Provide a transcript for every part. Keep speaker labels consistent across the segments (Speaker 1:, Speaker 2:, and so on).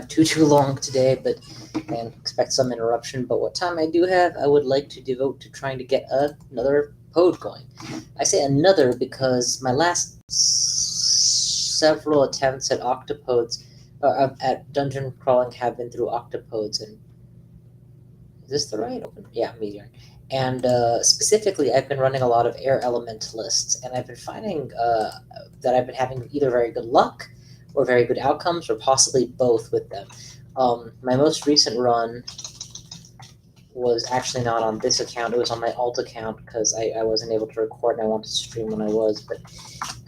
Speaker 1: too long today, but and expect some interruption. But what time I do have, I would like to devote to trying to get another pod going. I say another because my last several attempts at octopodes, at dungeon crawling, have been through octopodes. And is this the right open? Yeah, meteor. And specifically, I've been running a lot of air elementalists, and I've been finding that I've been having either very good luck or very good outcomes, or possibly both with them. My most recent run was actually not on this account. It was on my alt account because I wasn't able to record and I wanted to stream when I was. But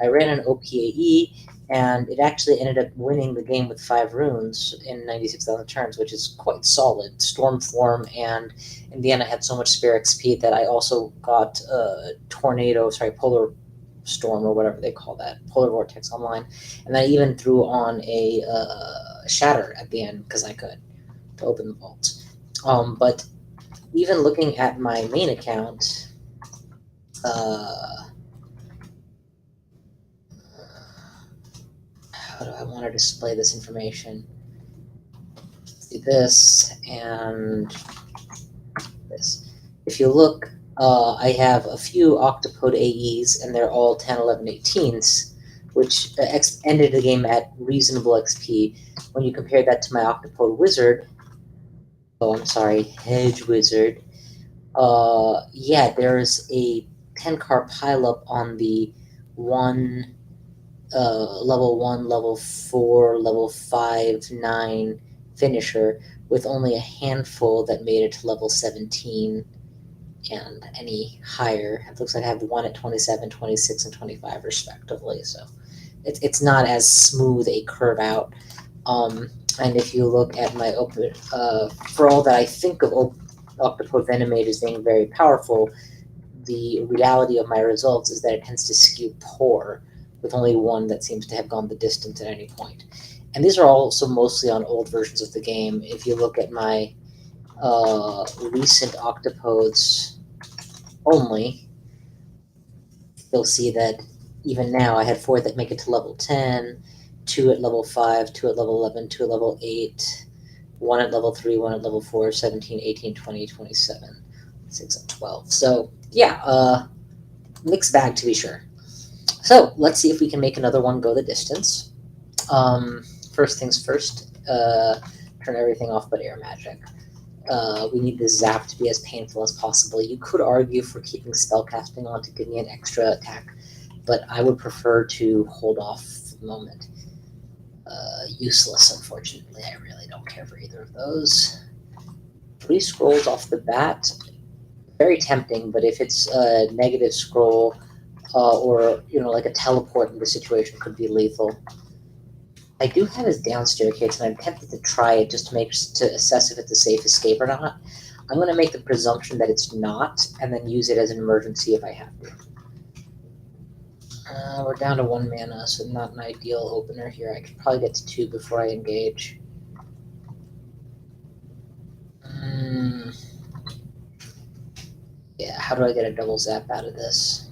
Speaker 1: I ran an OpAE, and it actually ended up winning the game with 5 runes in 96,000 turns, which is quite solid. Storm form, and in the end I had so much spare XP that I also got polar storm, or whatever they call that, polar vortex online, and I even threw on a shatter at the end because I could, to open the vaults. But even looking at my main account, how do I want to display this information? Do this and this. If you look, I have a few octopode AEs, and they're all 10, 11, 18s, which ended the game at reasonable XP. When you compare that to my octopode wizard, hedge wizard, yeah, there's a 10-car pileup on the level 1, level 4, level 5, 9 finisher, with only a handful that made it to level 17 and any higher. It looks like I have one at 27, 26, and 25 respectively, so it's not as smooth a curve out. And if you look at my for all that I think of Octopode Venomade as being very powerful, the reality of my results is that it tends to skew poor, with only one that seems to have gone the distance at any point. And these are also mostly on old versions of the game. If you look at my recent octopodes only, you'll see that even now I had 4 that make it to level 10, 2 at level 5, 2 at level 11, 2 at level 8, 1 at level 3, 1 at level 4, 17, 18, 20, 27, 6 and 12. So yeah, mixed bag to be sure. So let's see if we can make another one go the distance. First things first, turn everything off but air magic. We need the zap to be as painful as possible. You could argue for keeping spellcasting on to give me an extra attack, but I would prefer to hold off for the moment. Useless, unfortunately. I really don't care for either of those. 3 scrolls off the bat. Very tempting, but if it's a negative scroll, or like a teleport in the situation, could be lethal. I do have his down staircase, and I'm tempted to try it just to assess if it's a safe escape or not. I'm going to make the presumption that it's not, and then use it as an emergency if I have to. We're down to 1 mana, so not an ideal opener here. I could probably get to 2 before I engage. Yeah, how do I get a double zap out of this?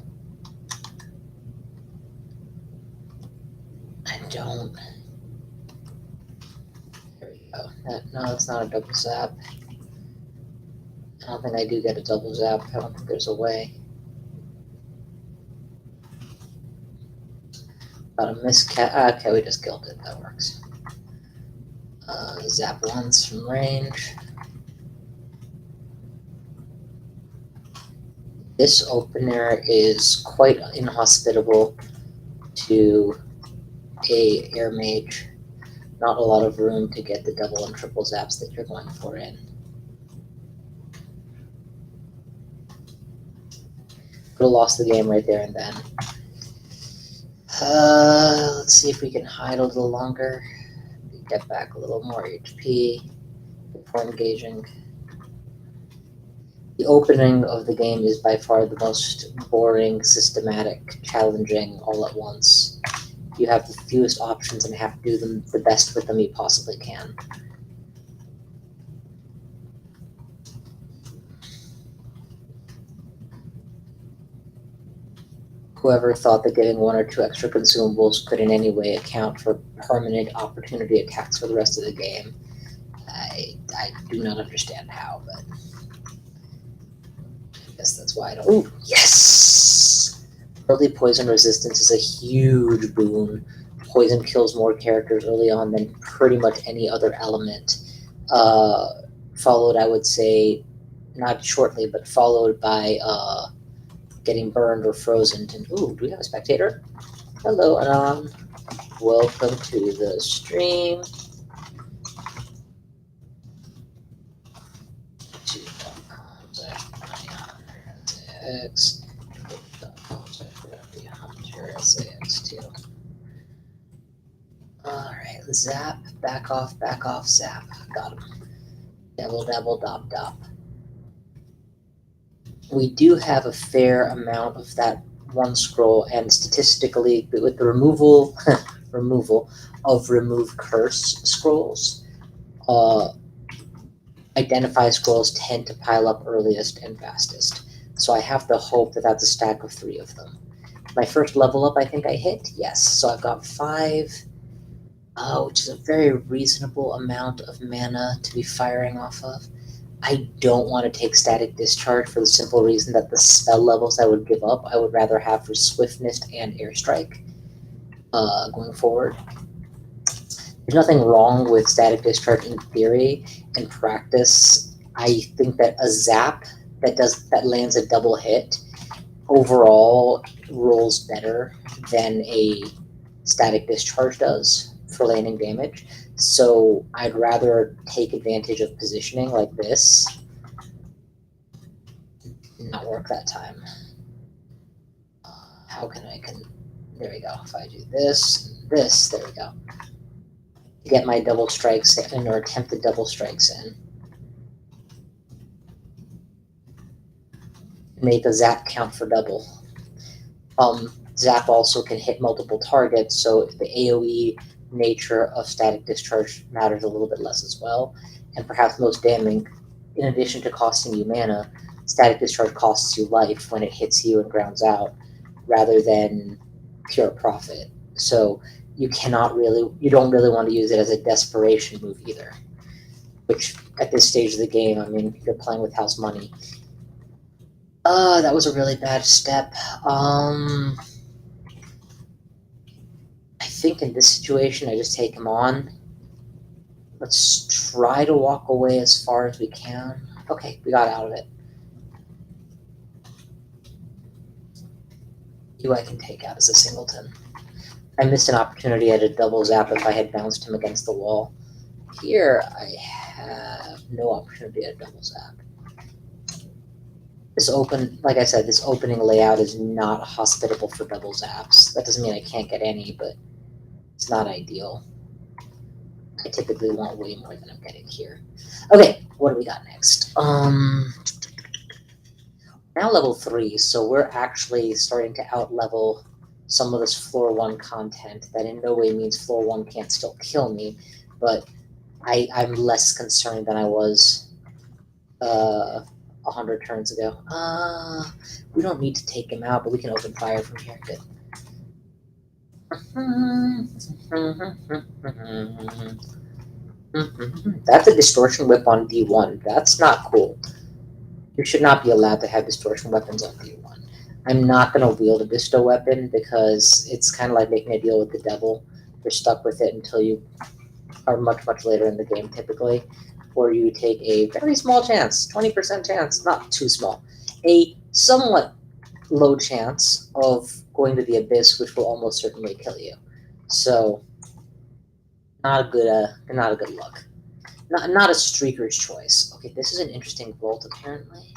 Speaker 1: I don't. There we go. No, it's not a double zap. I don't think I do get a double zap. I don't think there's a way. Got a miscast. Okay, we just killed it. That works. Zap once from range. This opener is quite inhospitable to a air mage. Not a lot of room to get the double and triple zaps that you're going for in. Could have lost the game right there and then. Let's see if we can hide a little longer. Get back a little more HP before engaging. The opening of the game is by far the most boring, systematic, challenging, all at once. You have the fewest options and have to do them the best with them you possibly can. Whoever thought that getting 1 or 2 extra consumables could in any way account for permanent opportunity attacks for the rest of the game, I do not understand how, but I guess that's why I don't. Ooh, yes! Early poison resistance is a huge boon. Poison kills more characters early on than pretty much any other element. Followed, I would say, not shortly, but followed by getting burned or frozen. And, ooh, do we have a spectator? Hello, Anon. Welcome to the stream. Alright, zap, back off, zap. Got him. Dabble, dabble, dop, dop. We do have a fair amount of that one scroll, and statistically, with the removal of remove curse scrolls, identify scrolls tend to pile up earliest and fastest. So I have the hope that that's a stack of 3 of them. My first level up, I think I hit? Yes. So I've got 5, which is a very reasonable amount of mana to be firing off of. I don't want to take Static Discharge for the simple reason that the spell levels I would give up, I would rather have for Swiftness and Airstrike going forward. There's nothing wrong with Static Discharge in theory. In practice, I think that a zap that lands a double hit overall rolls better than a Static Discharge does for landing damage. So I'd rather take advantage of positioning like this. Not work that time. How can there we go. If I do this, there we go. Get my double strikes in, or attempted double strikes in. Make a zap count for double. Zap also can hit multiple targets, so the AoE nature of Static Discharge matters a little bit less as well. And perhaps most damning, in addition to costing you mana, Static Discharge costs you life when it hits you and grounds out, rather than pure profit. So you don't really want to use it as a desperation move either. Which, at this stage of the game, I mean, you're playing with house money. That was a really bad step. I think in this situation, I just take him on. Let's try to walk away as far as we can. Okay, we got out of it. You I can take out as a singleton. I missed an opportunity at a double zap if I had bounced him against the wall. Here, I have no opportunity at a double zap. Like I said, this opening layout is not hospitable for double zaps. That doesn't mean I can't get any, but it's not ideal. I typically want way more than I'm getting here. Okay, what do we got next? Now level 3, so we're actually starting to out-level some of this floor 1 content. That in no way means floor 1 can't still kill me, but I'm less concerned than I was 100 turns ago. We don't need to take him out, but we can open fire from here. Good. That's a distortion whip on D1. That's not cool. You should not be allowed to have distortion weapons on D1. I'm not going to wield a disto weapon because it's kind of like making a deal with the devil. You're stuck with it until you are much, much later in the game, typically. Or you take a very small chance, 20% chance, not too small, a somewhat low chance of going to the abyss, which will almost certainly kill you. So, not a good look. Not a streaker's choice. Okay, this is an interesting vault, apparently.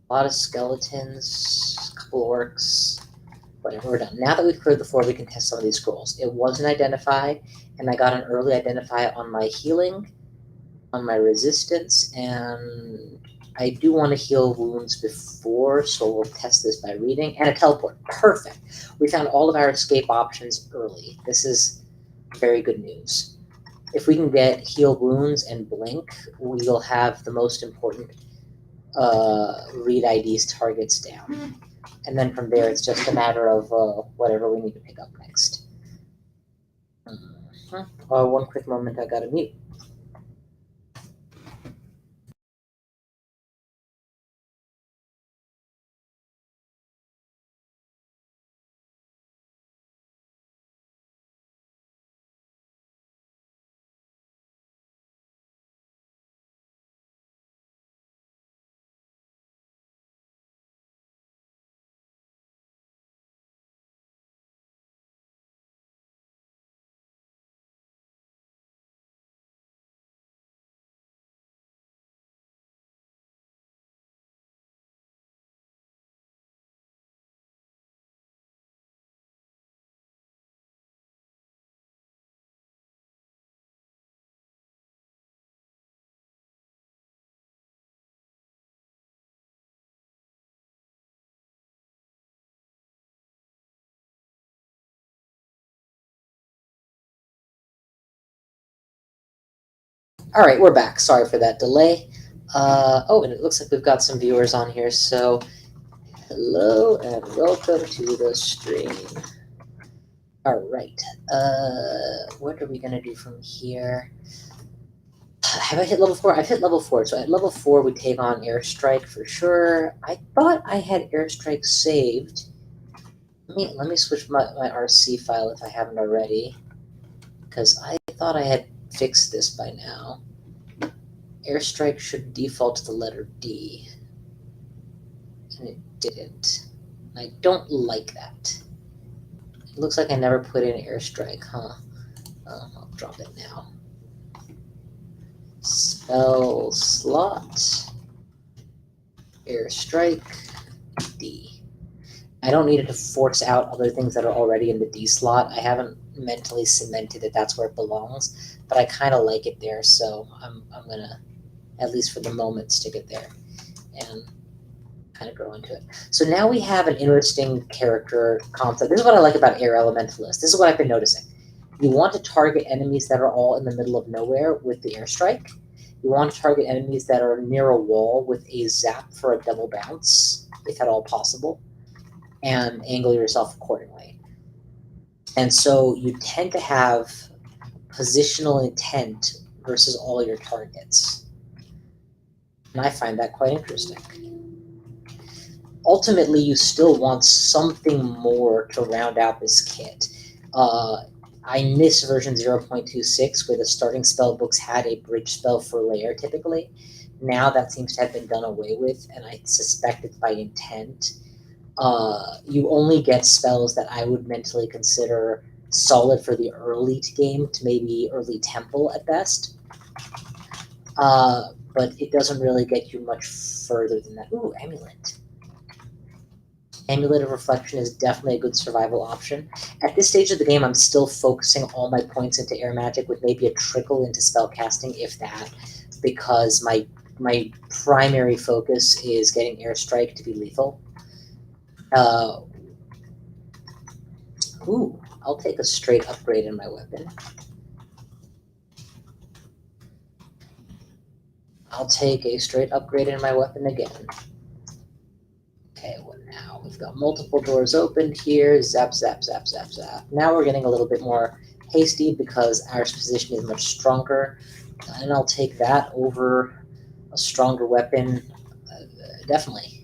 Speaker 1: A lot of skeletons, a couple orcs. Whatever, we're done. Now that we've cleared the floor, we can test some of these scrolls. It was an identify, and I got an early identify on my healing, on my resistance, and I do want to heal wounds before, so we'll test this by reading. And a teleport. Perfect. We found all of our escape options early. This is very good news. If we can get heal wounds and blink, we'll have the most important read IDs targets down. And then from there, it's just a matter of whatever we need to pick up next. One quick moment, I gotta mute. All right, we're back. Sorry for that delay. And it looks like we've got some viewers on here. So, hello and welcome to the stream. All right. What are we gonna do from here? Have I hit level 4? I've hit level 4. So at level 4, we take on Airstrike for sure. I thought I had Airstrike saved. Let me switch my RC file if I haven't already, because I thought I had fixed this by now. Airstrike should default to the letter D, and it didn't. I don't like that. It looks like I never put in Airstrike, huh? I'll drop it now. Spell slot, Airstrike, D. I don't need it to force out other things that are already in the D slot. I haven't mentally cemented that that's where it belongs, but I kind of like it there, so I'm gonna, at least for the moment, stick it there and kind of grow into it. So now we have an interesting character concept. This is what I like about Air Elementalist. This is what I've been noticing. You want to target enemies that are all in the middle of nowhere with the Airstrike. You want to target enemies that are near a wall with a zap for a double bounce, if at all possible, and angle yourself accordingly. And so you tend to have positional intent versus all your targets. And I find that quite interesting. Ultimately, you still want something more to round out this kit. I miss version 0.26, where the starting spell books had a bridge spell for layer typically. Now that seems to have been done away with, and I suspect it's by intent. You only get spells that I would mentally consider solid for the early game to maybe early temple at best. But it doesn't really get you much further than that. Ooh, Amulet. Amulet of Reflection is definitely a good survival option. At this stage of the game, I'm still focusing all my points into air magic with maybe a trickle into spell casting, if that, because my primary focus is getting Airstrike to be lethal. I'll take a straight upgrade in my weapon. I'll take a straight upgrade in my weapon again. Okay, what now? We've got multiple doors opened here. Zap, zap, zap, zap, zap. Now we're getting a little bit more hasty because our position is much stronger. And I'll take that over a stronger weapon. Definitely.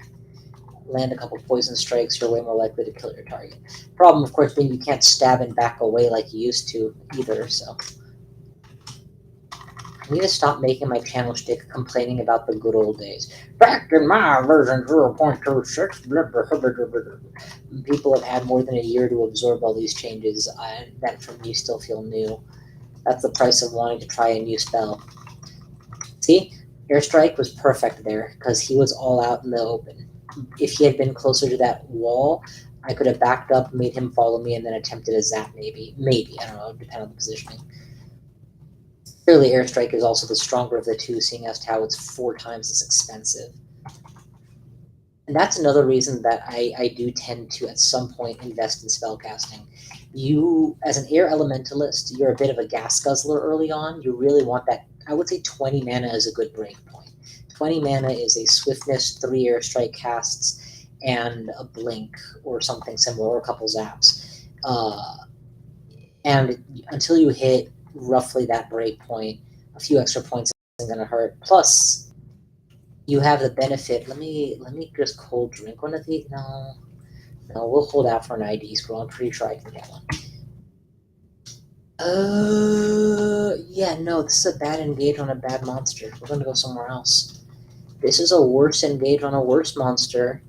Speaker 1: Land a couple poison strikes, you're way more likely to kill your target. Problem, of course, being you can't stab and back away like you used to either, so. I need to stop making my channel shtick complaining about the good old days. Back in my version 0.26, people have had more than a year to absorb all these changes, that for me still feel new. That's the price of wanting to try a new spell. See? Airstrike was perfect there, because he was all out in the open. If he had been closer to that wall, I could have backed up, made him follow me, and then attempted a zap maybe. Maybe, I don't know, depending on the positioning. Clearly, Airstrike is also the stronger of the two, seeing as to how it's 4 times as expensive. And that's another reason that I do tend to, at some point, invest in spellcasting. You, as an air elementalist, you're a bit of a gas guzzler early on. You really want that. I would say 20 mana is a good break point. 20 mana is a swiftness, 3 Airstrike casts, and a blink or something similar, or a couple zaps. And until you hit roughly that break point, a few extra points isn't going to hurt. Plus, you have the benefit. Let me just cold drink one of these. No, we'll hold out for an ID scroll. I'm pretty sure I can get one. Yeah, no, this is a bad engage on a bad monster. We're going to go somewhere else. This is a worse engage on a worse monster,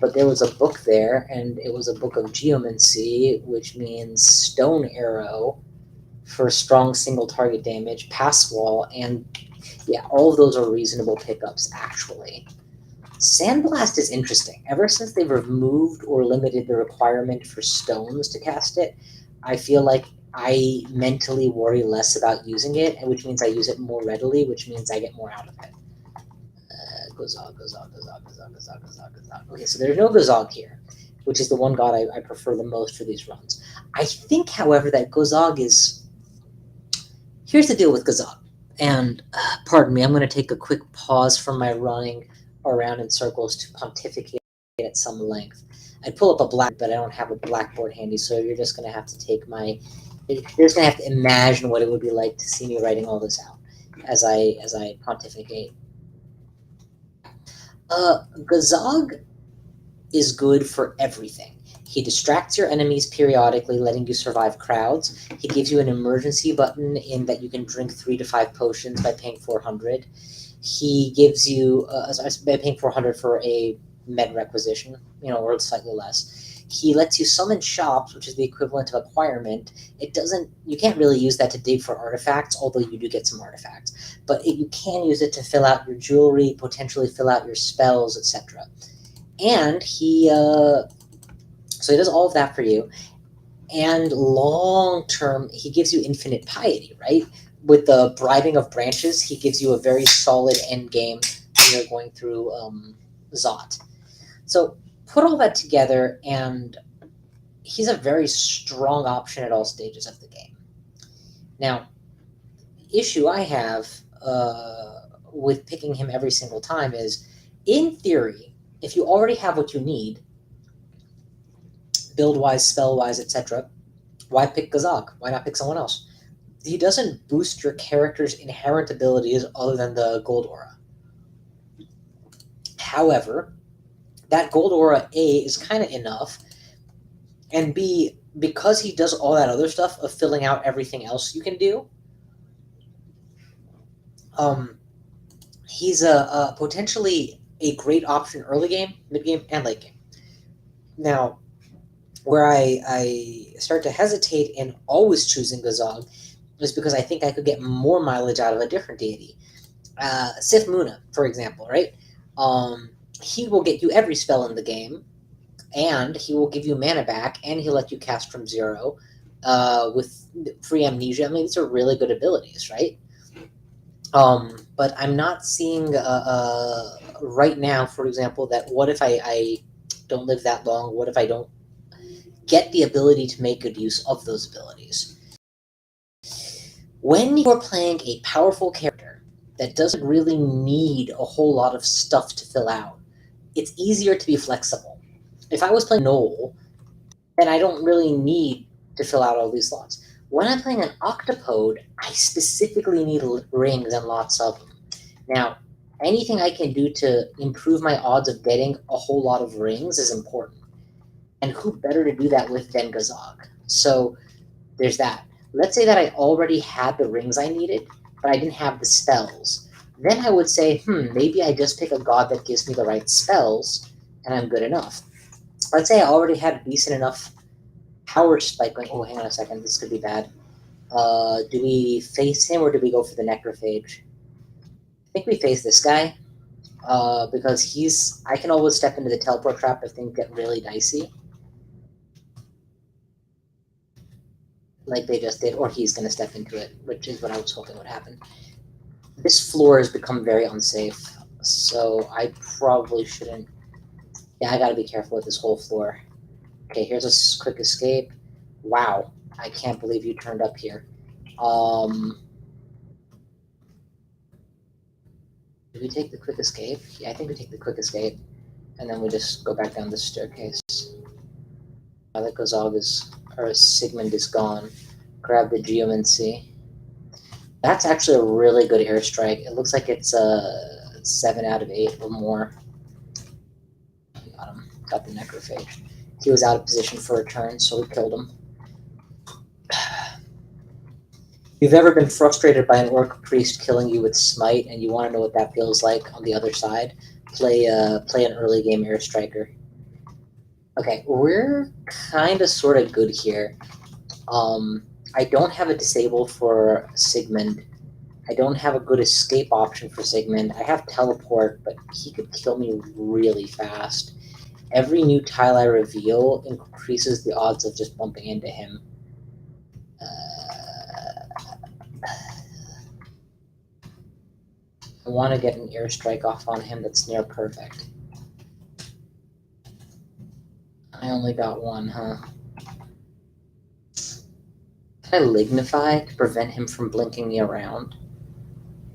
Speaker 1: but there was a book there, and it was a book of geomancy, which means stone arrow for strong single target damage, pass wall, and yeah, all of those are reasonable pickups, actually. Sandblast is interesting. Ever since they've removed or limited the requirement for stones to cast it, I feel like I mentally worry less about using it, and which means I use it more readily, which means I get more out of it. Gazog. Okay, so there's no Gazog here, which is the one god I prefer the most for these runs. I think, however, that Gazog is... Here's the deal with Gazog. And, pardon me, I'm going to take a quick pause from my running around in circles to pontificate at some length. I'd pull up a blackboard, but I don't have a blackboard handy, so you're just going to have to take my... You're just going to have to imagine what it would be like to see me writing all this out as I pontificate. Gazog is good for everything. He distracts your enemies periodically, letting you survive crowds. He gives you an emergency button in that you can drink 3 to 5 potions by paying 400. He gives you by paying 400 for a med requisition, or slightly less. He lets you summon shops, which is the equivalent of acquirement. You can't really use that to dig for artifacts, although you do get some artifacts. But you can use it to fill out your jewelry, potentially fill out your spells, etc. And so he does all of that for you. And long term, he gives you infinite piety, right? With the bribing of branches, he gives you a very solid end game when you're going through Zot. So put all that together, and he's a very strong option at all stages of the game. Now, the issue I have with picking him every single time is, in theory, if you already have what you need, build-wise, spell-wise, etc., why pick Gazog? Why not pick someone else? He doesn't boost your character's inherent abilities other than the gold aura. However, that gold aura, A, is kind of enough, and B, because he does all that other stuff of filling out everything else you can do, he's a potentially a great option early game, mid game, and late game. Now, where I start to hesitate in always choosing Gazog is because I think I could get more mileage out of a different deity. Sith Muna, for example, right? He will get you every spell in the game, and he will give you mana back, and he'll let you cast from 0 with free amnesia. I mean, these are really good abilities, right? But I'm not seeing right now, for example, that what if I don't live that long? What if I don't get the ability to make good use of those abilities? When you're playing a powerful character that doesn't really need a whole lot of stuff to fill out, it's easier to be flexible. If I was playing Noel, then I don't really need to fill out all these slots. When I'm playing an Octopode, I specifically need rings and lots of them. Now, anything I can do to improve my odds of getting a whole lot of rings is important. And who better to do that with than Gazog? So there's that. Let's say that I already had the rings I needed, but I didn't have the spells. Then I would say, maybe I just pick a god that gives me the right spells, and I'm good enough. Let's say I already had a decent enough power spike going. Oh, hang on a second. This could be bad. Do we face him, or do we go for the Necrophage? I think we face this guy, because I can always step into the teleport trap if things get really dicey. Like they just did, or he's going to step into it, which is what I was hoping would happen. This floor has become very unsafe, so I probably shouldn't... Yeah, I gotta be careful with this whole floor. Okay, here's a quick escape. Wow, I can't believe you turned up here. Did we take the quick escape? Yeah, I think we take the quick escape. and then we just go back down the staircase. Now that Gazog or Sigmund is gone, grab the Geomancy. That's actually a really good airstrike. It looks like it's a 7 out of 8 or more. Got him. Got the Necrophage. He was out of position for a turn, so we killed him. If you've ever been frustrated by an Orc Priest killing you with Smite and you want to know what that feels like on the other side, play an early game Airstriker. Okay, we're kind of sort of good here. I don't have a disable for Sigmund. I don't have a good escape option for Sigmund. I have teleport, but he could kill me really fast. Every new tile I reveal increases the odds of just bumping into him. I want to get an airstrike off on him that's near perfect. I only got one, huh? Can I Lignify to prevent him from blinking me around?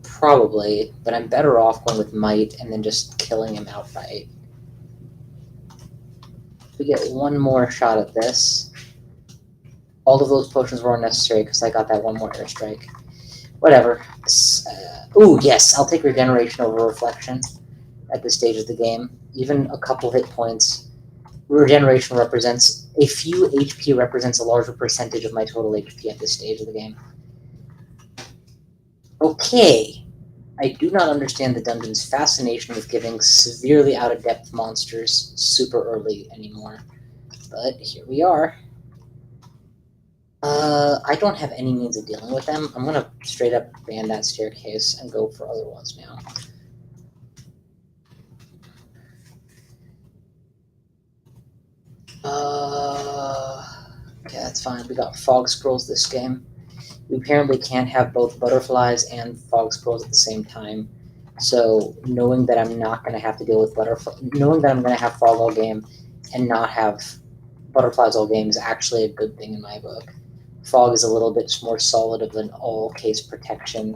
Speaker 1: Probably, but I'm better off going with Might and then just killing him outright. We get one more shot at this. All of those potions were unnecessary because I got that one more airstrike. Whatever. Ooh, yes, I'll take Regeneration over Reflection at this stage of the game. Even a couple hit points. Regeneration represents a few HP represents a larger percentage of my total HP at this stage of the game. Okay. I do not understand the dungeon's fascination with giving severely out-of-depth monsters super early anymore. But here we are. I don't have any means of dealing with them. I'm gonna straight up ban that staircase and go for other ones now. Okay, that's fine. We got Fog Scrolls this game. We apparently can't have both Butterflies and Fog Scrolls at the same time. So knowing that I'm not going to have to deal with knowing that I'm going to have Fog all game and not have Butterflies all game is actually a good thing in my book. Fog is a little bit more solid of an all-case protection,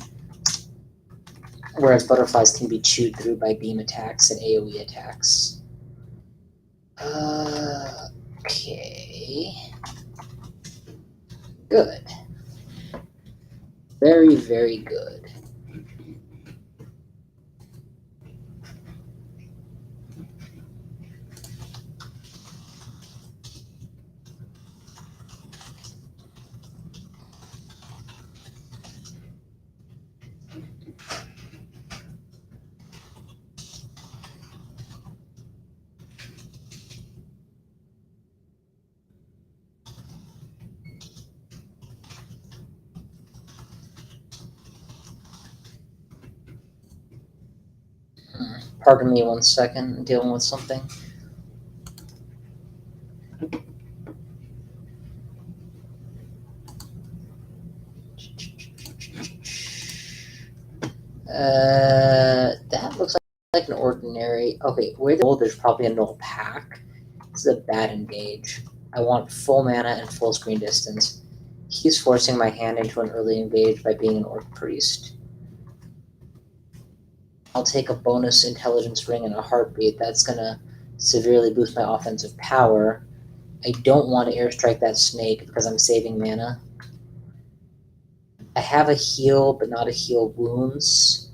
Speaker 1: whereas Butterflies can be chewed through by beam attacks and AoE attacks. Okay. Good. Very, very good. Pardon me 1 second, I'm dealing with something. That looks like an ordinary. Okay, where there's probably a null pack. This is a bad engage. I want full mana and full screen distance. He's forcing my hand into an early engage by being an Orc Priest. I'll take a bonus intelligence ring in a heartbeat. That's gonna severely boost my offensive power. I don't want to airstrike that snake because I'm saving mana. I have a heal, but not a heal wounds.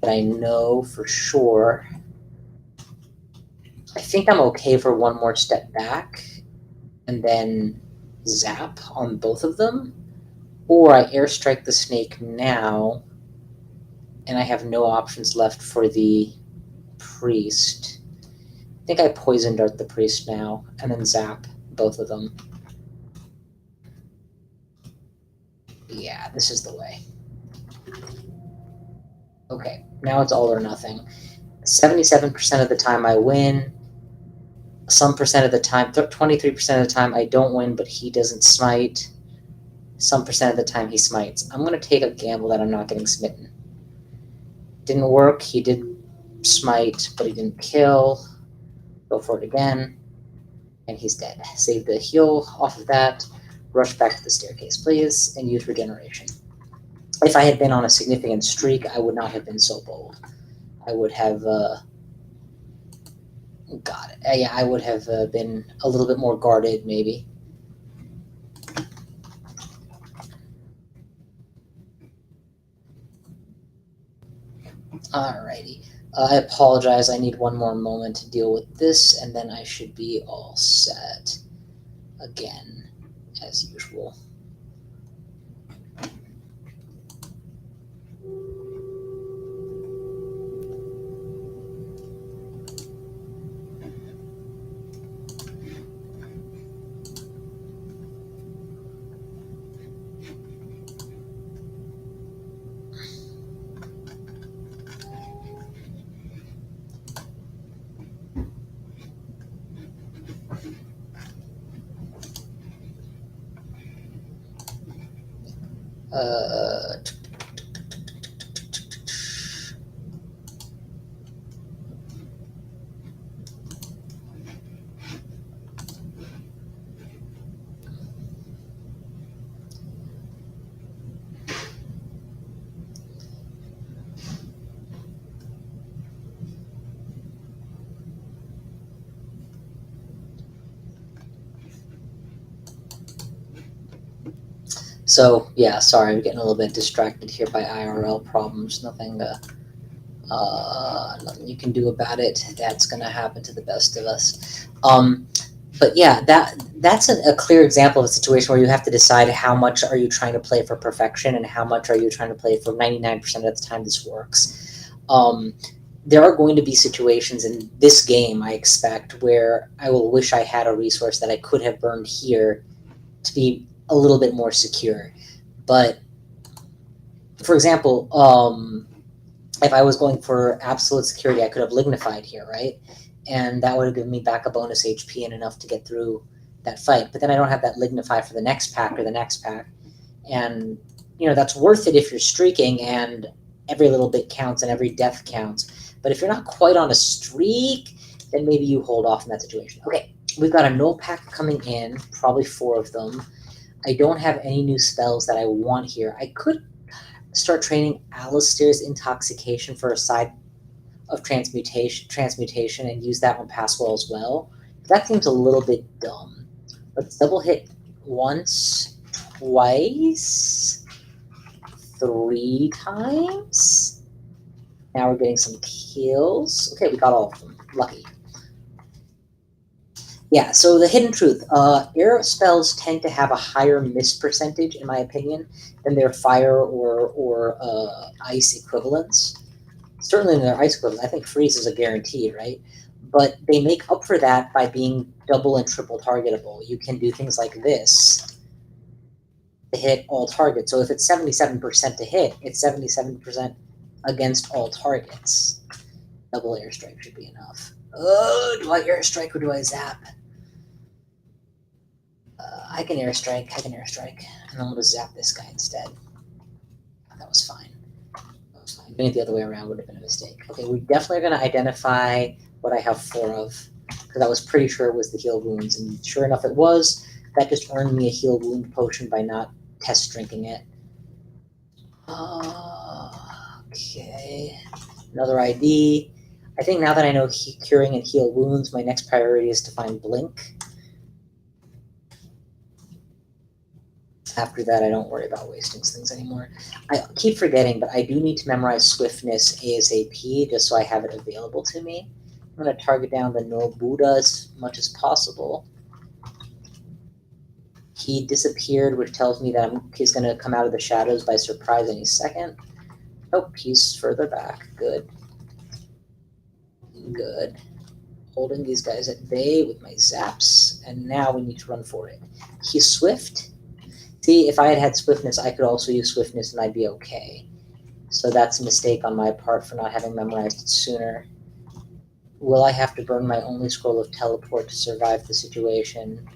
Speaker 1: But I know for sure. I think I'm okay for one more step back and then zap on both of them. Or I airstrike the snake now and I have no options left for the priest. I think I poison dart the priest now and then zap both of them. Yeah, this is the way. Okay, now it's all or nothing. 77% of the time I win. Some percent of the time, 23% of the time I don't win, but he doesn't smite. Some percent of the time he smites. I'm going to take a gamble that I'm not getting smitten. Didn't work. He did smite, but he didn't kill. Go for it again. And he's dead. Save the heal off of that. Rush back to the staircase, please, and use regeneration. If I had been on a significant streak, I would not have been so bold. I would have Got it. Yeah, I would have been a little bit more guarded, maybe. Alrighty. I apologize. I need one more moment to deal with this, and then I should be all set again, as usual. Uh, So yeah, sorry, I'm getting a little bit distracted here by IRL problems. Nothing you can do about it. That's gonna happen to the best of us. But yeah, that's a clear example of a situation where you have to decide how much are you trying to play for perfection and how much are you trying to play for 99% of the time this works. There are going to be situations in this game, I expect, where I will wish I had a resource that I could have burned here to be a little bit more secure. But for example, if I was going for absolute security, I could have lignified here, right? And that would have given me back a bonus HP and enough to get through that fight. But then I don't have that lignify for the next pack or the next pack. And, that's worth it if you're streaking and every little bit counts and every death counts. But if you're not quite on a streak, then maybe you hold off in that situation. Okay, we've got a null pack coming in, probably 4 of them. I don't have any new spells that I want here. I could start training Alistair's Intoxication for a side of transmutation and use that one pass well as well. That seems a little bit dumb. Let's double hit once, twice, 3 times. Now we're getting some kills. Okay, we got all of them. Lucky. Yeah, so the hidden truth. Air spells tend to have a higher miss percentage, in my opinion, than their fire or ice equivalents. Certainly in their ice equivalent, I think freeze is a guarantee, right? But they make up for that by being double and triple targetable. You can do things like this to hit all targets. So if it's 77% to hit, it's 77% against all targets. Double airstrike should be enough. Oh, do I airstrike or do I zap? I can airstrike, and I'm gonna zap this guy instead. That was fine. Doing it the other way around would have been a mistake. Okay, we definitely are gonna identify what I have 4 of, because I was pretty sure it was the heal wounds, and sure enough it was. That just earned me a heal wound potion by not test drinking it. Okay, another ID. I think now that I know curing and heal wounds, my next priority is to find Blink. After that, I don't worry about wasting things anymore. I keep forgetting, but I do need to memorize Swiftness ASAP just so I have it available to me. I'm going to target down the No Buddha as much as possible. He disappeared, which tells me that he's going to come out of the shadows by surprise any second. Oh, he's further back. Good. Good. Holding these guys at bay with my zaps, and now we need to run for it. He's swift. See, if I had had swiftness, I could also use swiftness and I'd be okay. So that's a mistake on my part for not having memorized it sooner. Will I have to burn my only scroll of teleport to survive the situation?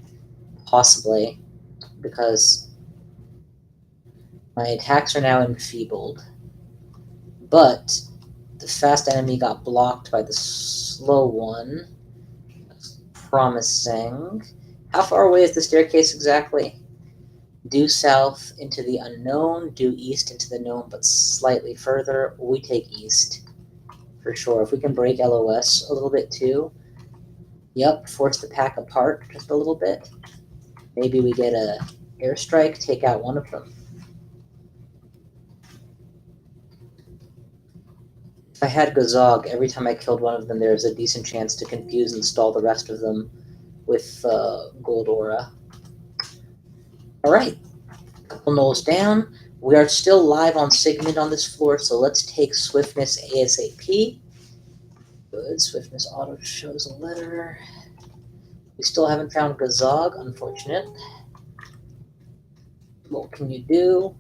Speaker 1: Possibly, because my attacks are now enfeebled. But the fast enemy got blocked by the slow one. That's promising. How far away is the staircase exactly? Due south into the unknown, due east into the known, but slightly further. We take east for sure. If we can break LOS a little bit too, Yep, force the pack apart just a little bit. Maybe we get a airstrike, take out one of them. If I had Gazog, every time I killed one of them, there's a decent chance to confuse and stall the rest of them with Gold Aura. Alright, couple nulls down. We are still live on Sigmund on this floor, so let's take Swiftness ASAP. Good, Swiftness auto shows a letter. We still haven't found Gazog, unfortunate. What can you do?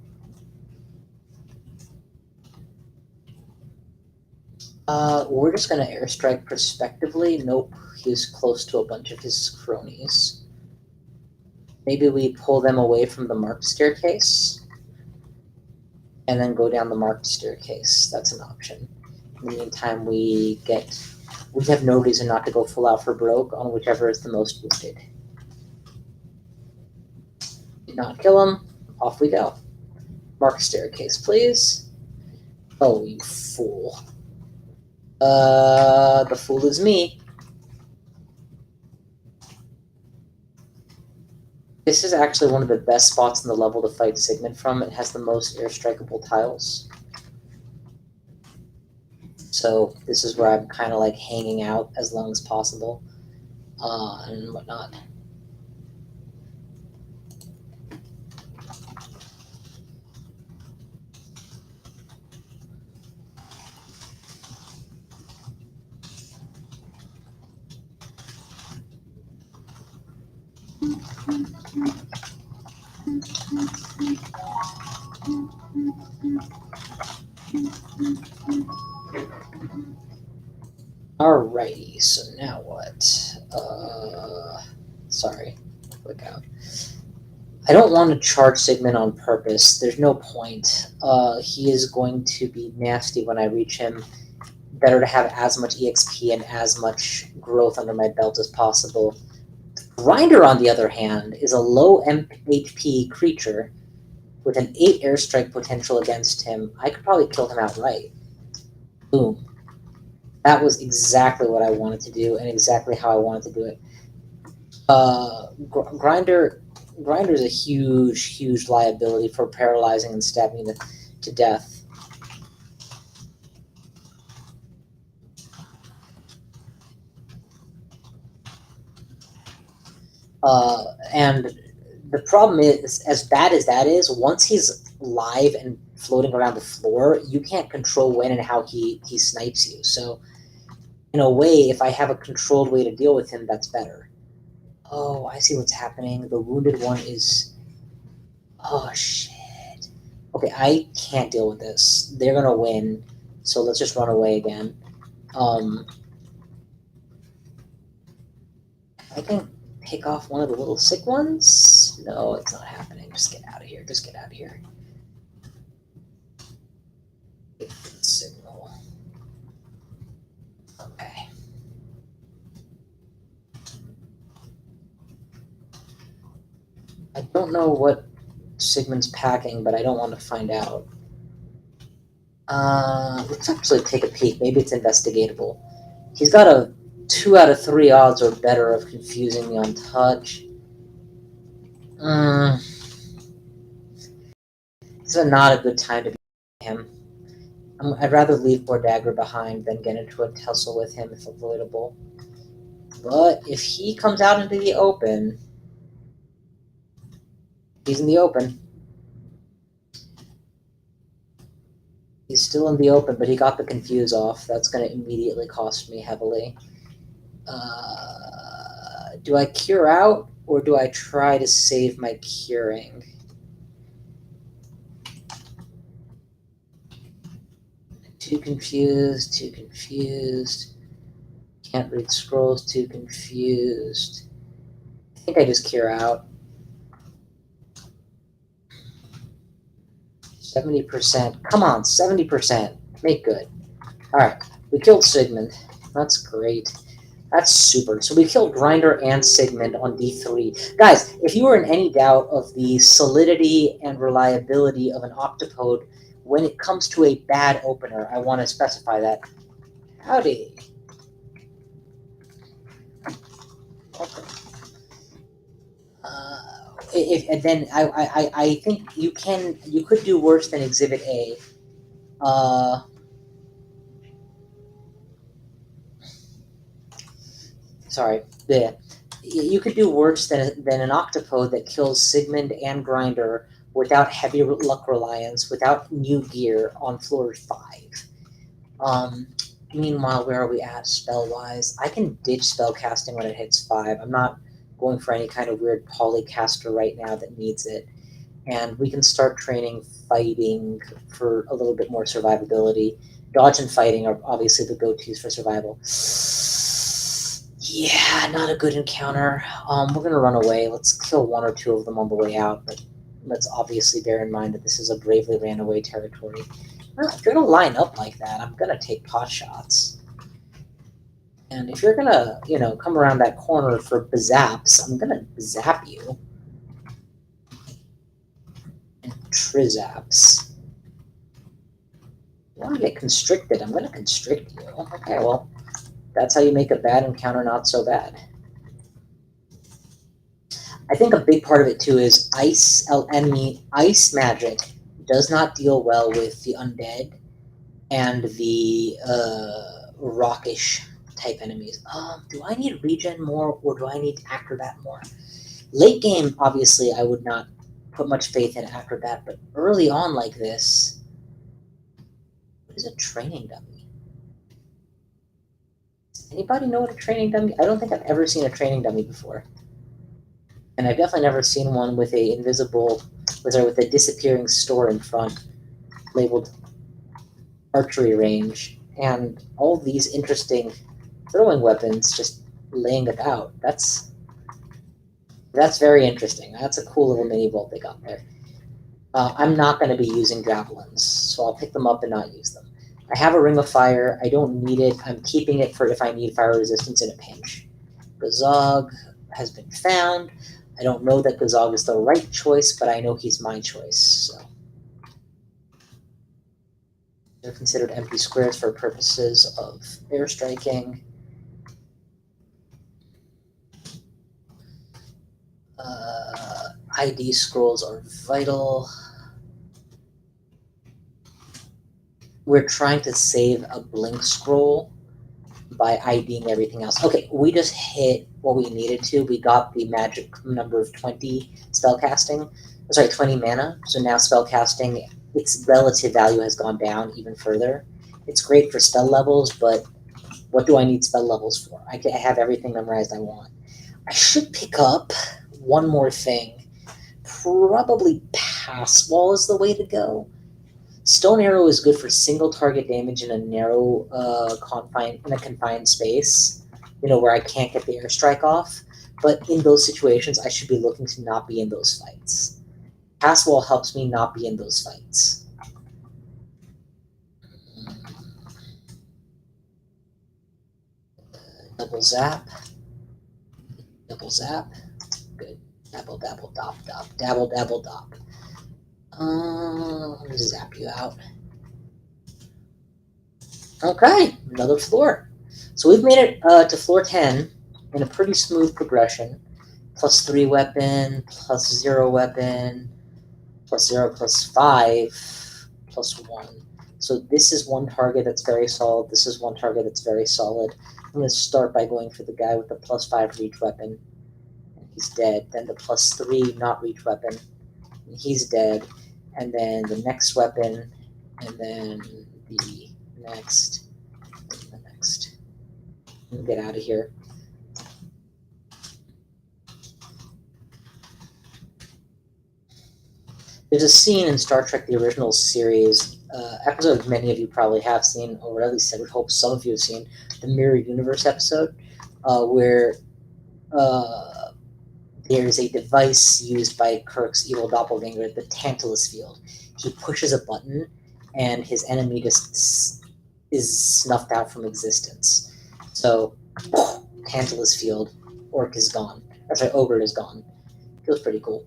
Speaker 1: We're just gonna airstrike prospectively. Nope, he's close to a bunch of his cronies. Maybe we pull them away from the marked staircase and then go down the marked staircase. That's an option. In the meantime, we have no reason not to go full out for broke on whichever is the most wounded. Did not kill him. Off we go. Marked staircase, please. Oh, you fool. The fool is me. This is actually one of the best spots in the level to fight Sigmund from. It has the most airstrikeable tiles. So this is where I'm kind of like hanging out as long as possible and whatnot. Alrighty, so now what? Sorry, click out. I don't want to charge Sigmund on purpose. There's no point. He is going to be nasty when I reach him. Better to have as much EXP and as much growth under my belt as possible. Grinder, on the other hand, is a low HP creature with an 8 airstrike potential against him. I could probably kill him outright. Boom. That was exactly what I wanted to do and exactly how I wanted to do it. Grinder is a huge liability for paralyzing and stabbing to death. And the problem is, as bad as that is, once he's live and floating around the floor, you can't control when and how he snipes you. So, in a way, if I have a controlled way to deal with him, that's better. Oh, I see what's happening. The wounded one is... Oh, shit. Okay, I can't deal with this. They're gonna win, so let's just run away again. I can pick off one of the little sick ones? No, it's not happening. Just get out of here. Just get out of here. Signal. Okay. I don't know what Sigmund's packing, but I don't want to find out. Let's actually take a peek. Maybe it's investigatable. He's got a 2 out of 3 odds or better of confusing me on touch. This is not a good time to be him. I'd rather leave Dagger behind than get into a tussle with him if avoidable. But if he comes out into the open, he's in the open. He's still in the open, but he got the confuse off. That's going to immediately cost me heavily. Do I cure out, or do I try to save my curing? Too confused, too confused. Can't read scrolls, too confused. I think I just cure out. 70%. Come on, 70%. Make good. Alright, we killed Sigmund. That's great. That's super. So we killed Grinder and Sigmund on D3. Guys, if you were in any doubt of the solidity and reliability of an Octopode when it comes to a bad opener, I want to specify that. Howdy. Okay. And then I think you could do worse than Exhibit A. Sorry. Yeah. You could do worse than an Octopode that kills Sigmund and Grinder without heavy luck reliance, without new gear on floor 5. Um, Meanwhile, where are we at spell-wise? I can ditch spellcasting when it hits 5. I'm not going for any kind of weird polycaster right now that needs it. And we can start training fighting for a little bit more survivability. Dodge and fighting are obviously the go-tos for survival. Yeah, not a good encounter. We're gonna run away. Let's kill one or two of them on the way out, but let's obviously bear in mind that this is a bravely ran away territory. Well, if you're gonna line up like that, I'm gonna take pot shots. And if you're gonna, come around that corner for bazaps, I'm gonna zap you. And trizaps. You want to get constricted, I'm gonna constrict you. Okay, well, that's how you make a bad encounter not so bad. I think a big part of it too is ice magic does not deal well with the undead and the rockish type enemies. Do I need regen more or do I need acrobat more? Late game, obviously, I would not put much faith in acrobat, but early on like this, what is a training dummy? Does anybody know what a training dummy? I don't think I've ever seen a training dummy before. And I've definitely never seen one with with a disappearing store in front, labeled archery range, and all these interesting throwing weapons just laying about. That's very interesting. That's a cool little mini vault they got there. I'm not going to be using javelins, so I'll pick them up and not use them. I have a ring of fire. I don't need it. I'm keeping it for if I need fire resistance in a pinch. Gazog has been found. I don't know that Gazog is the right choice, but I know he's my choice. So they're considered empty squares for purposes of airstriking. ID scrolls are vital. We're trying to save a blink scroll by IDing everything else. Okay, we just hit what we needed to. We got the magic number of 20 spellcasting. Sorry, 20 mana. So now spellcasting, its relative value has gone down even further. It's great for spell levels, but what do I need spell levels for? I have everything memorized I want. I should pick up one more thing. Probably Pass Wall is the way to go. Stone Arrow is good for single target damage in a narrow confined space, where I can't get the airstrike off. But in those situations, I should be looking to not be in those fights. Pass Wall helps me not be in those fights. Double zap. Double zap. Good. Dabble, dabble, dop, dop. Dabble, dabble, dop. Let me zap you out. Okay, another floor. So we've made it to floor 10 in a pretty smooth progression. +3 weapon, +0 weapon, +0, +5, +1. So this is one target that's very solid. This is one target that's very solid. I'm going to start by going for the guy with the +5 reach weapon. And he's dead. Then the +3 not reach weapon. And he's dead. And then the next weapon. And then the next. And the next. Get out of here. There's a scene in Star Trek: The Original Series, episode many of you probably have seen, or at least I would hope some of you have seen, the Mirror Universe episode, where there's a device used by Kirk's evil doppelganger, the Tantalus Field. He pushes a button, and his enemy just is snuffed out from existence. So, Tantalus Field, Orc is gone. Sorry, Ogre is gone. Feels pretty cool.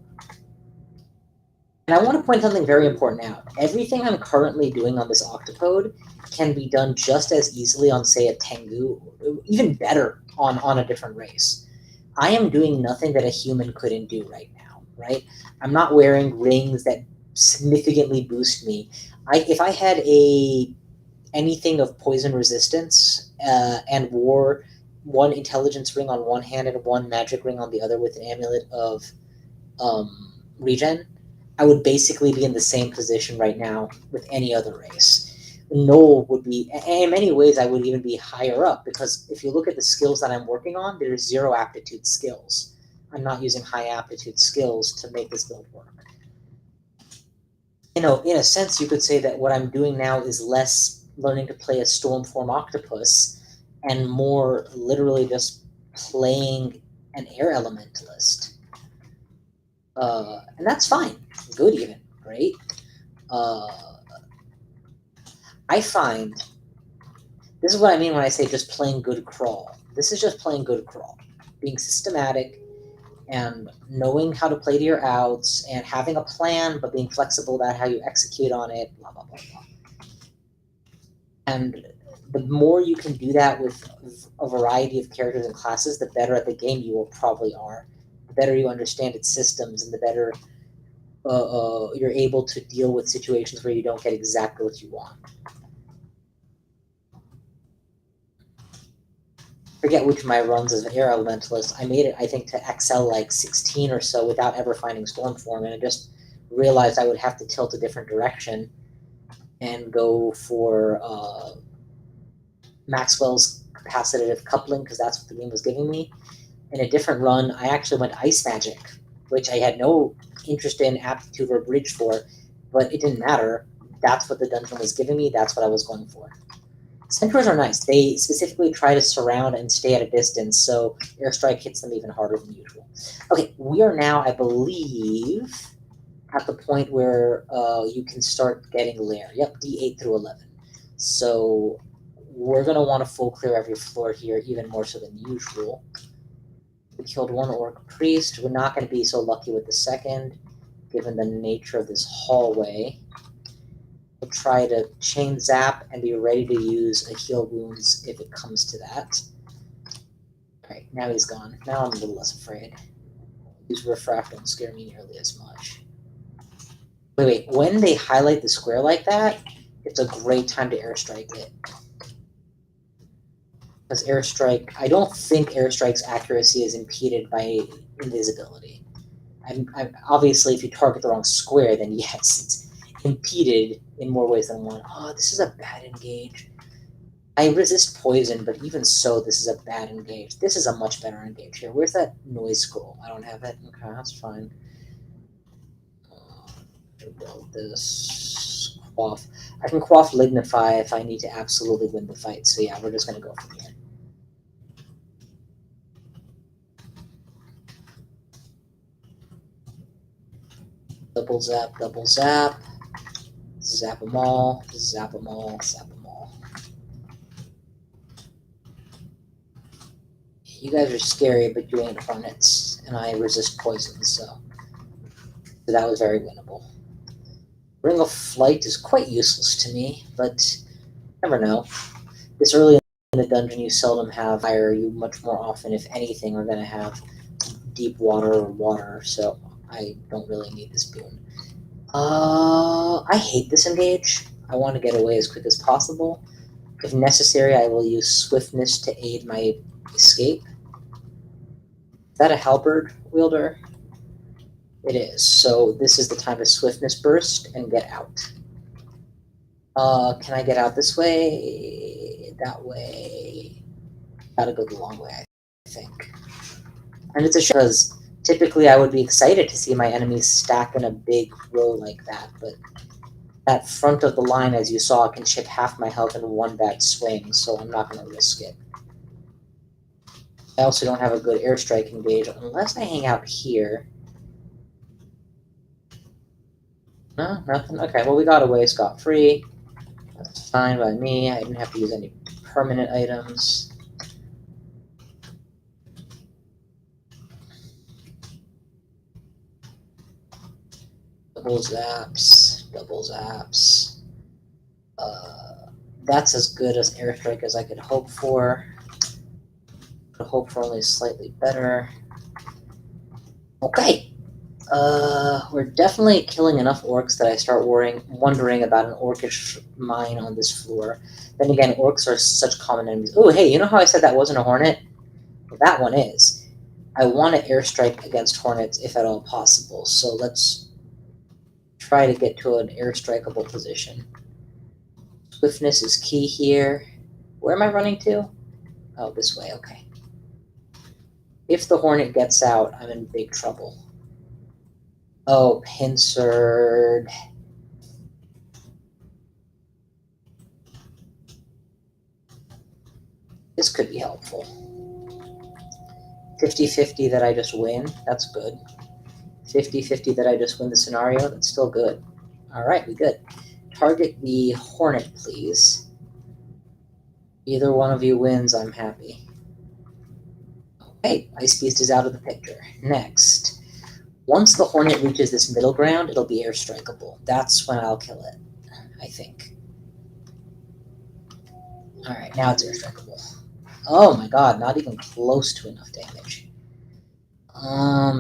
Speaker 1: And I want to point something very important out. Everything I'm currently doing on this Octopode can be done just as easily on, say, a Tengu, even better on a different race. I am doing nothing that a human couldn't do right now, right? I'm not wearing rings that significantly boost me. If I had anything of poison resistance and wore one intelligence ring on one hand and one magic ring on the other with an amulet of regen, I would basically be in the same position right now with any other race. Noel would be, in many ways, I would even be higher up because if you look at the skills that I'm working on, there's 0 aptitude skills. I'm not using high aptitude skills to make this build work. In a sense, you could say that what I'm doing now is less learning to play a Stormform Octopus and more literally just playing an Air Elementalist. And that's fine. Good even. Great. I find this is what I mean when I say just playing good crawl. This is just playing good crawl. Being systematic and knowing how to play to your outs and having a plan but being flexible about how you execute on it, blah, blah, blah, blah. And the more you can do that with a variety of characters and classes, the better at the game you will probably are. The better you understand its systems and the better you're able to deal with situations where you don't get exactly what you want. Forget which of my runs as an Air Elementalist. I made it, I think, to XL like 16 or so without ever finding Stormform, and I just realized I would have to tilt a different direction and go for Maxwell's capacitive coupling, because that's what the game was giving me. In a different run, I actually went Ice Magic, which I had no interest in, aptitude, or bridge for, but it didn't matter. That's what the dungeon was giving me. That's what I was going for. Centaurs are nice. They specifically try to surround and stay at a distance, so airstrike hits them even harder than usual. Okay, we are now, I believe, at the point where you can start getting lair. Yep, D8 through 11. So we're going to want to full clear every floor here, even more so than usual. We killed one orc priest. We're not going to be so lucky with the second, given the nature of this hallway. We'll try to chain zap and be ready to use a heal wounds if it comes to that. Alright, now he's gone. Now I'm a little less afraid. These riffraff don't scare me nearly as much. Wait, when they highlight the square like that, it's a great time to airstrike it. Because airstrike, I don't think airstrike's accuracy is impeded by invisibility. Obviously, if you target the wrong square, then yes, it's impeded in more ways than one. Oh, this is a bad engage. I resist poison, but even so, this is a bad engage. This is a much better engage here. Where's that noise scroll? I don't have it. Okay, that's fine. Build this. Quaff. I can quaff Lignify if I need to absolutely win the fight. So yeah, we're just going to go from here. Double zap, double zap. Zap them all, zap them all, zap them all. You guys are scary, but you ain't hornets, and I resist poison, so that was very winnable. Ring of Flight is quite useless to me, but never know. This early in the dungeon, you seldom have fire. You much more often, if anything, are going to have deep water or water, so I don't really need this boon. I hate this engage. I want to get away as quick as possible. If necessary, I will use swiftness to aid my escape. Is that a halberd wielder? It is. So this is the time to swiftness burst and get out. Can I get out this way? That way? Gotta go the long way, I think. And it's a shame because typically I would be excited to see my enemies stack in a big row like that, but that front of the line, as you saw, can chip half my health in one bad swing, so I'm not going to risk it. I also don't have a good airstrike engage unless I hang out here. No, nothing? Okay, well, we got away scot-free. That's fine by me. I didn't have to use any permanent items. Double zaps, double zaps. That's as good as airstrike as I could hope for. Could hope for only slightly better. Okay. We're definitely killing enough orcs that I start wondering about an orcish mine on this floor. Then again, orcs are such common enemies. Oh, hey, you know how I said that wasn't a hornet? Well, that one is. I want to airstrike against hornets if at all possible, so let's try to get to an airstrikeable position. Swiftness is key here. Where am I running to? Oh, this way, okay. If the hornet gets out, I'm in big trouble. Oh, pincered. This could be helpful. 50-50 that I just win. That's good. 50-50 that I just win the scenario. That's still good. All right, we good. Target the hornet, please. Either one of you wins, I'm happy. Okay, Ice Beast is out of the picture. Next. Once the hornet reaches this middle ground, it'll be airstrikeable. That's when I'll kill it, I think. All right, now it's airstrikeable. Oh my god, not even close to enough damage.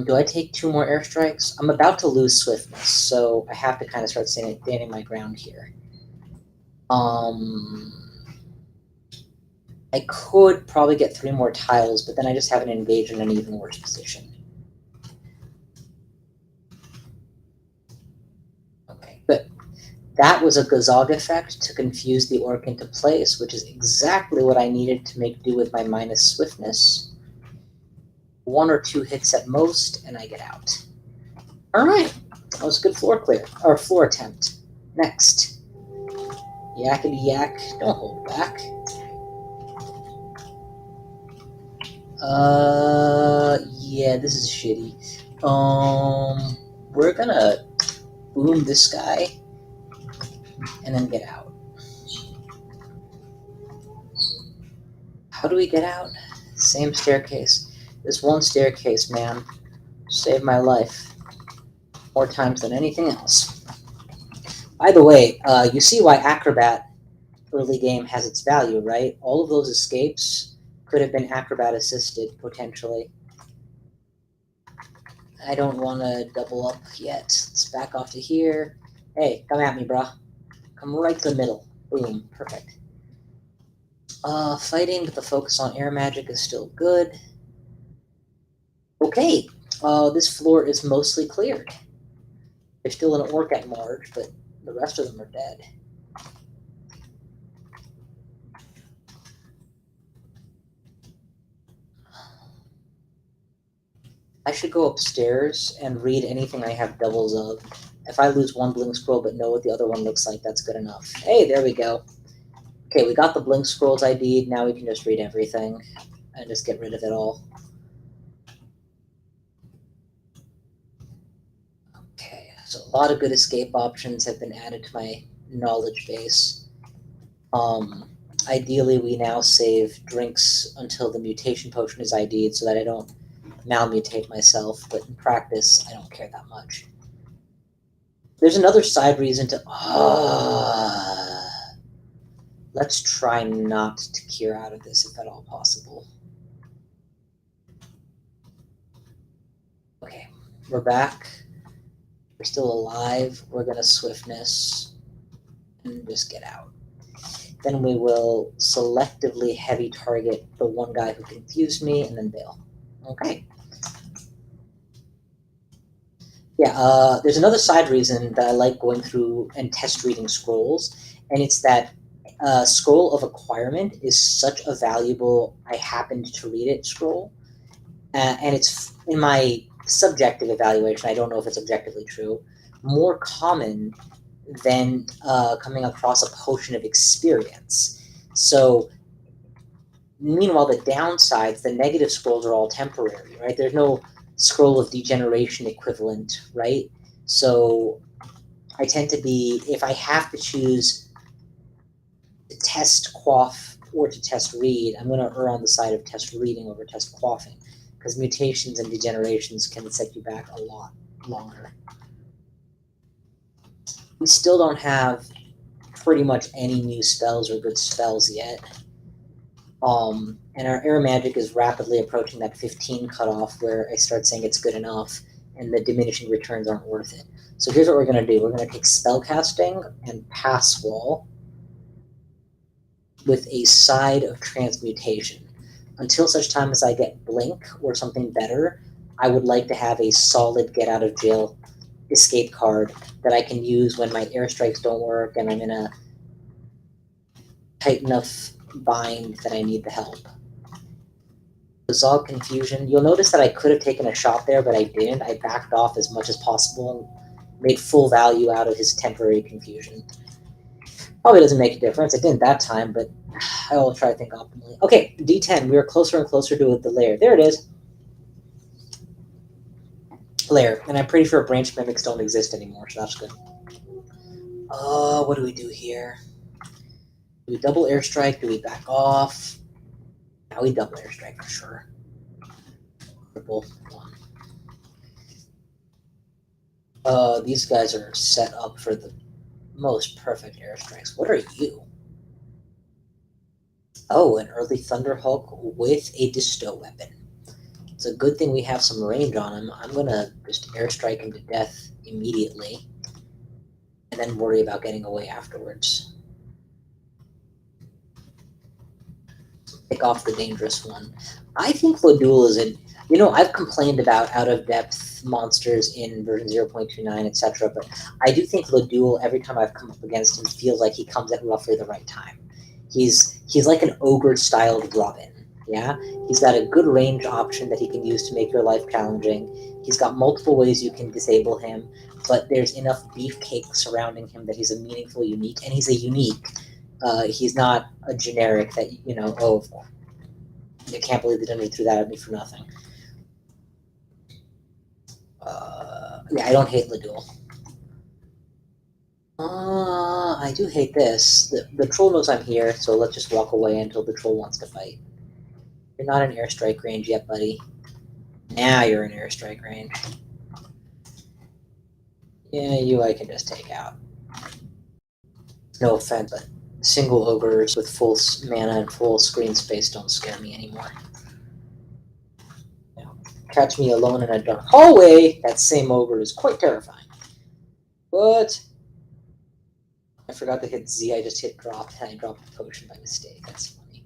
Speaker 1: Do I take 2 more airstrikes? I'm about to lose swiftness, so I have to kind of start standing my ground here. I could probably get 3 more tiles, but then I just haven't engaged in an even worse position. Okay, good. That was a Gazog effect to confuse the orc into place, which is exactly what I needed to make do with my minus swiftness. 1 or 2 hits at most, and I get out. Alright, that was a good floor clear, or floor attempt. Next. Yakety yak, don't hold back. Yeah, this is shitty. We're gonna boom this guy, and then get out. How do we get out? Same staircase. This one staircase, man, saved my life more times than anything else. By the way, you see why Acrobat early game has its value, right? All of those escapes could have been Acrobat assisted, potentially. I don't want to double up yet. Let's back off to here. Hey, come at me, brah. Come right to the middle. Boom, perfect. Fighting with the focus on air magic is still good. Okay, this floor is mostly cleared. There's still an orc at large, but the rest of them are dead. I should go upstairs and read anything I have doubles of. If I lose 1 blink scroll but know what the other one looks like, that's good enough. Hey, there we go. Okay, we got the blink scrolls ID'd. Now we can just read everything and just get rid of it all. Okay, so a lot of good escape options have been added to my knowledge base. Ideally, we now save drinks until the mutation potion is ID'd so that I don't malmutate myself, but in practice, I don't care that much. There's another side reason to... let's try not to cure out of this if at all possible. Okay, we're back. We're still alive. We're going to swiftness and just get out. Then we will selectively heavy target the one guy who confused me and then bail. Okay. Yeah, there's another side reason that I like going through and test reading scrolls, and it's that scroll of acquirement is such a valuable I happened to read it scroll, and it's in my subjective evaluation, I don't know if it's objectively true, more common than coming across a potion of experience. So meanwhile, the downsides, the negative scrolls are all temporary, right? There's no scroll of degeneration equivalent, right? So I tend to be, if I have to choose to test quaff or to test read, I'm going to err on the side of test reading over test quaffing, because mutations and degenerations can set you back a lot longer. We still don't have pretty much any new spells or good spells yet. And our air magic is rapidly approaching that 15 cutoff where I start saying it's good enough. and the diminishing returns aren't worth it. So here's what we're going to do. We're going to take Spellcasting and Pass Wall with a side of Transmutation. Until such time as I get Blink or something better, I would like to have a solid get out of jail escape card that I can use when my airstrikes don't work and I'm in a tight enough bind that I need the help. Resolve Confusion. You'll notice that I could have taken a shot there, but I didn't. I backed off as much as possible and made full value out of his temporary confusion. Probably doesn't make a difference. It didn't that time, but I will try to think optimally. Okay, D10. We are closer and closer to the lair. There it is. Lair. And I'm pretty sure branch mimics don't exist anymore, so that's good. What do we do here? Do we double airstrike? Do we back off? Now we double airstrike for sure. Triple one. These guys are set up for the most perfect airstrikes. What are you? Oh, an early Thunderhulk with a Disto weapon. It's a good thing we have some range on him. I'm gonna just airstrike him to death immediately, and then worry about getting away afterwards. Pick off the dangerous one. I think Lodul is a... You know, I've complained about out-of-depth monsters in version 0.29, etc., but I do think Lodul, every time I've come up against him, feels like he comes at roughly the right time. He's like an ogre-styled Robin, yeah? He's got a good range option that he can use to make your life challenging. He's got multiple ways you can disable him, but there's enough beefcake surrounding him that he's a meaningful unique, and he's a unique. He's not a generic that, you know, oh, I can't believe they didn't threw that at me for nothing. Yeah, I don't hate Ladul. I do hate this. The troll knows I'm here, so let's just walk away until the troll wants to fight. You're not in airstrike range yet, buddy. Now you're in airstrike range. Yeah, you I can just take out. No offense, but single ogres with full mana and full screen space don't scare me anymore. Catch me alone in a dark hallway, that same ogre is quite terrifying. But I forgot to hit Z, I just hit drop, and I dropped the potion by mistake. That's funny.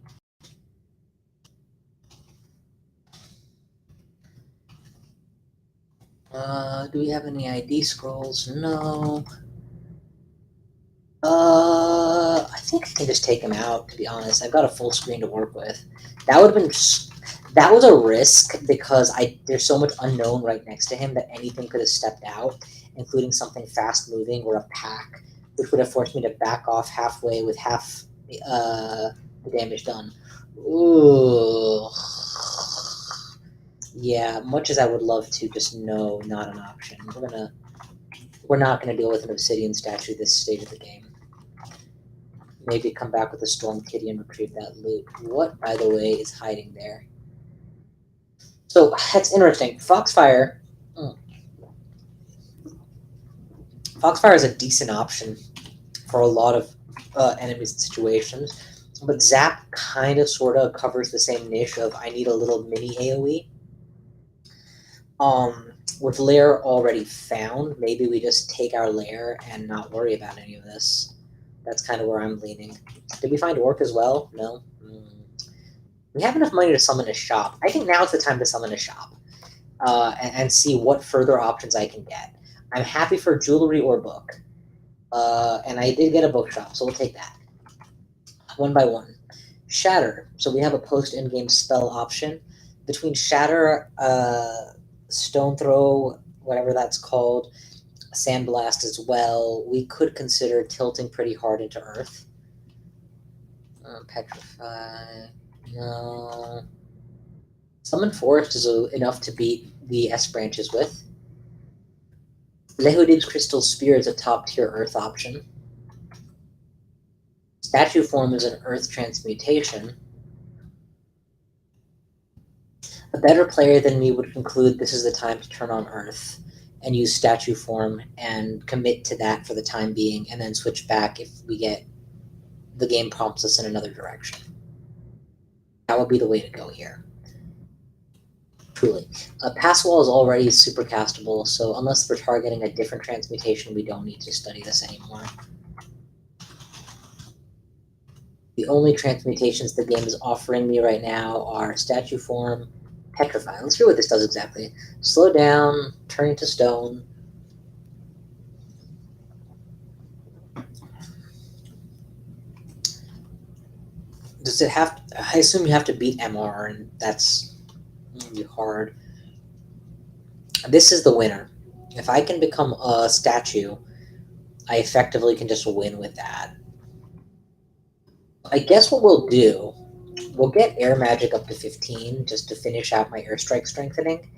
Speaker 1: Do we have any ID scrolls? No. I think I can just take him out, to be honest. I've got a full screen to work with. That would have been... That was a risk because there's so much unknown right next to him that anything could have stepped out, including something fast-moving or a pack, which would have forced me to back off halfway with half the damage done. Ooh. Yeah, much as I would love to, just no, not an option. We're not gonna deal with an obsidian statue this stage of the game. Maybe come back with a storm kitty and retrieve that loot. What, by the way, is hiding there? So that's interesting. Foxfire. Foxfire is a decent option for a lot of enemies and situations, but Zap kind of sort of covers the same niche of I need a little mini AoE. With Lair already found, maybe we just take our Lair and not worry about any of this. That's kind of where I'm leaning. Did we find Orc as well? No. We have enough money to summon a shop. I think now's the time to summon a shop and see what further options I can get. I'm happy for jewelry or book. And I did get a bookshop, so we'll take that. One by one. Shatter. So we have a post-in-game spell option. Between Shatter, Stone Throw, whatever that's called, Sandblast as well, we could consider tilting pretty hard into Earth. Petrify... No. Summon Forest is enough to beat the S branches with. Lehudib's Crystal Spear is a top-tier Earth option. Statue Form is an Earth transmutation. A better player than me would conclude this is the time to turn on Earth and use Statue Form and commit to that for the time being, and then switch back if the game prompts us in another direction. That would be the way to go here. Truly. Pass Wall is already super castable, so unless we're targeting a different transmutation, we don't need to study this anymore. The only transmutations the game is offering me right now are Statue Form, Petrify. Let's see what this does exactly. Slow down, turn into stone. Does it have... I assume you have to beat MR, and that's gonna be hard. This is the winner. If I can become a statue, I effectively can just win with that. I guess what we'll do, we'll get air magic up to 15 just to finish out my airstrike strengthening,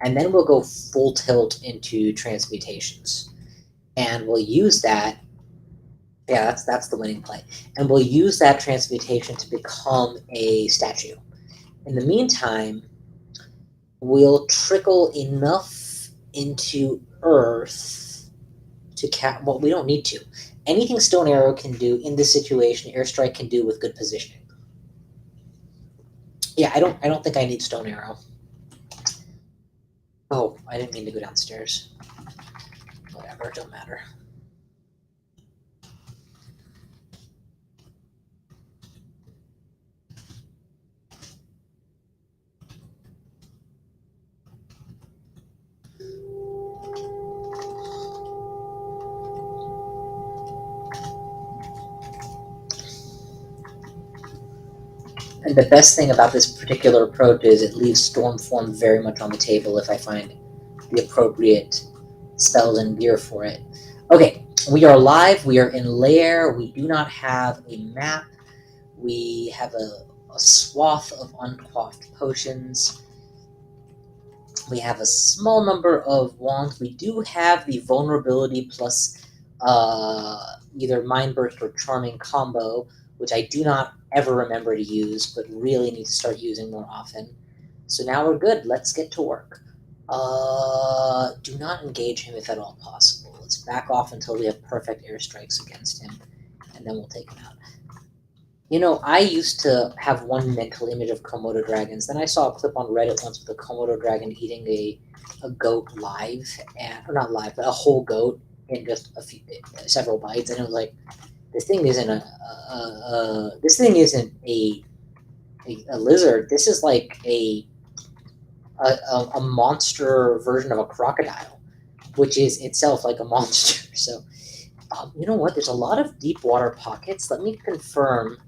Speaker 1: and then we'll go full tilt into transmutations. And we'll use that. Yeah, that's the winning play. And we'll use that transmutation to become a statue. In the meantime, we'll trickle enough into Earth to well, we don't need to. Anything Stone Arrow can do in this situation, Airstrike can do with good positioning. Yeah, I don't think I need Stone Arrow. Oh, I didn't mean to go downstairs. Whatever, it don't matter. And the best thing about this particular approach is it leaves Storm Form very much on the table if I find the appropriate spells and gear for it. Okay, we are live. We are in Lair. We do not have a map. We have a swath of unquaffed potions. We have a small number of wands. We do have the vulnerability plus either Mind Burst or Charming combo, which I do not ever remember to use, but really need to start using more often. So now we're good. Let's get to work. Do not engage him if at all possible. Let's back off until we have perfect airstrikes against him, and then we'll take him out. You know, I used to have one mental image of Komodo dragons. Then I saw a clip on Reddit once with a Komodo dragon eating a goat live, or not live, but a whole goat in just several bites, and it was like, this thing isn't this thing isn't a lizard. This is like a monster version of a crocodile, which is itself like a monster. So, you know what? There's a lot of deep water pockets. Let me confirm.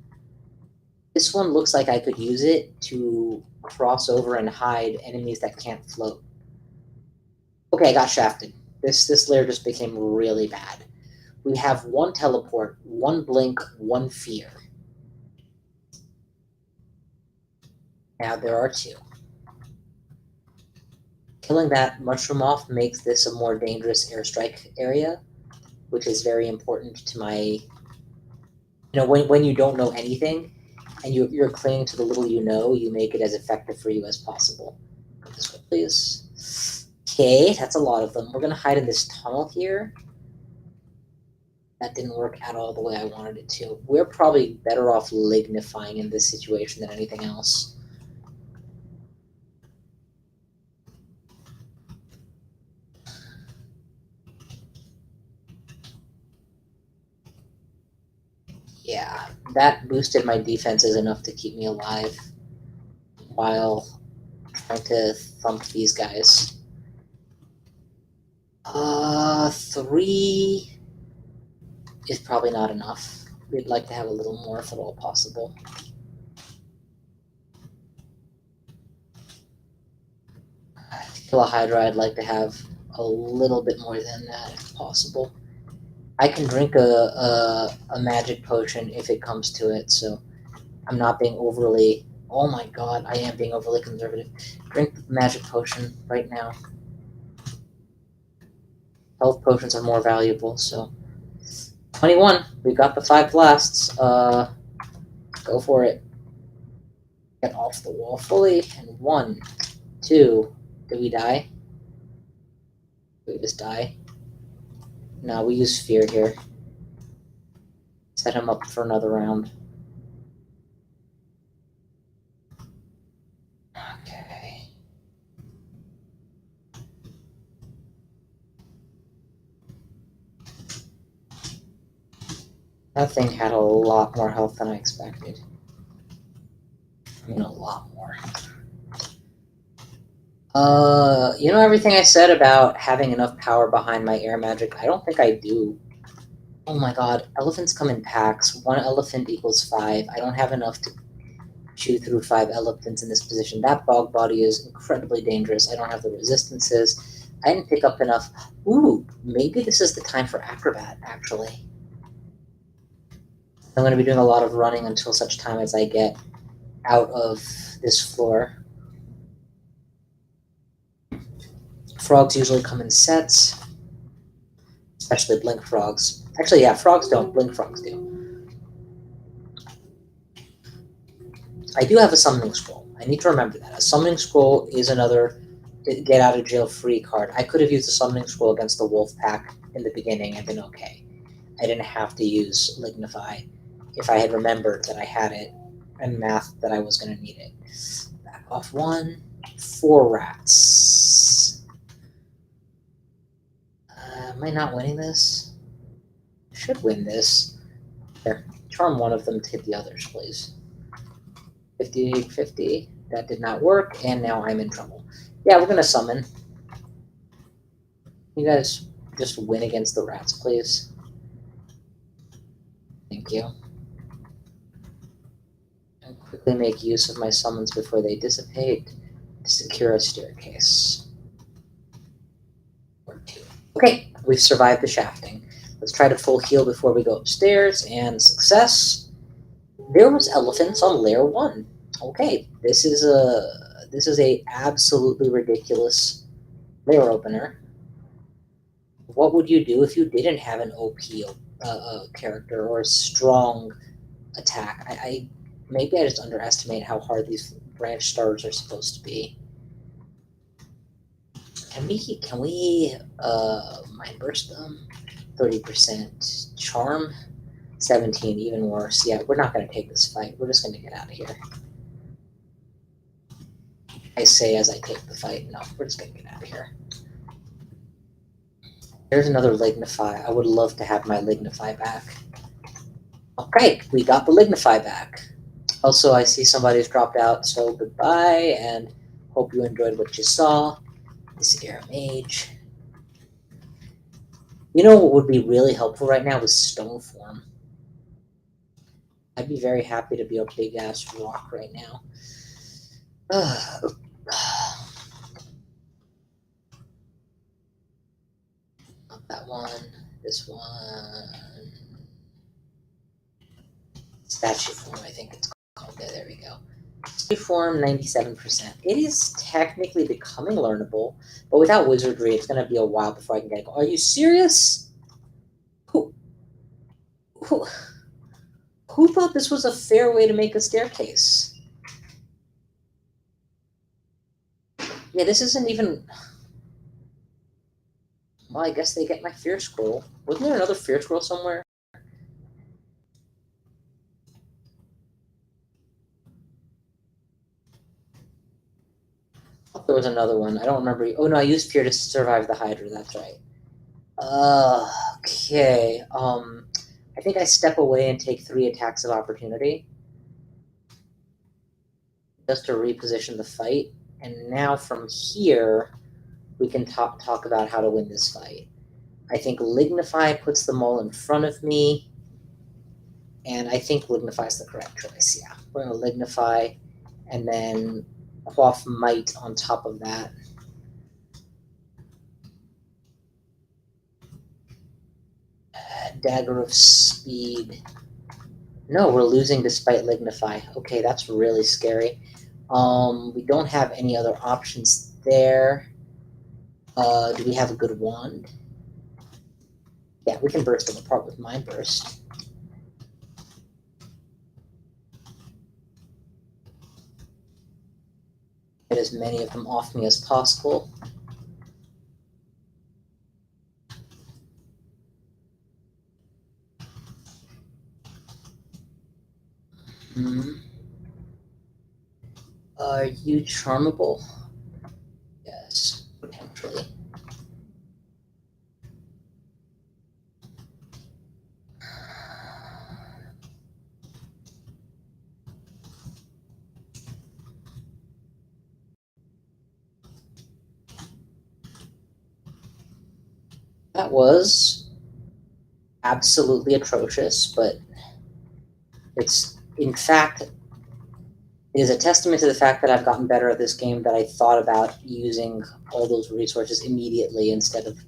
Speaker 1: This one looks like I could use it to cross over and hide enemies that can't float. Okay, I got shafted. This layer just became really bad. We have one teleport, one blink, one fear. Now there are two. Killing that mushroom off makes this a more dangerous airstrike area, which is very important to my... You know, when you don't know anything, and you're clinging to the little you know, you make it as effective for you as possible. Go this way, please. Okay, that's a lot of them. We're going to hide in this tunnel here. That didn't work at all the way I wanted it to. We're probably better off lignifying in this situation than anything else. Yeah, that boosted my defenses enough to keep me alive while trying to thump these guys. 3 is probably not enough. We'd like to have a little more if at all possible. To kill a Hydra, I'd like to have a little bit more than that if possible. I can drink a magic potion if it comes to it, so I'm not being overly... Oh my god, I am being overly conservative. Drink the magic potion right now. Health potions are more valuable, so... 21, we got the 5 blasts. Go for it. Get off the wall fully, and 1, 2, did we die? Did we just die? No, we use fear here. Set him up for another round. Okay. That thing had a lot more health than I expected. I mean, a lot more. You know everything I said about having enough power behind my air magic? I don't think I do. Oh my god, elephants come in packs. 1 elephant equals 5. I don't have enough to chew through 5 elephants in this position. That bog body is incredibly dangerous. I don't have the resistances. I didn't pick up enough. Ooh, maybe this is the time for acrobat, actually. I'm going to be doing a lot of running until such time as I get out of this floor. Frogs usually come in sets, especially blink frogs. Actually, yeah, frogs don't, blink frogs do. I do have a summoning scroll. I need to remember that. A summoning scroll is another get out of jail free card. I could have used a summoning scroll against the wolf pack in the beginning and been okay. I didn't have to use Lignify if I had remembered that I had it and math that I was going to need it. Back off 1. 4 rats. Am I not winning this? I should win this. Here, charm one of them to hit the others, please. 50-50. That did not work, and now I'm in trouble. Yeah, we're going to summon. You guys just win against the rats, please. Thank you. And quickly make use of my summons before they dissipate to secure a staircase. Or 2. Okay, we've survived the shafting. Let's try to full heal before we go upstairs, and success. There was elephants on layer 1. Okay, this is a absolutely ridiculous layer opener. What would you do if you didn't have an OP character or a strong attack? Maybe I just underestimate how hard these branch starters are supposed to be. Can we mind burst them? 30% charm, 17, even worse. Yeah, we're not going to take this fight. We're just going to get out of here. I say as I take the fight. No, we're just going to get out of here. There's another Lignify. I would love to have my Lignify back. Okay, we got the Lignify back. Also, I see somebody's dropped out, so goodbye, and hope you enjoyed what you saw. This air mage. You know what would be really helpful right now is stone form. I'd be very happy to be a big ass rock right now. Not that one. This one. Statue form, I think it's called. There we go. Statue form, 97%. It is technically becoming learnable, but without wizardry, it's going to be a while before I can get it. Are you serious? Who thought this was a fair way to make a staircase? Yeah, this isn't even... Well, I guess they get my fear scroll. Wasn't there another fear scroll somewhere? I thought there was another one. I don't remember. Oh, no, I used fear to survive the Hydra. That's right. Okay. I think I step away and take 3 attacks of opportunity. Just to reposition the fight. And now from here, we can talk about how to win this fight. I think Lignify puts them all in front of me. And I think Lignify is the correct choice, yeah. We're going to Lignify, and then Quaff Might on top of that. Dagger of Speed. No, we're losing despite Lignify. Okay, that's really scary. We don't have any other options there. Do we have a good wand? Yeah, we can burst them apart with Mind Burst. Get as many of them off me as possible. Are you charmable? Yes, potentially. That was absolutely atrocious, but it's, in fact, it is a testament to the fact that I've gotten better at this game, that I thought about using all those resources immediately instead of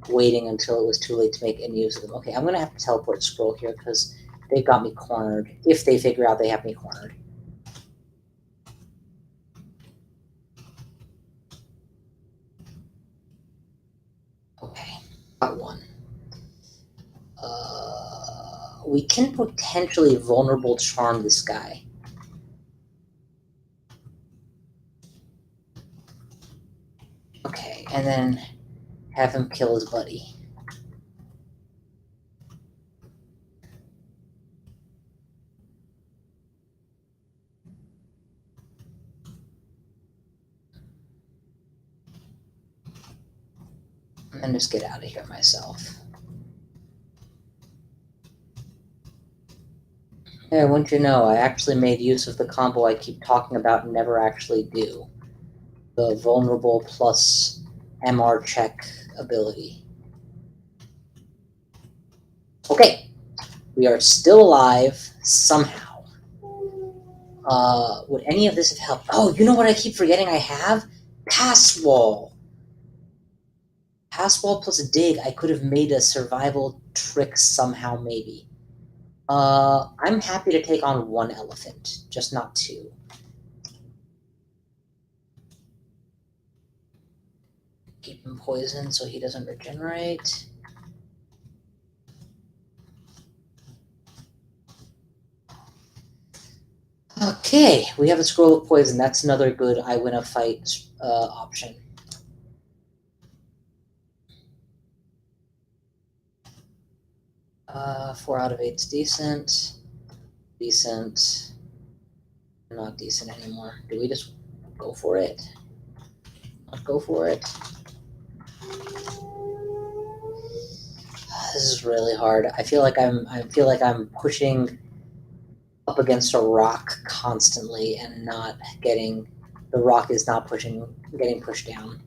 Speaker 1: waiting until it was too late to make any use of them. Okay, I'm going to have to teleport scroll here because they've got me cornered, if they figure out they have me cornered. Okay, got one. We can potentially vulnerable charm this guy. Okay, and then have him kill his buddy. And just get out of here myself. Yeah, wouldn't you know, I actually made use of the combo I keep talking about and never actually do. The vulnerable plus MR check ability. Okay, we are still alive somehow. Would any of this have helped? Oh, you know what I keep forgetting I have? Pass wall. Pass wall plus a dig. I could have made a survival trick somehow, maybe. I'm happy to take on one elephant, just not two. Keep him poisoned so he doesn't regenerate. Okay, we have a scroll of poison. That's another good I win a fight option. Uh, 4 out of 8's decent. Decent. Not decent anymore. Do we just go for it? Not go for it. This is really hard. I feel like I'm pushing up against a rock constantly and not getting, the rock is not getting pushed down.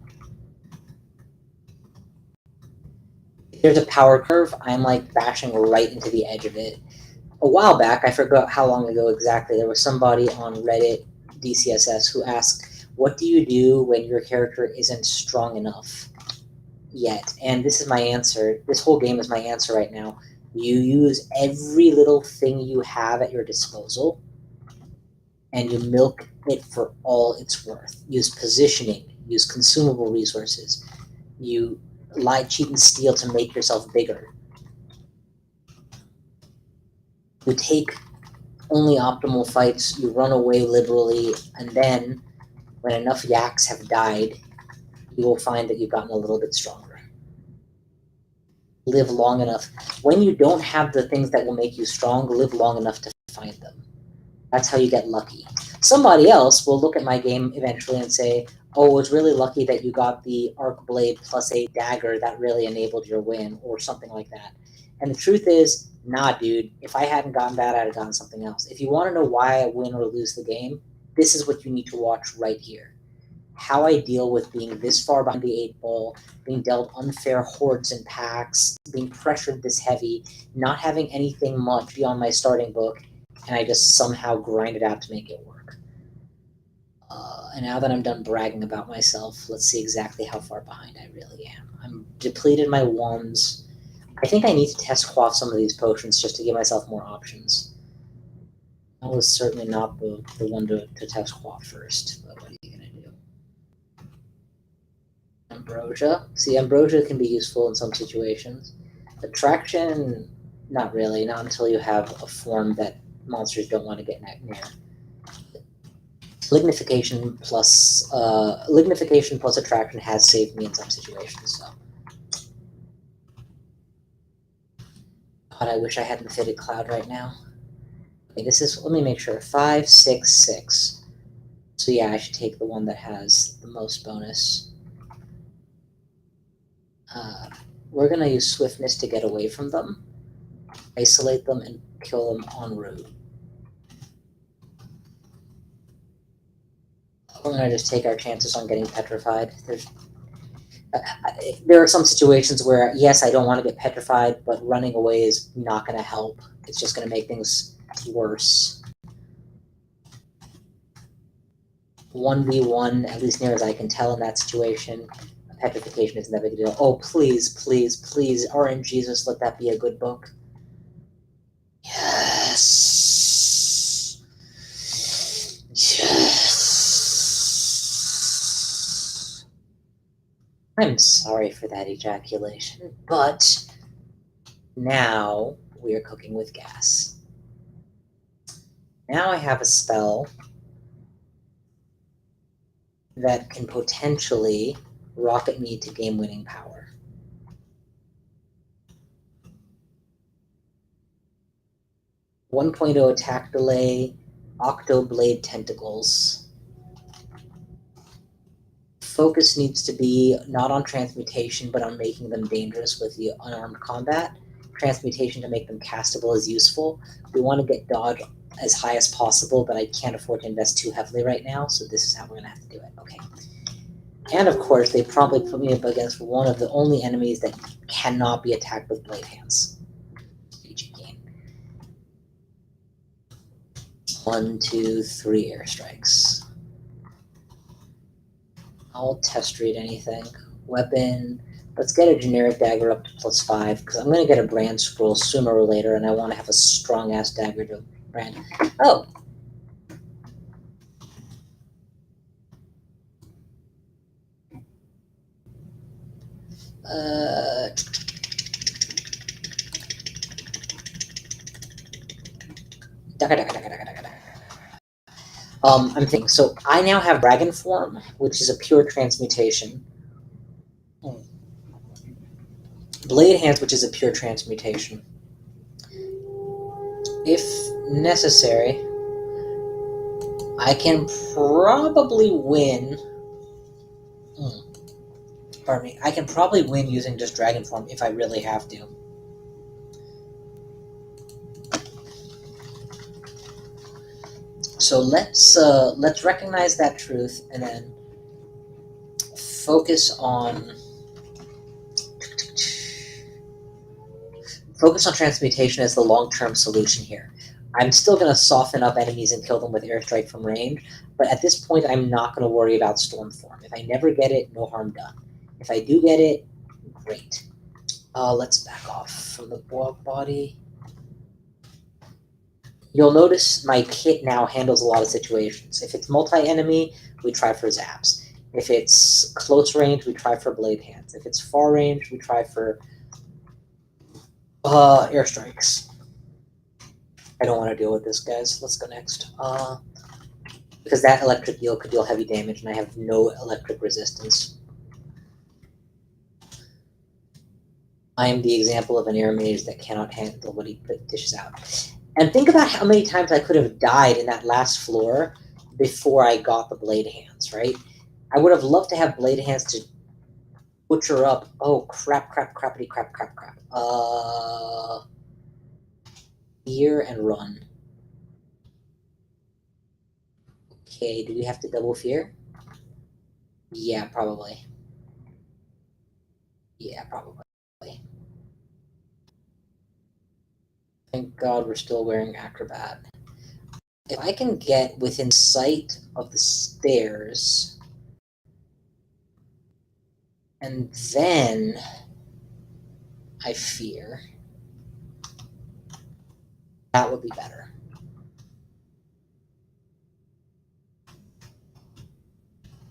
Speaker 1: If there's a power curve, I'm like bashing right into the edge of it. A while back, I forgot how long ago exactly, there was somebody on Reddit DCSS who asked, what do you do when your character isn't strong enough yet? And this is my answer. This whole game is my answer right now. You use every little thing you have at your disposal and you milk it for all it's worth. Use positioning, use consumable resources, you lie, cheat, and steal to make yourself bigger. You take only optimal fights, you run away liberally, and then, when enough yaks have died, you will find that you've gotten a little bit stronger. Live long enough. When you don't have the things that will make you strong, live long enough to find them. That's how you get lucky. Somebody else will look at my game eventually and say, oh, it was really lucky that you got the arc blade plus a dagger that really enabled your win, or something like that. And the truth is, nah, dude, if I hadn't gotten that, I'd have gotten something else. If you want to know why I win or lose the game, this is what you need to watch right here. How I deal with being this far behind the 8-ball, being dealt unfair hordes and packs, being pressured this heavy, not having anything much beyond my starting book, and I just somehow grind it out to make it work. And now that I'm done bragging about myself, let's see exactly how far behind I really am. I'm depleted my ones. I think I need to test quaff some of these potions just to give myself more options. That was certainly not the one to test quaff first, but what are you going to do? Ambrosia. See, ambrosia can be useful in some situations. Attraction, not really, not until you have a form that monsters don't want to get near. Lignification plus attraction has saved me in some situations. So, God, I wish I hadn't fitted Cloud right now. Okay, this is. Let me make sure. 5, 6, 6. So yeah, I should take the one that has the most bonus. We're gonna use swiftness to get away from them, isolate them, and kill them en route. We're gonna just take our chances on getting petrified. There are some situations where, yes, I don't want to get petrified, but running away is not going to help. It's just going to make things worse. 1v1, at least near as I can tell in that situation. Petrification isn't that big a deal. Oh, please, please, please, RNGesus, let that be a good book. Yes. Yes. I'm sorry for that ejaculation, but now we are cooking with gas. Now I have a spell that can potentially rocket me to game-winning power. .0 attack delay, Octoblade Tentacles. Focus needs to be not on transmutation, but on making them dangerous with the unarmed combat. Transmutation to make them castable is useful. We want to get dodge as high as possible, but I can't afford to invest too heavily right now, so this is how we're going to have to do it. Okay. And of course, they probably put me up against one of the only enemies that cannot be attacked with blade hands. Gain. 1, 2, 3 airstrikes. I'll test read anything. Weapon. Let's get a generic dagger up to +5, because I'm going to get a brand scroll sooner or later, and I want to have a strong-ass dagger to brand. Oh! I'm thinking. So I now have Dragon Form, which is a pure transmutation. Blade Hands, which is a pure transmutation. If necessary, I can probably win. Pardon me. I can probably win using just Dragon Form if I really have to. So let's recognize that truth and then focus on transmutation as the long-term solution here. I'm still going to soften up enemies and kill them with airstrike from range, but at this point I'm not going to worry about Storm Form. If I never get it, no harm done. If I do get it, great. Let's back off from the body. You'll notice my kit now handles a lot of situations. If it's multi-enemy, we try for zaps. If it's close range, we try for blade hands. If it's far range, we try for airstrikes. I don't want to deal with this, guys. Let's go next. Because that electric eel could deal heavy damage, and I have no electric resistance. I am the example of an air mage that cannot handle what he dishes out. And think about how many times I could have died in that last floor before I got the blade hands, right? I would have loved to have blade hands to butcher up. Oh, crap, crap, crappity, crap, crap, crap. Fear and run. Okay, do we have to double fear? Yeah, probably. Yeah, probably. Thank God we're still wearing Acrobat. If I can get within sight of the stairs, and then I fear, that would be better.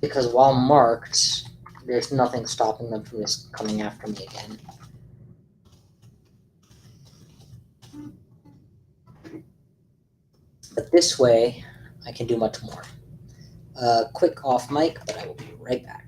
Speaker 1: Because while marked, there's nothing stopping them from just coming after me again. But this way, I can do much more. Quick off mic, but I will be right back.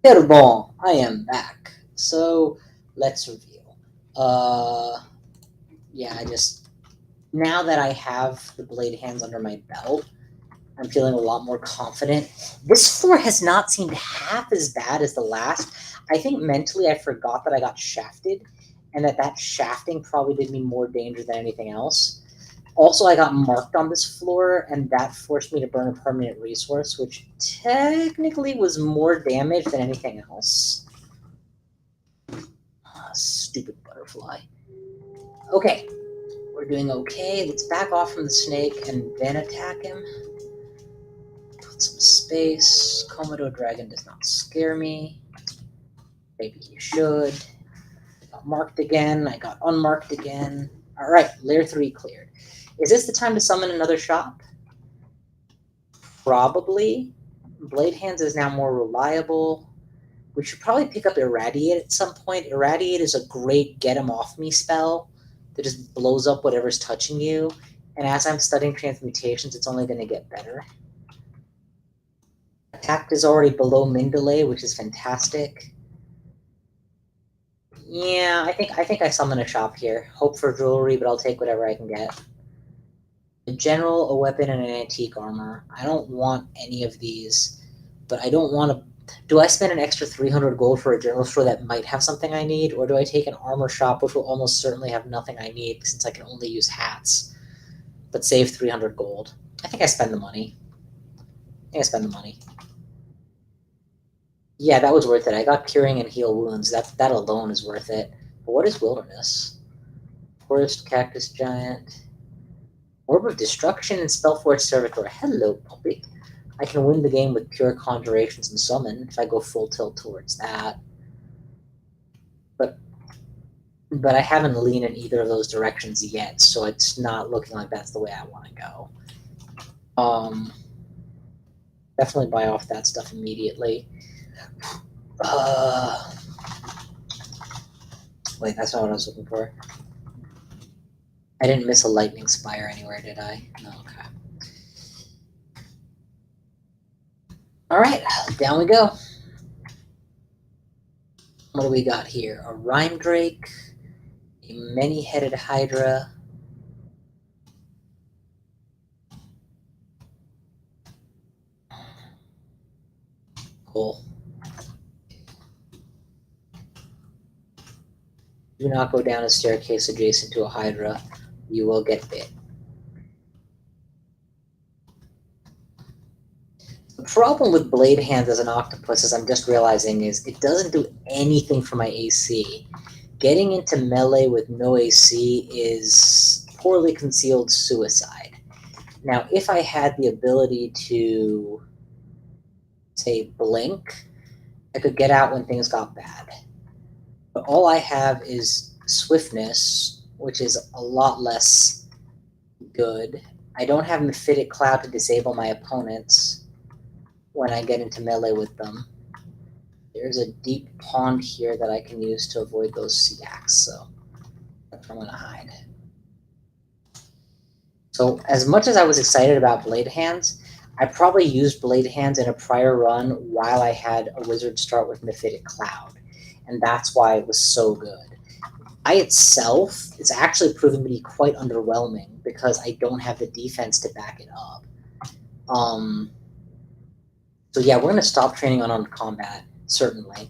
Speaker 1: Pardon, I am back. So let's review. Yeah, now that I have the blade hands under my belt, I'm feeling a lot more confident. This floor has not seemed half as bad as the last. I think mentally I forgot that I got shafted, and that shafting probably did me more danger than anything else. Also, I got marked on this floor, and that forced me to burn a permanent resource, which technically was more damage than anything else. Stupid butterfly. Okay, we're doing okay. Let's back off from the snake and then attack him. Put some space. Komodo dragon does not scare me. Maybe he should. I got marked again. I got unmarked again. Alright, layer 3 cleared. Is this the time to summon another shop? Probably. Blade Hands is now more reliable. We should probably pick up Irradiate at some point. Irradiate is a great get him off me spell that just blows up whatever's touching you. And as I'm studying transmutations, it's only going to get better. Attack is already below min delay, which is fantastic. Yeah, I think I summon a shop here. Hope for jewelry, but I'll take whatever I can get. A general, a weapon, and an antique armor. I don't want any of these, but I don't want to... Do I spend an extra 300 gold for a general store that might have something I need, or do I take an armor shop, which will almost certainly have nothing I need, since I can only use hats, but save 300 gold? I think I spend the money. Yeah, that was worth it. I got Curing and Heal Wounds. That alone is worth it. But what is Wilderness? Forest, Cactus Giant... Orb of Destruction and Spellforge Servitor. Hello, puppy. I can win the game with pure conjurations and summon if I go full tilt towards that. But I haven't leaned in either of those directions yet, so it's not looking like that's the way I want to go. Definitely buy off that stuff immediately. Wait, that's not what I was looking for. I didn't miss a lightning spire anywhere, did I? No, okay. Alright, down we go. What do we got here? A Rhyme Drake, a many-headed Hydra. Cool. Do not go down a staircase adjacent to a Hydra. You will get bit. The problem with Blade Hands as an octopus, as I'm just realizing, is it doesn't do anything for my AC. Getting into melee with no AC is poorly concealed suicide. Now, if I had the ability to, say, blink, I could get out when things got bad. But all I have is swiftness, which is a lot less good. I don't have Mephitic Cloud to disable my opponents when I get into melee with them. There's a deep pond here that I can use to avoid those Seax, so that's where I'm going to hide. So as much as I was excited about Blade Hands, I probably used Blade Hands in a prior run while I had a wizard start with Mephitic Cloud, and that's why it was so good. By itself, it's actually proven to be quite underwhelming because I don't have the defense to back it up. So yeah, we're going to stop training on unarmed combat, certainly.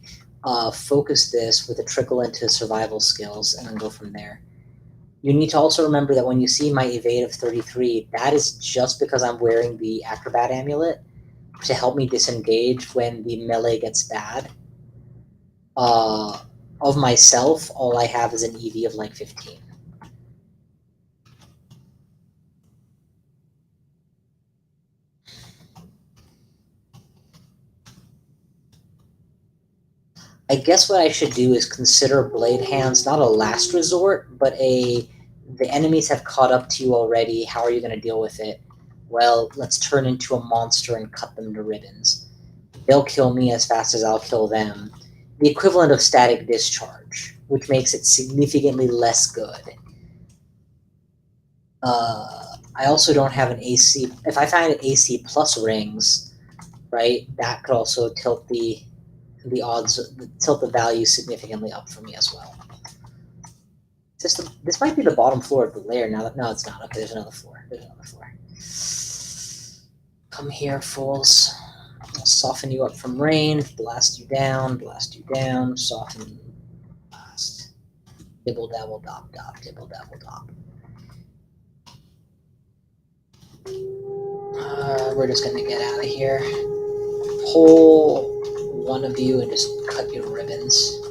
Speaker 1: Focus this with a trickle into survival skills and then go from there. You need to also remember that when you see my evade of 33, that is just because I'm wearing the Acrobat Amulet to help me disengage when the melee gets bad. Of myself, all I have is an EV of like 15. I guess what I should do is consider Blade Hands not a last resort, but the enemies have caught up to you already. How are you going to deal with it? Well, let's turn into a monster and cut them to ribbons. They'll kill me as fast as I'll kill them. The equivalent of static discharge, which makes it significantly less good. I also don't have an AC. If I find an AC plus rings, right, that could also tilt the the odds, tilt the value significantly up for me as well. This might be the bottom floor of the layer now. No, it's not. Okay, there's another floor. There's another floor. Come here, fools. I'll soften you up from range, blast you down, soften, blast. Dibble dabble dop dop, dibble dabble dop. We're just gonna get out of here. Pull one of you and just cut your ribbons.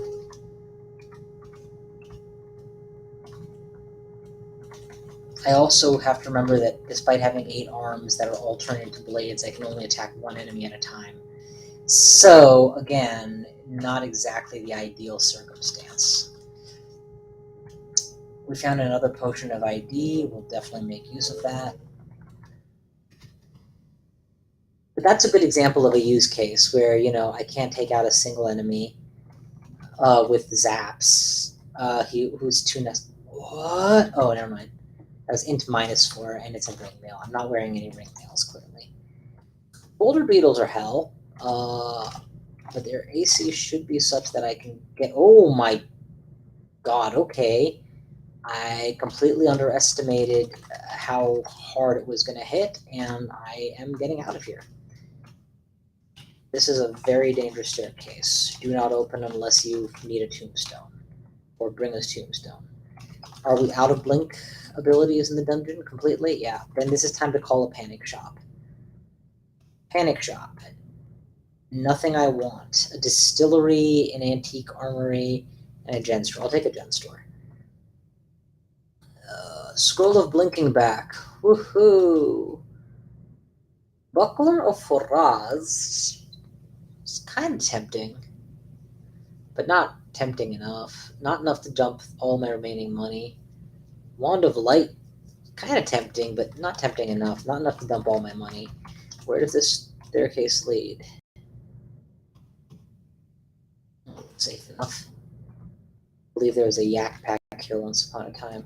Speaker 1: I also have to remember that despite having 8 arms that are all turned into blades, I can only attack one enemy at a time. So, again, not exactly the ideal circumstance. We found another potion of ID. We'll definitely make use of that. But that's a good example of a use case where, you know, I can't take out a single enemy with zaps. Who's 2 nest? What? Oh, never mind. That was int -4, and it's a ring mail. I'm not wearing any ring mails, clearly. Boulder beetles are hell, but their AC should be such that I can get... Oh my god, okay. I completely underestimated how hard it was going to hit, and I am getting out of here. This is a very dangerous staircase. Do not open unless you need a tombstone, or bring us tombstone. Are we out of blink abilities in the dungeon completely? Yeah. Then this is time to call a panic shop. Panic shop. Nothing I want. A distillery, an antique armory, and a gen store. I'll take a gen store. Scroll of blinking back. Woohoo! Buckler of Foraz. It's kind of tempting, but not tempting enough. Not enough to dump all my remaining money. Wand of Light, kind of tempting, but not tempting enough. Not enough to dump all my money. Where does this staircase lead? Safe enough. I believe there was a yak pack here once upon a time.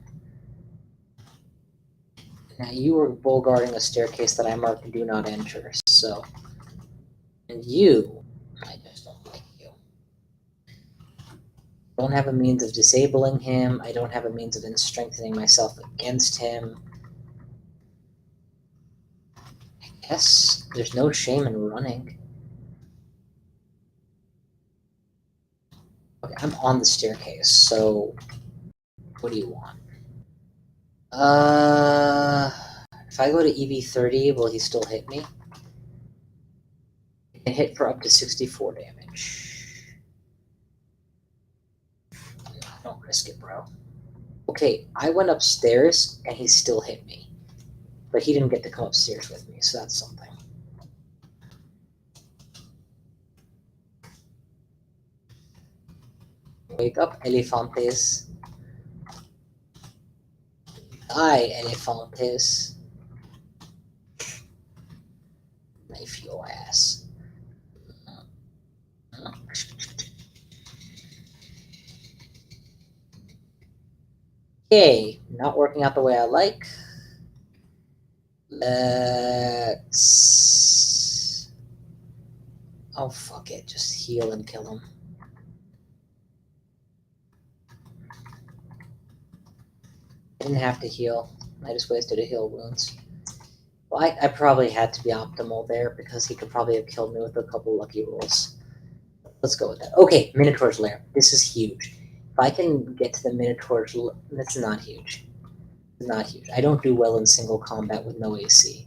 Speaker 1: Now you were bull guarding a staircase that I marked do not enter, so... And you, I just don't like you. Don't have a means of disabling him. I don't have a means of strengthening myself against him. I guess there's no shame in running. Okay, I'm on the staircase, so what do you want? If I go to EV30, will he still hit me? He can hit for up to 64 damage. Don't risk it, bro. Okay, I went upstairs and he still hit me. But he didn't get to come upstairs with me, so that's something. Wake up, elefantes. Die, elefantes. Knife your ass. Okay, not working out the way I like. Let's... Oh, fuck it. Just heal and kill him. I didn't have to heal. I just wasted a heal wounds. Well, I probably had to be optimal there because he could probably have killed me with a couple lucky rolls. Let's go with that. Okay, Minotaur's Lair. This is huge. If I can get to the Minotaur's Lair... That's not huge. It's not huge. I don't do well in single combat with no AC.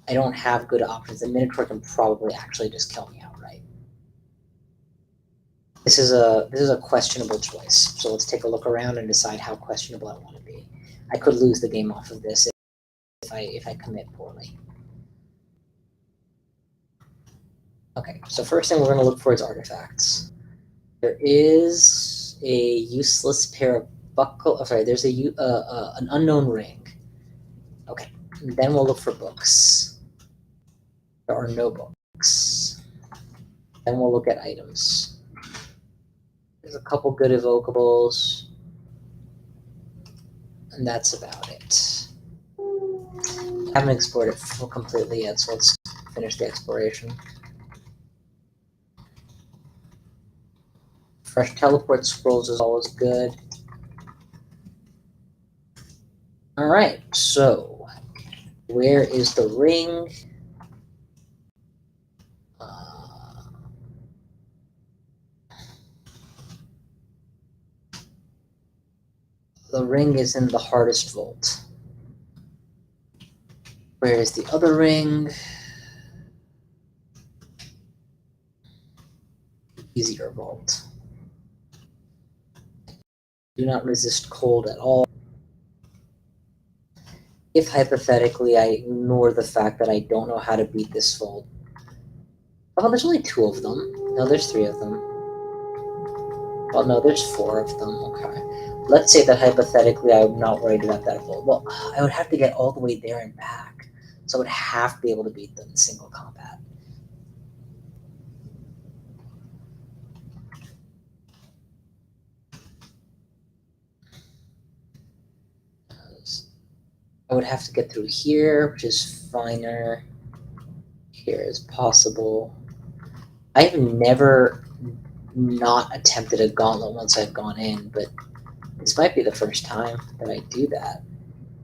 Speaker 1: I don't have good options. The Minotaur can probably actually just kill me outright. This is a questionable choice. So let's take a look around and decide how questionable I want to be. I could lose the game off of this if I commit poorly. Okay, so first thing we're going to look for is artifacts. There is a useless pair of buckle. Oh, sorry, there's an unknown ring. Okay, and then we'll look for books. There are no books. Then we'll look at items. There's a couple good evocables, and that's about it. I haven't explored it completely yet, so let's finish the exploration. Fresh teleport scrolls is always good. Alright, so where is the ring? The ring is in the hardest vault. Where is the other ring? Easier vault. Do not resist cold at all. If hypothetically I ignore the fact that I don't know how to beat this vault. Oh, there's only 2 of them. No, there's 3 of them. Well, no, there's 4 of them. Okay. Let's say that hypothetically I'm not worried about that vault. Well, I would have to get all the way there and back. So I would have to be able to beat them in single combat. I would have to get through here, which is finer. Here is possible. I have never not attempted a gauntlet once I've gone in, but this might be the first time that I do that.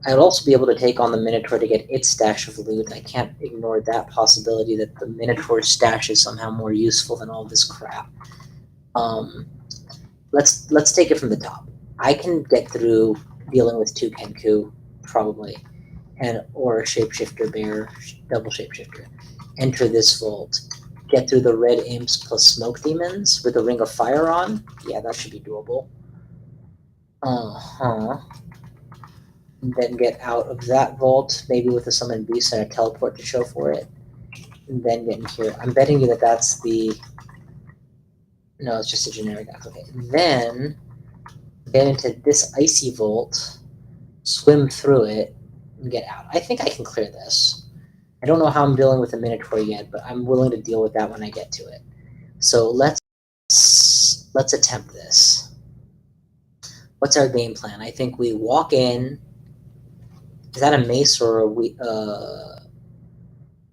Speaker 1: I would also be able to take on the Minotaur to get its stash of loot, and I can't ignore that possibility that the Minotaur's stash is somehow more useful than all this crap. Let's take it from the top. I can get through dealing with 2 Kenku, probably, or a Shapeshifter Bear, double Shapeshifter. Enter this vault. Get through the red imps plus smoke demons with a ring of fire on. Yeah, that should be doable. And then get out of that vault, maybe with a summon beast and a teleport to show for it. And then get in here. I'm betting you that that's the... No, it's just a generic axe. Okay. Then get into this icy vault, swim through it, and get out. I think I can clear this. I don't know how I'm dealing with the Minotaur yet, but I'm willing to deal with that when I get to it. So let's attempt this. What's our game plan? I think we walk in. Is that a mace or a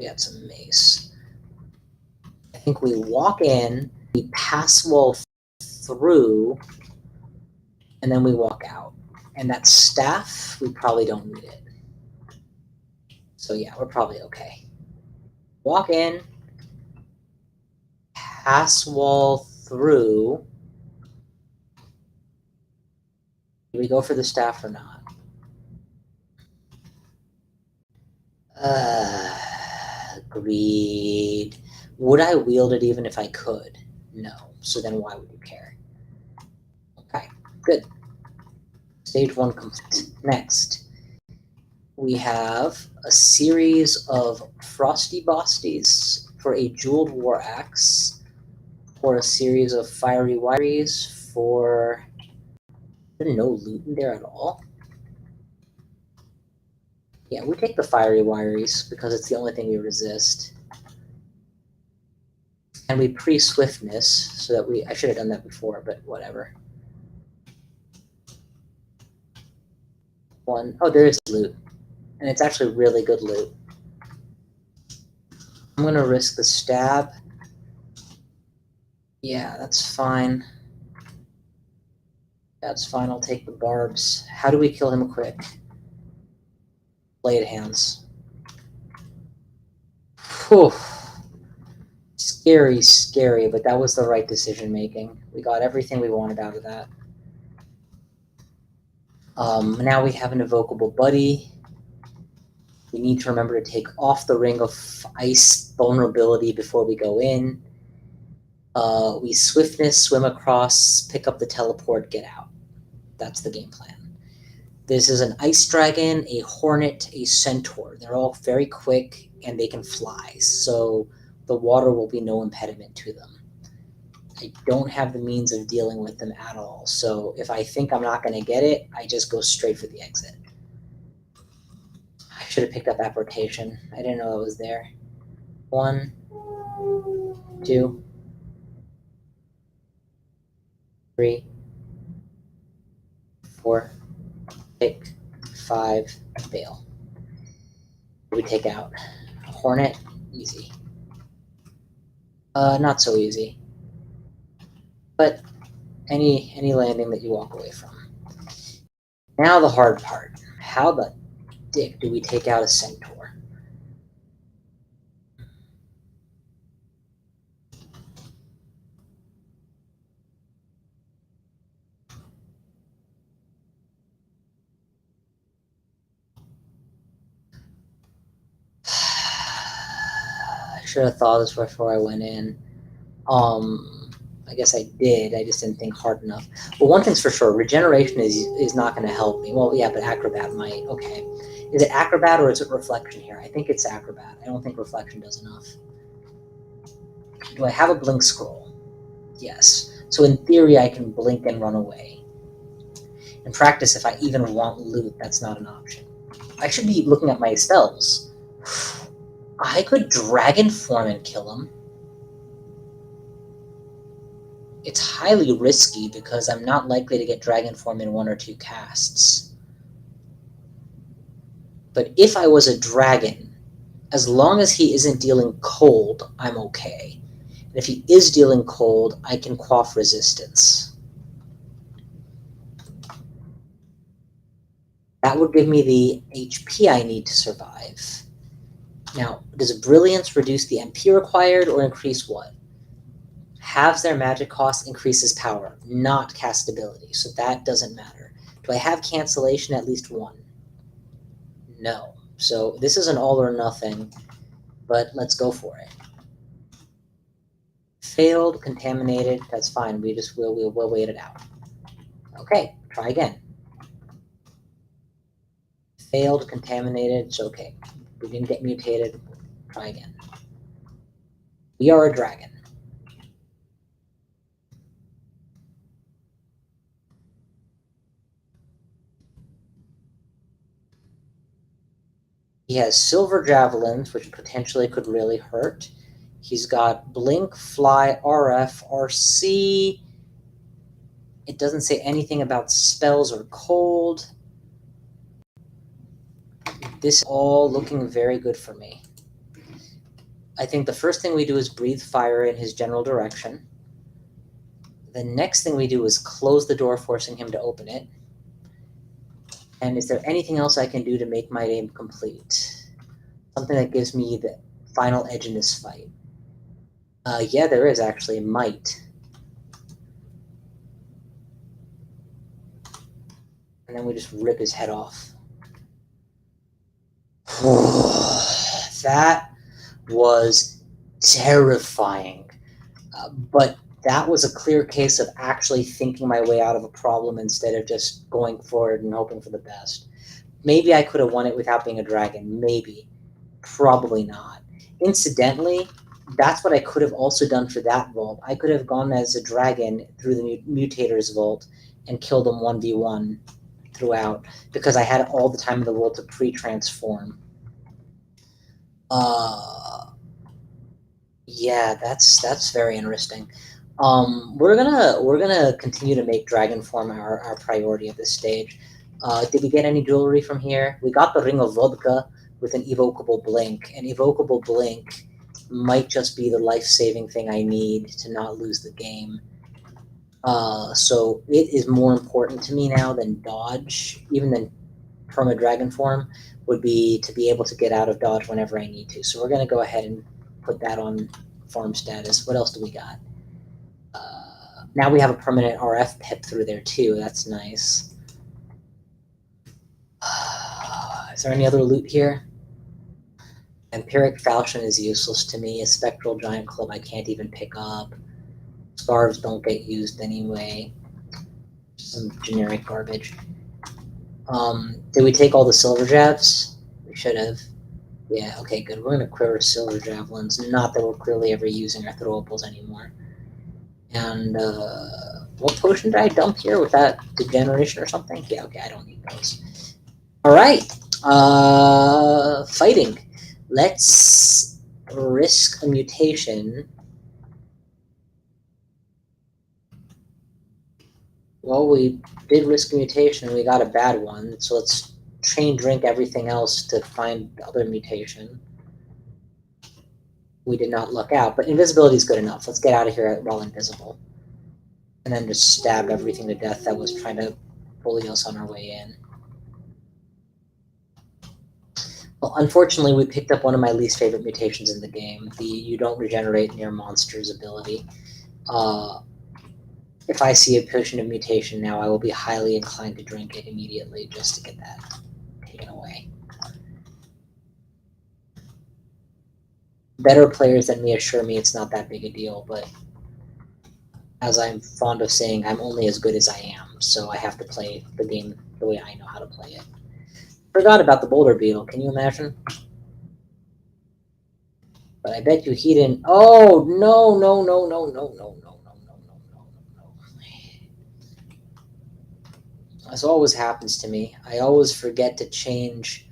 Speaker 1: yeah, it's a mace. I think we walk in, we pass wall through, and then we walk out. And that staff, we probably don't need it. So yeah, we're probably okay. Walk in, pass wall through. Do we go for the staff or not? Agreed. Would I wield it even if I could? No. So then why would you care? Okay, good. Stage 1 complete. Next, we have a series of Frosty Bosties for a jeweled war axe, or a series of Fiery Wiries for... There's no loot in there at all. Yeah, we take the Fiery Wiries because it's the only thing we resist. And we pre-swiftness so that we... I should have done that before, but whatever. Oh, there is loot. And it's actually really good loot. I'm gonna risk the stab. Yeah, that's fine. That's fine, I'll take the barbs. How do we kill him quick? Blade hands. Whew. Scary, scary, but that was the right decision making. We got everything we wanted out of that. Now we have an evocable buddy. We need to remember to take off the Ring of Ice vulnerability before we go in. We swiftness, swim across, pick up the teleport, get out. That's the game plan. This is an ice dragon, a hornet, a centaur. They're all very quick and they can fly, so the water will be no impediment to them. I don't have the means of dealing with them at all, so if I think I'm not going to get it, I just go straight for the exit. I should have picked up apportation. I didn't know it was there. 1, 2, 3, 4, 6, 5, fail. We take out Hornet, easy. Not so easy. But Any landing that you walk away from. Now the hard part. How the dick do we take out a centaur? I should have thought this before I went in. I guess I did. I just didn't think hard enough. But one thing's for sure, regeneration is not going to help me. Well, yeah, but acrobat might. Okay. Is it acrobat or is it reflection here? I think it's acrobat. I don't think reflection does enough. Do I have a blink scroll? Yes. So in theory, I can blink and run away. In practice, if I even want loot, that's not an option. I should be looking at my spells. I could dragon form and kill him. It's highly risky because I'm not likely to get dragon form in 1 or 2 casts. But if I was a dragon, as long as he isn't dealing cold, I'm okay. And if he is dealing cold, I can quaff resistance. That would give me the HP I need to survive. Now, does Brilliance reduce the MP required or increase what? Halves their magic cost, increases power, not castability, so that doesn't matter. Do I have cancellation at least 1? No. So this is an all or nothing, but let's go for it. Failed, contaminated, that's fine. We'll wait it out. Okay, try again. Failed, contaminated, it's okay. We didn't get mutated, try again. We are a dragon. He has silver javelins, which potentially could really hurt. He's got blink, fly, RF, RC. It doesn't say anything about spells or cold. This is all looking very good for me. I think the first thing we do is breathe fire in his general direction. The next thing we do is close the door, forcing him to open it. And is there anything else I can do to make my aim complete? Something that gives me the final edge in this fight. Yeah, there is actually might. And then we just rip his head off. That was terrifying. But that was a clear case of actually thinking my way out of a problem instead of just going forward and hoping for the best. Maybe I could have won it without being a dragon. Maybe. Probably not. Incidentally, that's what I could have also done for that vault. I could have gone as a dragon through the Mutator's vault and killed them 1v1 throughout because I had all the time in the world to pre-transform. Yeah, that's very interesting. We're gonna continue to make dragon form our priority at this stage. Did we get any jewelry from here? We got the ring of vodka with an evocable blink. An evocable blink might just be the life-saving thing I need to not lose the game. So it is more important to me now than dodge, even than perma dragon form, would be to be able to get out of dodge whenever I need to. So we're gonna go ahead and put that on farm status. What else do we got? Now we have a permanent RF pip through there too. That's nice. Is there any other loot here? Empiric falchion is useless to me. A spectral giant club I can't even pick up. Scarves don't get used anyway. Some generic garbage. Did we take all the silver jabs? We should have. Yeah, okay, good. We're gonna clear our silver javelins. Not that we're clearly ever using our throwables anymore. And what potion did I dump here? Was that degeneration or something? Yeah, okay, I don't need those. Alright. Fighting. Let's risk a mutation. Well, we did risk a mutation and we got a bad one, so let's chain drink everything else to find the other mutation. We did not luck out, but invisibility is good enough. Let's get out of here while invisible. And then just stab everything to death that was trying to bully us on our way in. Well, unfortunately, we picked up one of my least favorite mutations in the game, the you don't regenerate near monsters ability. If I see a potion of mutation now, I will be highly inclined to drink it immediately just to get that taken away. Better players than me assure me it's not that big a deal, but as I'm fond of saying, I'm only as good as I am, so I have to play the game the way I know how to play it. Forgot about the boulder beetle, can you imagine? But I bet you he didn't. Oh, no, no, no, no, no, no, no, no, no, no, no, no. This always happens to me. I always forget to change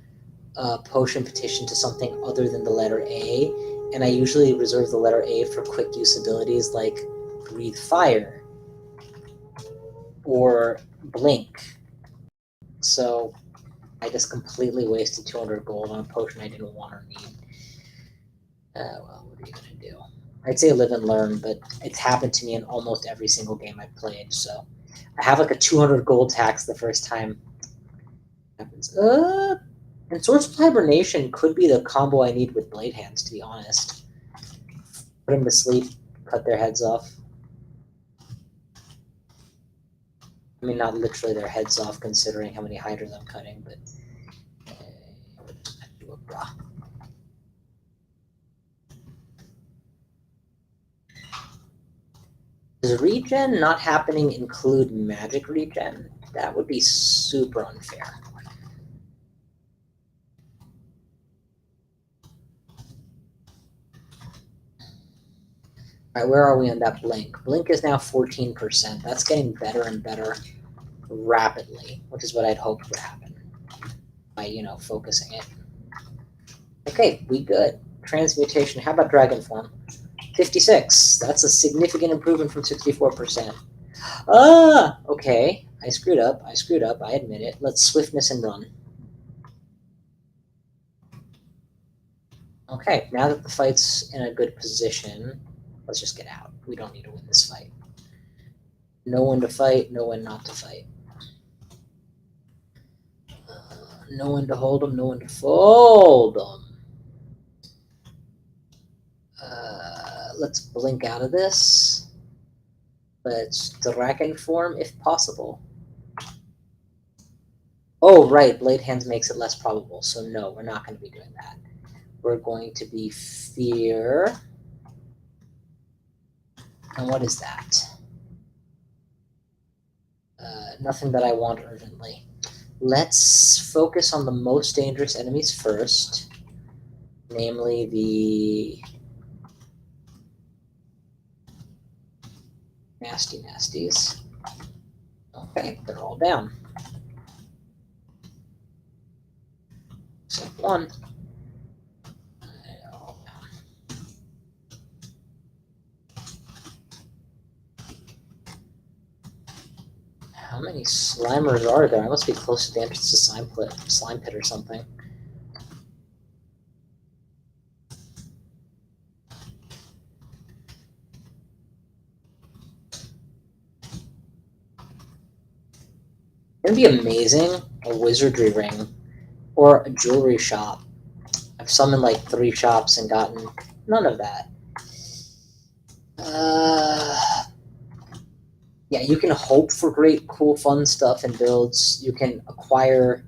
Speaker 1: potion petition to something other than the letter A, and I usually reserve the letter A for quick use abilities like Breathe Fire or Blink. So I just completely wasted 200 gold on a potion I didn't want or need. Well, what are you gonna do? I'd say live and learn, but it's happened to me in almost every single game I've played. So I have like a 200 gold tax the first time it happens. And Swords of Hibernation could be the combo I need with Blade Hands, to be honest. Put them to sleep, cut their heads off. I mean, not literally their heads off, considering how many hydras I'm cutting, but we're just gonna do a bra. Does regen not happening include magic regen? That would be super unfair. All right, where are we on that blink? Blink is now 14%. That's getting better and better rapidly, which is what I'd hoped would happen by, focusing it. Okay, we good. Transmutation. How about dragon form? 56. That's a significant improvement from 64%. Okay. I screwed up. I admit it. Let's swiftness and run. Okay, now that the fight's in a good position, let's just get out. We don't need to win this fight. No one to fight, no one not to fight. No one to hold them, no one to fold them. Let's blink out of this. Let's dragon form if possible. Oh, right, Blade Hands makes it less probable, so no, we're not going to be doing that. We're going to be Fear. And what is that? Nothing that I want urgently. Let's focus on the most dangerous enemies first, namely the nasty nasties. Okay, they're all down. Except one. How many Slimers are there? I must be close to the entrance to Slime Pit or something. It'd be amazing, a wizardry ring or a jewelry shop. I've summoned like 3 shops and gotten none of that. Yeah, you can hope for great, cool, fun stuff and builds. You can acquire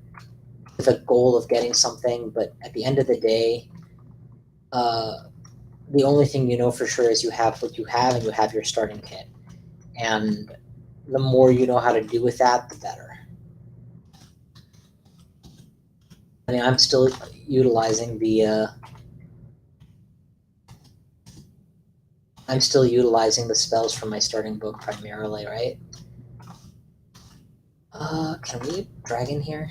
Speaker 1: with a goal of getting something, but at the end of the day, the only thing you know for sure is you have what you have and you have your starting kit. And the more you know how to do with that, the better. I mean, I'm still utilizing the spells from my starting book primarily, right? Can we dragon here?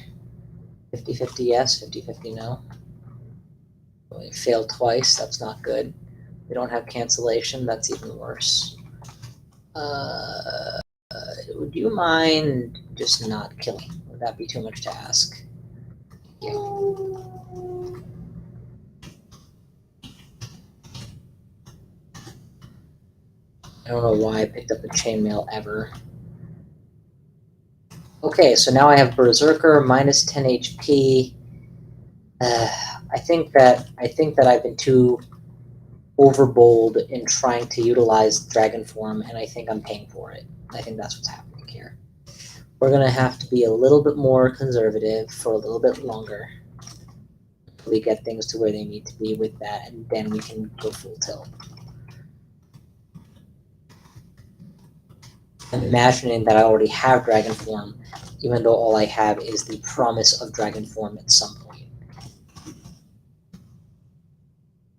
Speaker 1: 50-50 yes, 50-50 no. We failed twice, that's not good. We don't have cancellation, that's even worse. Would you mind just not killing? Would that be too much to ask? Yeah. don't know why I picked up the chainmail ever. Okay, so now I have Berserker, minus 10 HP. I think that I've been too overbold in trying to utilize Dragon Form, and I think I'm paying for it. I think that's what's happening here. We're gonna have to be a little bit more conservative for a little bit longer until we get things to where they need to be with that, and then we can go full tilt. I'm imagining that I already have Dragon Form, even though all I have is the promise of Dragon Form at some point.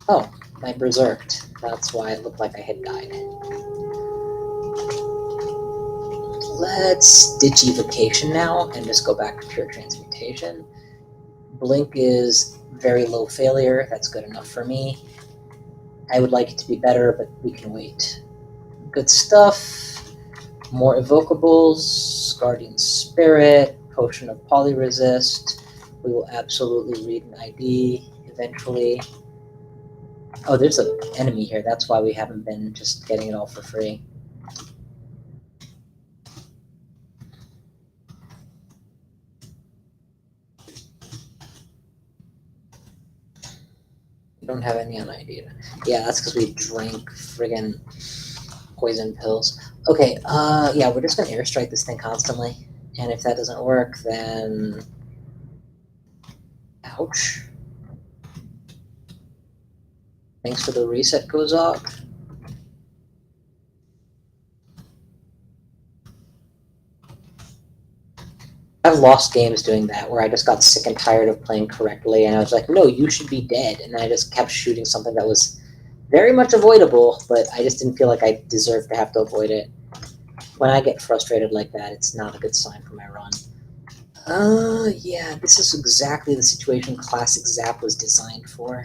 Speaker 1: Oh, I berserked. That's why it looked like I had died. Let's ditch evocation now and just go back to pure transmutation. Blink is very low failure. That's good enough for me. I would like it to be better, but we can wait. Good stuff. More evocables, Guardian Spirit, Potion of Polyresist. We will absolutely read an ID eventually. Oh, there's an enemy here. That's why we haven't been just getting it all for free. We don't have any on ID. Yeah, that's because we drank friggin' poison pills. Okay, yeah, we're just gonna airstrike this thing constantly. And if that doesn't work, then... Ouch. Thanks for the reset, Gozok. I've lost games doing that, where I just got sick and tired of playing correctly, and I was like, no, you should be dead. And then I just kept shooting something that was very much avoidable, but I just didn't feel like I deserved to have to avoid it. When I get frustrated like that, it's not a good sign for my run. Yeah, this is exactly the situation Classic Zap was designed for.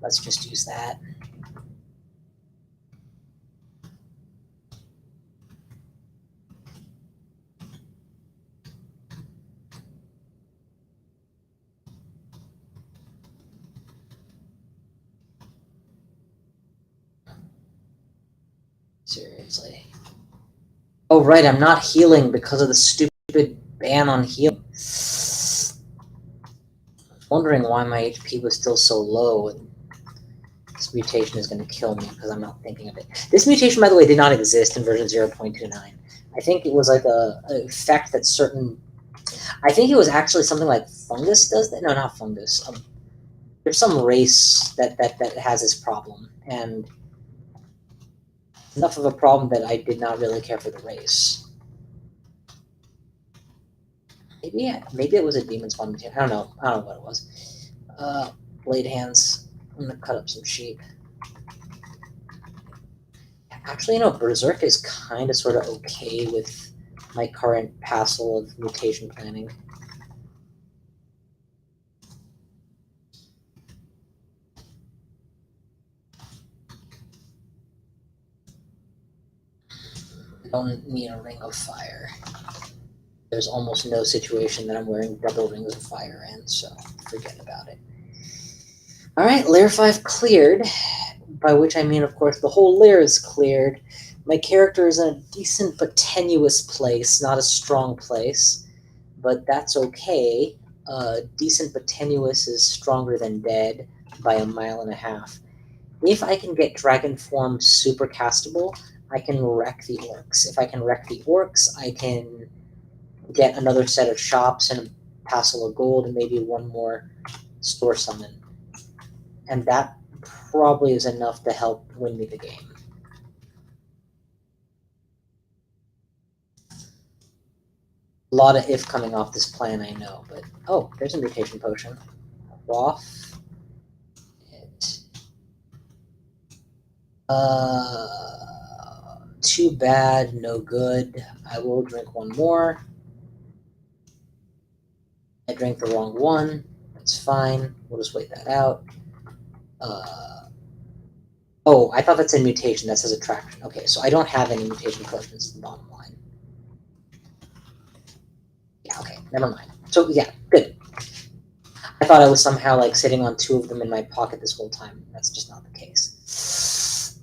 Speaker 1: Let's just use that. Seriously. Oh, right, I'm not healing because of the stupid ban on healing. I was wondering why my HP was still so low. And this mutation is going to kill me because I'm not thinking of it. This mutation, by the way, did not exist in version 0.29. I think it was like a effect that certain... I think it was actually something like fungus does that. No, not fungus. There's some race that has this problem, and enough of a problem that I did not really care for the race. Maybe it was a demon spawn mutation. I don't know what it was. Blade hands. I'm gonna cut up some sheep. Actually, you know, Berserk is kind of sort of okay with my current passel of mutation planning. I don't need a ring of fire. There's almost no situation that I'm wearing double rings of fire in, so forget about it. Alright, layer 5 cleared, by which I mean, of course, the whole layer is cleared. My character is in a decent but tenuous place, not a strong place, but that's okay. Decent but tenuous is stronger than dead by 1.5 miles. If I can get Dragon Form super castable, I can wreck the orcs. If I can wreck the orcs, I can get another set of shops and a passel of gold and maybe one more store summon. And that probably is enough to help win me the game. A lot of if coming off this plan, I know, but... Oh, there's a mutation potion. Off. It. Too bad, no good. I will drink one more. I drank the wrong one. That's fine. We'll just wait that out. Oh, I thought that said mutation. That says attraction. Okay, so I don't have any mutation potions in the bottom line. Yeah, okay, never mind. So, yeah, good. I thought I was somehow, like, sitting on 2 of them in my pocket this whole time. That's just not the case.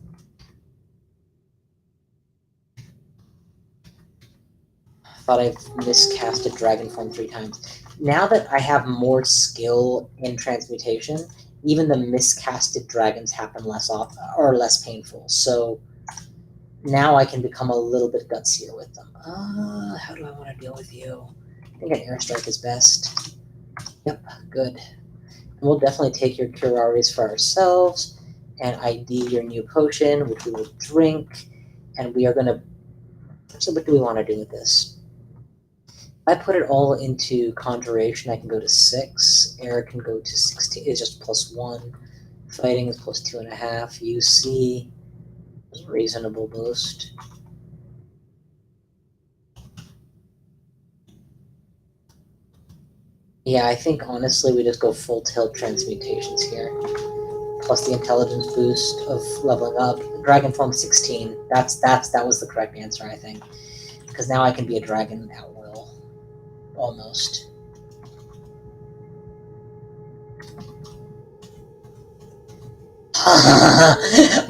Speaker 1: Thought I've miscasted Dragon Form 3 times. Now that I have more skill in transmutation, even the miscasted dragons happen less often or less painful. So now I can become a little bit gutsier with them. How do I want to deal with you? I think an air strike is best. Yep, good. And we'll definitely take your Curaris for ourselves and ID your new potion, which we will drink. And we are going to. So, what do we want to do with this? I put it all into Conjuration. I can go to 6. Air can go to 16. It's just +1. Fighting is +2.5. UC is a reasonable boost. Yeah, I think honestly we just go full tilt transmutations here. Plus the intelligence boost of leveling up. Dragon Form 16. That was the correct answer, I think. Because now I can be a dragon at will. Almost.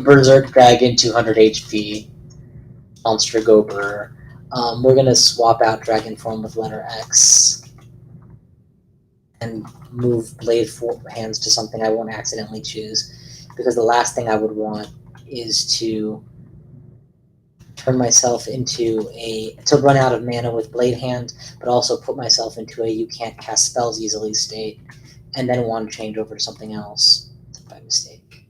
Speaker 1: Berserk Dragon, 200 HP. Monster Gober. We're gonna swap out Dragon Form with letter X. And move Blade Hands to something I won't accidentally choose. Because the last thing I would want is to turn myself into to run out of mana with Blade Hand, but also put myself into a you can't cast spells easily state, and then want to change over to something else by mistake.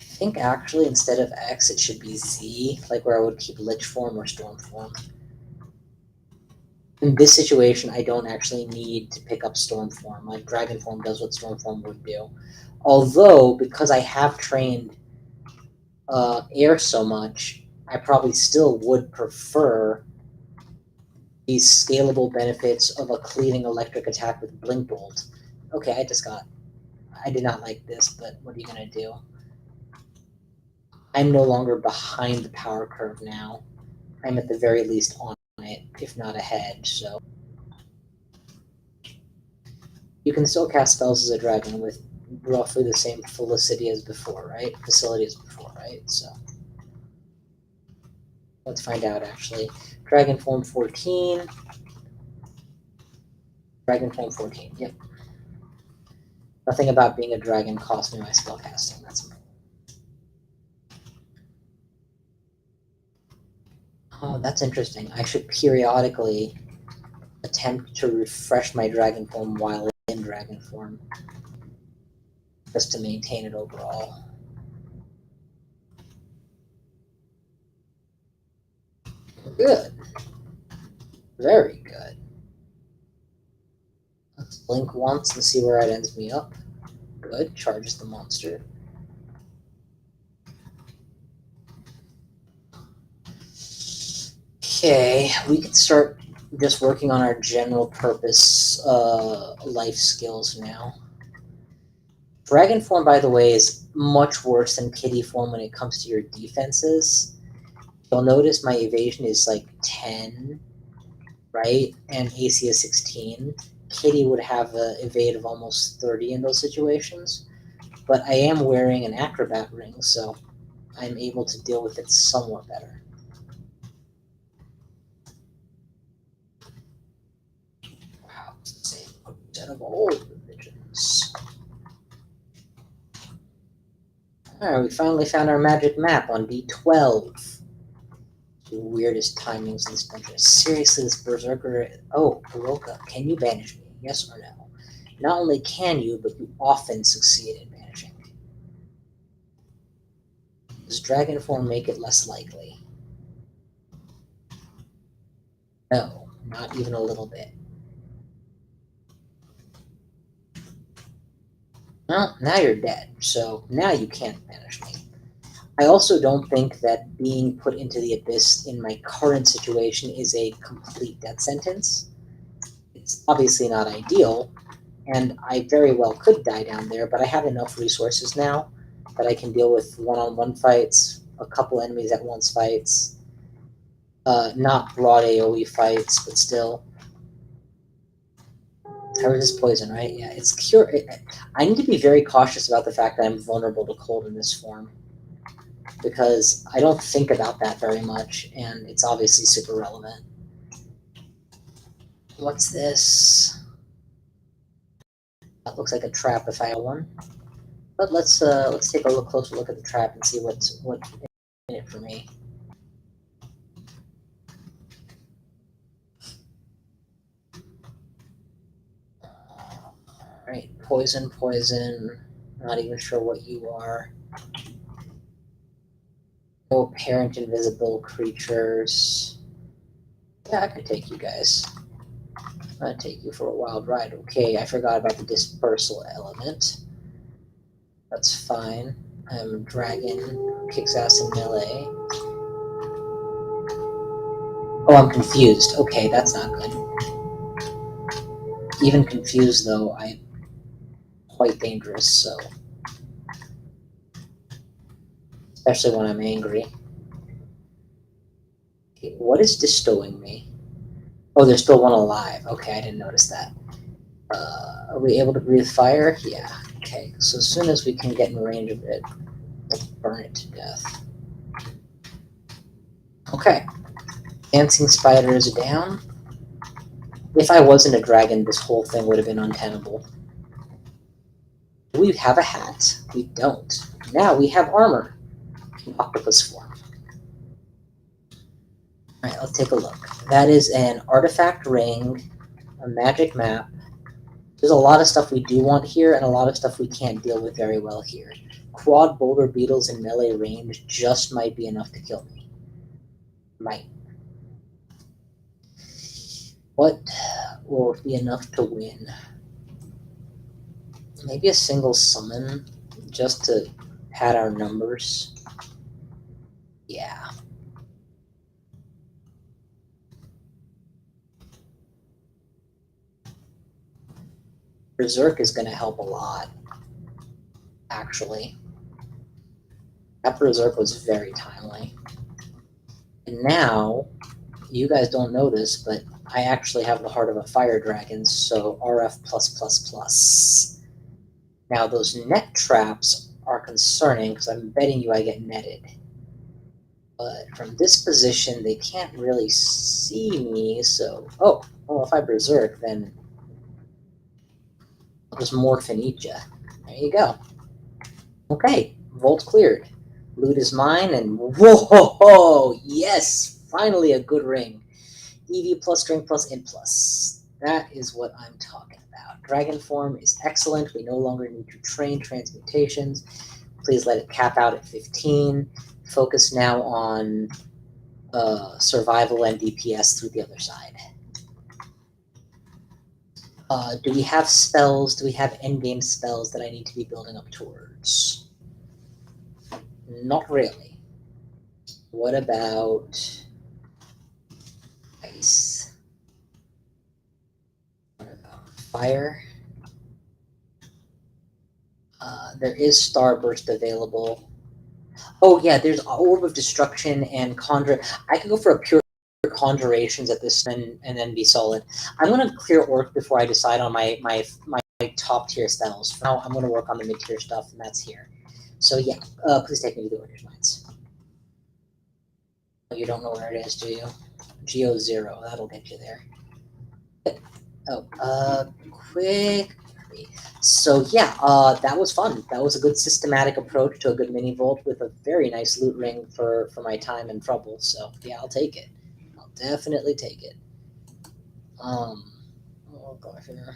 Speaker 1: I think actually instead of X it should be Z, like where I would keep Lich Form or Storm Form. In this situation, I don't actually need to pick up Storm Form. Like Dragon Form does what Storm Form would do. Although, because I have trained Air so much, I probably still would prefer these scalable benefits of a cleaving electric attack with Blink Bolt. Okay, I did not like this, but what are you going to do? I'm no longer behind the power curve now. I'm at the very least on it, if not ahead, so. You can still cast spells as a dragon with roughly the same facility as before, right? So let's find out actually. Dragon Form 14. Dragon Form 14, yep. Nothing about being a dragon cost me my spellcasting. That's interesting. I should periodically attempt to refresh my dragon form while in dragon form, just to maintain it overall. Good. Very good. Let's blink once and see where it ends me up. Good. Charges the monster. Okay, we can start just working on our general purpose life skills now. Dragon form, by the way, is much worse than kitty form when it comes to your defenses. You'll notice my evasion is like 10, right? And AC is 16. Kitty would have an evade of almost 30 in those situations. But I am wearing an acrobat ring, so I'm able to deal with it somewhat better. Wow, it's the same set of old religions. Alright, we finally found our magic map on D12. The weirdest timings in this dungeon. Seriously, this berserker. Oh, Hiroka, can you banish me? Yes or no? Not only can you, but you often succeed in banishing. Does dragon form make it less likely? No, not even a little bit. Well, now you're dead, so now you can't banish me. I also don't think that being put into the abyss in my current situation is a complete death sentence. It's obviously not ideal, and I very well could die down there, but I have enough resources now that I can deal with one-on-one fights, a couple enemies at once fights, not broad AoE fights, but still. I resist poison, right? Yeah, it's cure. I need to be very cautious about the fact that I'm vulnerable to cold in this form. because I don't think about that very much, and it's obviously super relevant. What's this? That looks like a trap if I had one. But let's take a closer look at the trap and see what's in it for me. Alright, poison, poison. Not even sure what you are. No apparent invisible creatures. Yeah, I could take you guys. I'm gonna take you for a wild ride. Okay, I forgot about the dispersal element. That's fine. I'm a dragon, kicks ass in melee. Oh, I'm confused. Okay, that's not good. Even confused, though, I'm quite dangerous, so... Especially when I'm angry. Okay, what is bestowing me? Oh, there's still one alive. Okay, I didn't notice that. Are we able to breathe fire? Yeah. Okay, so as soon as we can get in range of it, we'll burn it to death. Okay. Dancing spider is down. If I wasn't a dragon, this whole thing would have been untenable. Do we have a hat? We don't. Now we have armor in octopus form. Alright, let's take a look. That is an artifact ring, a magic map. There's a lot of stuff we do want here, and a lot of stuff we can't deal with very well here. Quad boulder beetles in melee range just might be enough to kill me. Might. What will be enough to win? Maybe a single summon, just to pad our numbers. Yeah. Berserk is going to help a lot, actually. That Berserk was very timely. And now, you guys don't notice, but I actually have the heart of a fire dragon, so RF+++. Now, those net traps are concerning, because I'm betting you I get netted. But from this position, they can't really see me, so... Oh, well, if I Berserk, then I'll just morph and eat ya. There you go. Okay, vault cleared. Loot is mine, and whoa, yes! Finally a good ring. EV plus, strength plus, int plus. That is what I'm talking about. Dragon form is excellent. We no longer need to train transmutations. Please let it cap out at 15. Focus now on survival and DPS through the other side. Do we have spells? Do we have endgame spells that I need to be building up towards? Not really. What about ice? What about fire? There is Starburst available. Oh yeah, there's Orb of Destruction and Conjure. I could go for a pure Conjurations at this and then be solid. I'm gonna clear Orc before I decide on my top tier spells. For now, I'm gonna work on the mid tier stuff, and that's here. So yeah, please take me to the Order's Mines. You don't know where it is, do you? Geo 0, that'll get you there. Oh, quick. So yeah, that was fun. That was a good systematic approach to a good mini vault with a very nice loot ring for my time and trouble. So yeah, I'll take it. I'll definitely take it. I'll go here.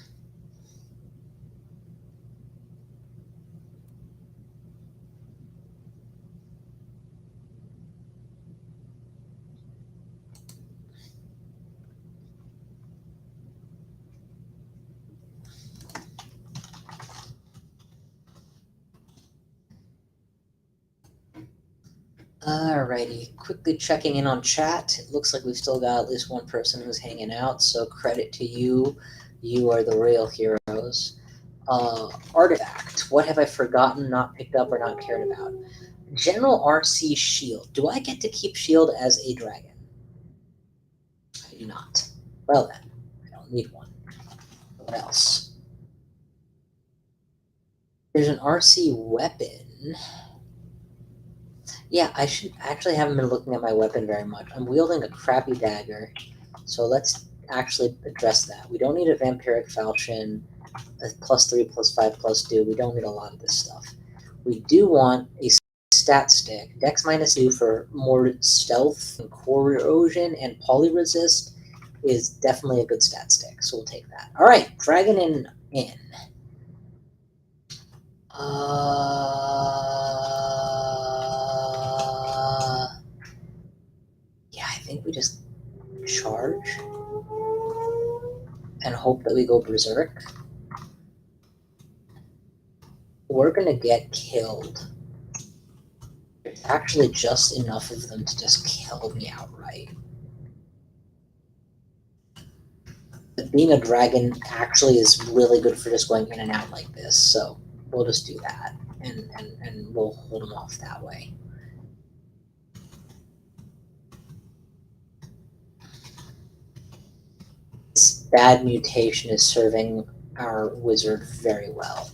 Speaker 1: Alrighty, quickly checking in on chat. It looks like we've still got at least one person who's hanging out, so credit to you. You are the real heroes. Artifact. What have I forgotten, not picked up, or not cared about? General RC Shield. Do I get to keep Shield as a dragon? I do not. Well then, I don't need one. What else? There's an RC weapon. Yeah, I haven't been looking at my weapon very much. I'm wielding a crappy dagger, so let's actually address that. We don't need a vampiric falchion, a +3/+5/2. We don't need a lot of this stuff. We do want a stat stick. Dex -2 for more stealth and core erosion, and polyresist is definitely a good stat stick, so we'll take that. All right, dragon in. Yeah, I think we just charge and hope that we go berserk. We're gonna get killed. There's actually just enough of them to just kill me outright. But being a dragon actually is really good for just going in and out like this, so we'll just do that, and we'll hold them off that way. This bad mutation is serving our wizard very well.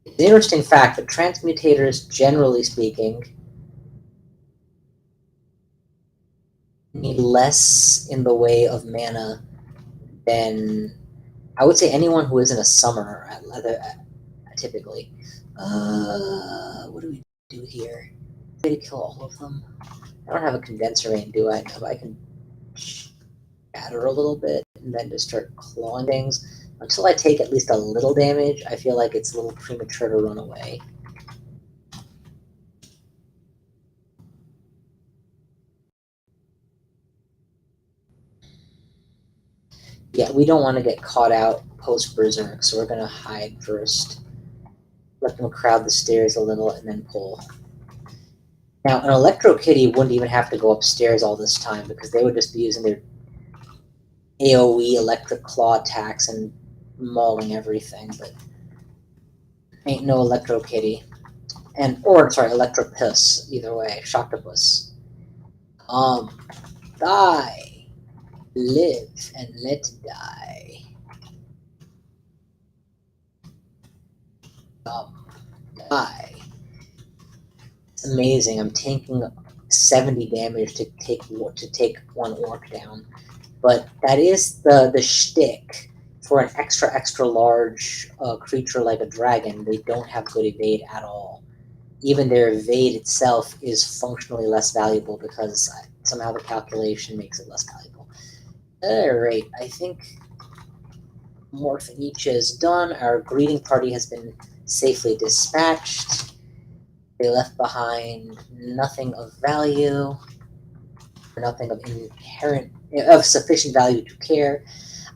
Speaker 1: It's an interesting fact that transmutators, generally speaking, need less in the way of mana than, I would say, anyone who isn't a summoner, typically. What do we do here? Way to kill all of them. I don't have a condenser rain, do I? No, but I can shatter a little bit and then just start clawing things. Until I take at least a little damage, I feel like it's a little premature to run away. Yeah, we don't want to get caught out post-berserk, so we're going to hide first. Let them crowd the stairs a little and then pull. Now, an Electro Kitty wouldn't even have to go upstairs all this time because they would just be using their AoE electric claw attacks and mauling everything, but ain't no Electro Kitty. Electropus, either way, Shocktopus. Die. Live and let die. Die. It's amazing. I'm taking 70 damage to take one orc down, but that is the shtick for an extra large creature like a dragon. They don't have good evade at all. Even their evade itself is functionally less valuable because somehow the calculation makes it less valuable. Alright, I think Morphinicha is done. Our greeting party has been safely dispatched. They left behind nothing of value, or nothing of sufficient value to care.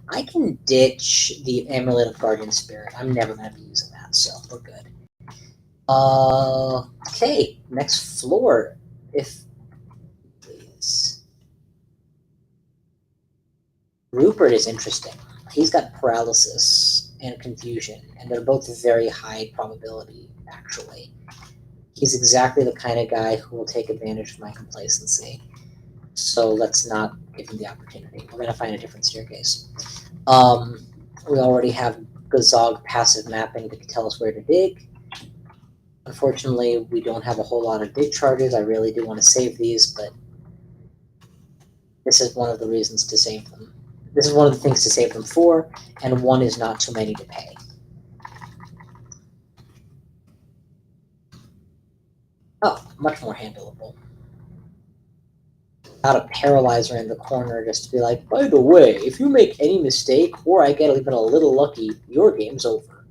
Speaker 1: I can ditch the Amulet of Guardian Spirit. I'm never going to be using that, so we're good. Okay, next floor, if please. Rupert is interesting. He's got paralysis and confusion, and they're both very high probability, actually. He's exactly the kind of guy who will take advantage of my complacency. So let's not give him the opportunity. We're going to find a different staircase. We already have Gazog passive mapping to tell us where to dig. Unfortunately, we don't have a whole lot of dig charges. I really do want to save these, but this is one of the reasons to save them. This is one of the things to save them for, and one is not too many to pay. Oh, much more handleable. Not a paralyzer in the corner just to be like, by the way, if you make any mistake or I get even a little lucky, your game's over.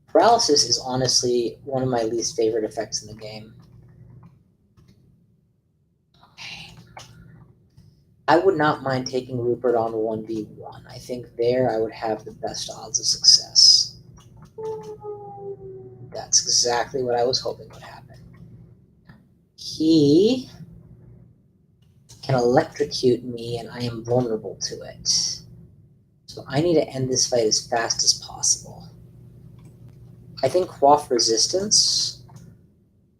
Speaker 1: Paralysis is honestly one of my least favorite effects in the game. I would not mind taking Rupert on 1v1. I think there I would have the best odds of success. That's exactly what I was hoping would happen. He can electrocute me and I am vulnerable to it. So I need to end this fight as fast as possible. I think quaff resistance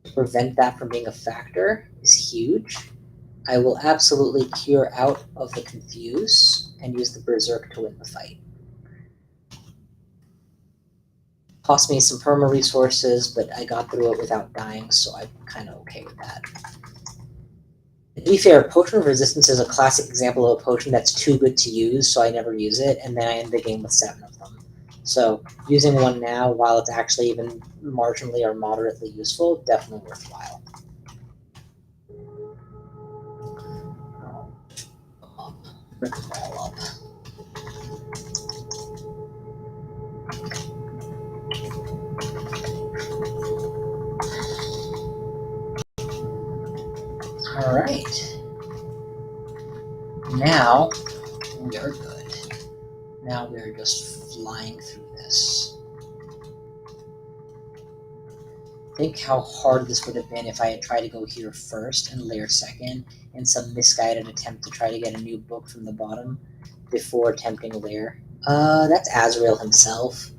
Speaker 1: to prevent that from being a factor is huge. I will absolutely cure out of the confuse. and use the Berserk to win the fight. Cost me some perma resources, but I got through it without dying, so I'm kind of okay with that. To be fair, Potion of Resistance is a classic example of a potion that's too good to use, so I never use it, and then I end the game with 7 of them. So using one now, while it's actually even marginally or moderately useful, definitely worthwhile. Rip them all up. Alright. Now we are good. Now we are just flying through this. Think how hard this would have been if I had tried to go here first and layer second in some misguided attempt to try to get a new book from the bottom before attempting a layer. That's Azrael himself.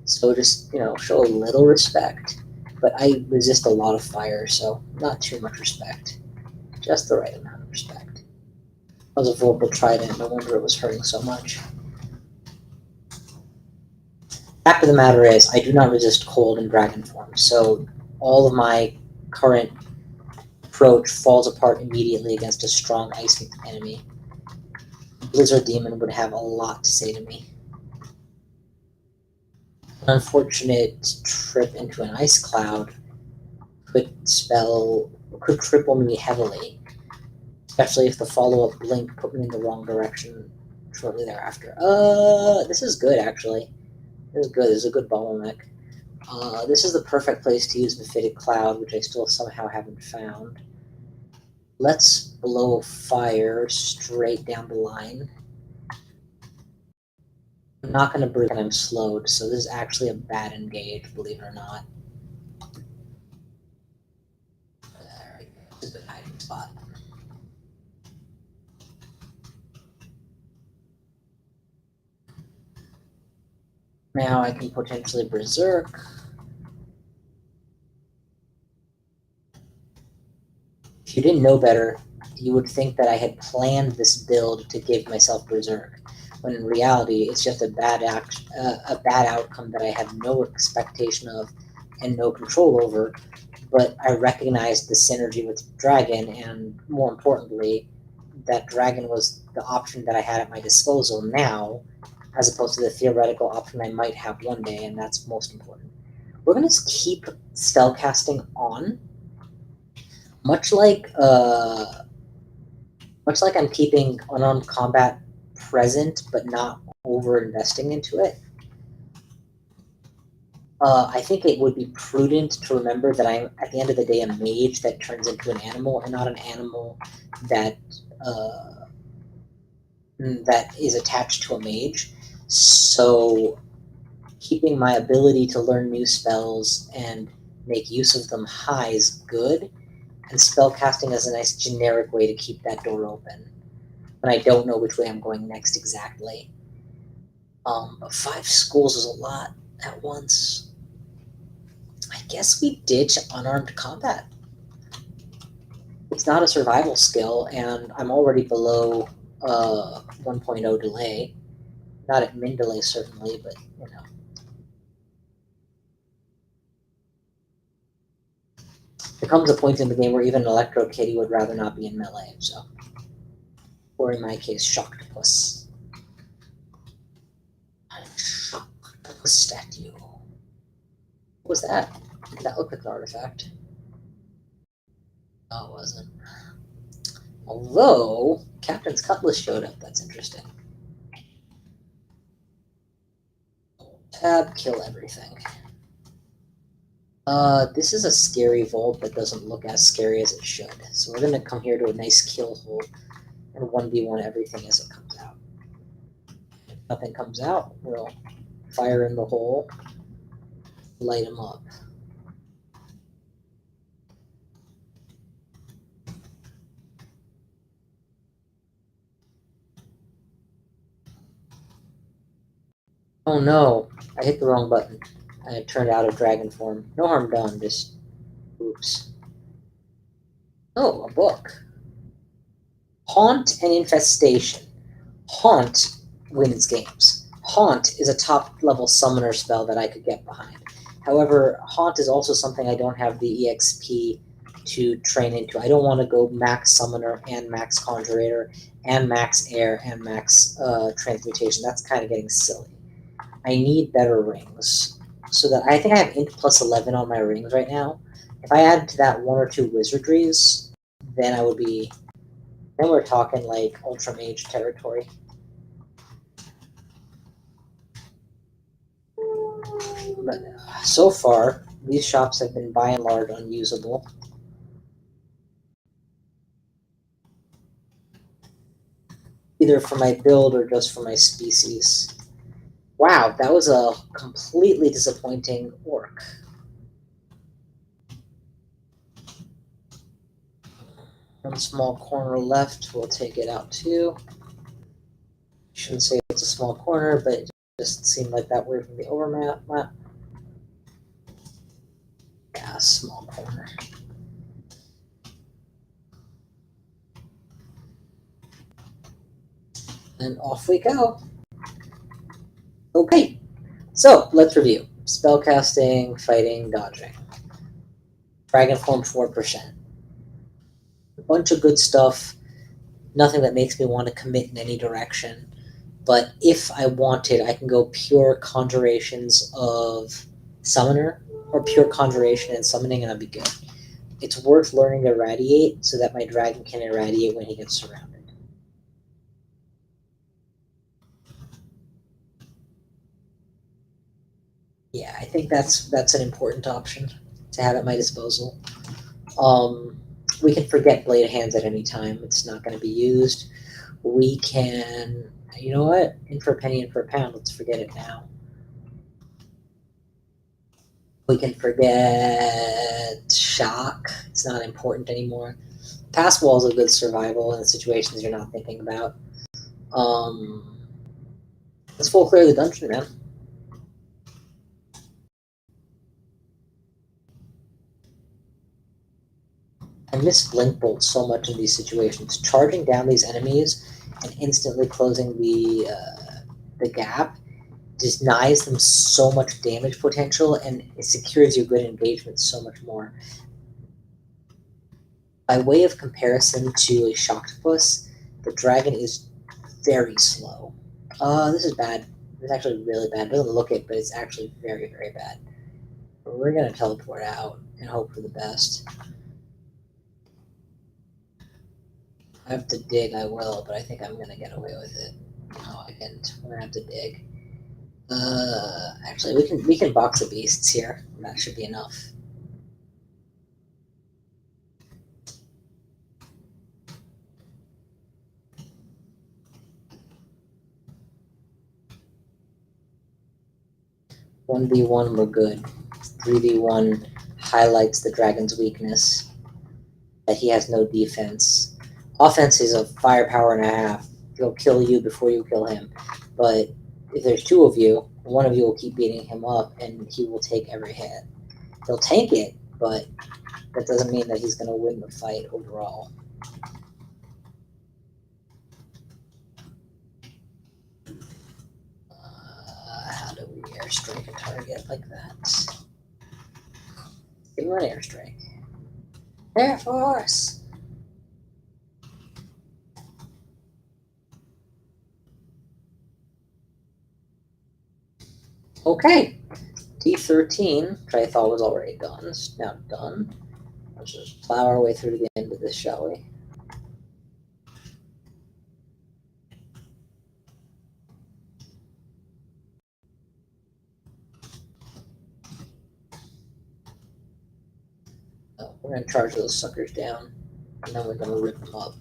Speaker 1: So just, show a little respect. But I resist a lot of fire, so not too much respect. Just the right amount of respect. That was a Vorpal Trident, no wonder it was hurting so much. Fact of the matter is, I do not resist cold in dragon form, so all of my current approach falls apart immediately against a strong ice enemy. Blizzard Demon would have a lot to say to me. An unfortunate trip into an ice cloud could cripple me heavily, especially if the follow-up blink put me in the wrong direction shortly thereafter. This is good, actually. This is good. This is a good bottleneck. This is the perfect place to use Mephitic Cloud, which I still somehow haven't found. Let's blow fire straight down the line. I'm not going to break and I'm slowed, so this is actually a bad engage, believe it or not. There we go. It's a good hiding spot. Now I can potentially Berserk. If you didn't know better, you would think that I had planned this build to give myself Berserk, when in reality it's just a bad outcome that I had no expectation of and no control over, but I recognized the synergy with Dragon, and more importantly, that Dragon was the option that I had at my disposal now, as opposed to the theoretical option I might have one day, and that's most important. We're going to keep spellcasting on, much like I'm keeping unarmed combat present, but not over-investing into it. I think it would be prudent to remember that I'm, at the end of the day, a mage that turns into an animal, and not an animal that that is attached to a mage. So keeping my ability to learn new spells and make use of them high is good, and spellcasting is a nice generic way to keep that door open when I don't know which way I'm going next exactly. But 5 schools is a lot at once. I guess we ditch unarmed combat. It's not a survival skill, and I'm already below 1.0 delay. Not at min delay, certainly, but, There comes a point in the game where even Electro Kitty would rather not be in melee, so. Or in my case, Shocktopus. Shocktopus statue. What was that? That looked like an artifact. No, it wasn't. Although, Captain's Cutlass showed up, that's interesting. Tab, kill everything. This is a scary vault that doesn't look as scary as it should. So we're gonna come here to a nice kill hole and 1v1 everything as it comes out. If nothing comes out, we'll fire in the hole, light them up. Oh no, I hit the wrong button. I turned out of dragon form. No harm done, just oops. Oh, a book. Haunt and Infestation. Haunt wins games. Haunt is a top level summoner spell that I could get behind. However, Haunt is also something I don't have the EXP to train into. I don't want to go max summoner and max conjurator and max air and max transmutation. That's kind of getting silly. I need better rings. So that I think I have int plus 11 on my rings right now. If I add to that 1 or 2 wizardries, then I would be. Then we're talking like Ultra Mage territory. But so far, these shops have been by and large unusable. Either for my build or just for my species. Wow, that was a completely disappointing orc. One small corner left, we'll take it out too. Shouldn't say it's a small corner, but it just seemed like that word from the overmap map. Yeah, small corner. And off we go. Okay, so let's review. Spellcasting, fighting, dodging. Dragon form 4%. A bunch of good stuff. Nothing that makes me want to commit in any direction. But if I wanted, I can go pure conjurations of summoner or pure conjuration and summoning, and I'll be good. It's worth learning to irradiate so that my dragon can irradiate when he gets surrounded. Yeah, I think that's an important option to have at my disposal. We can forget Blade Hands at any time. It's not going to be used. We can, you know what? In for a penny, in for a pound. Let's forget it now. We can forget Shock. It's not important anymore. Pass Wall is a good survival in situations you're not thinking about. Let's full clear the dungeon, man. I miss Blink Bolt so much in these situations. Charging down these enemies and instantly closing the gap denies them so much damage potential, and it secures you good engagement so much more. By way of comparison to a Shocktopus, the dragon is very slow. This is bad. It's actually really bad. It doesn't look it, but it's actually very, very bad. We're going to teleport out and hope for the best. I have to dig, I will, but I think I'm going to get away with it. No, I didn't. We're going to have to dig. Actually, we can box the beasts here. That should be enough. One v1, we're good. 3v1 highlights the dragon's weakness, that he has no defense. Offense is a firepower and a half. He'll kill you before you kill him. But if there's two of you, one of you will keep beating him up, and he will take every hit. He'll tank it, but that doesn't mean that he's going to win the fight overall. How do we airstrike a target like that? Give him an airstrike. Air Force! Okay. T13, which I thought was already done, is now done. Let's just plow our way through to the end of this, shall we? Oh, we're going to charge those suckers down, and then we're going to rip them up.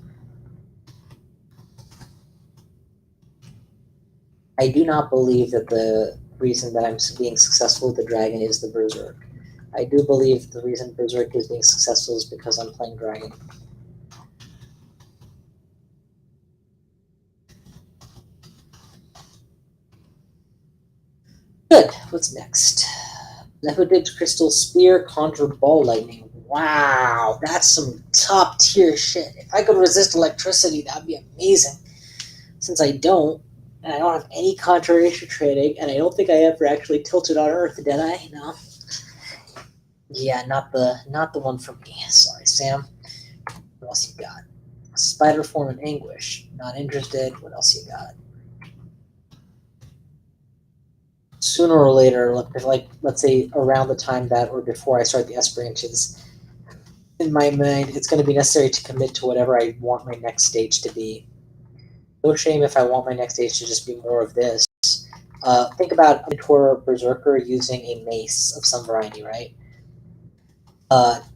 Speaker 1: I do not believe that the reason that I'm being successful with the dragon is the Berserk. I do believe the reason Berserk is being successful is because I'm playing dragon. Good. What's next? Leoparded Crystal Spear, Conjure Ball Lightning. Wow, that's some top tier shit. If I could resist electricity, that'd be amazing. since I don't, and I don't have any contrarian trading, and I don't think I ever actually tilted on Earth, did I? No. Yeah, not the one for me. Sorry, Sam. What else you got? Spider form and anguish. Not interested. What else you got? Sooner or later, like let's say around the time that or before I start the S branches, in my mind, it's going to be necessary to commit to whatever I want my next stage to be. No shame if I want my next stage to just be more of this. Think about a Minotaur Berserker using a mace of some variety, right?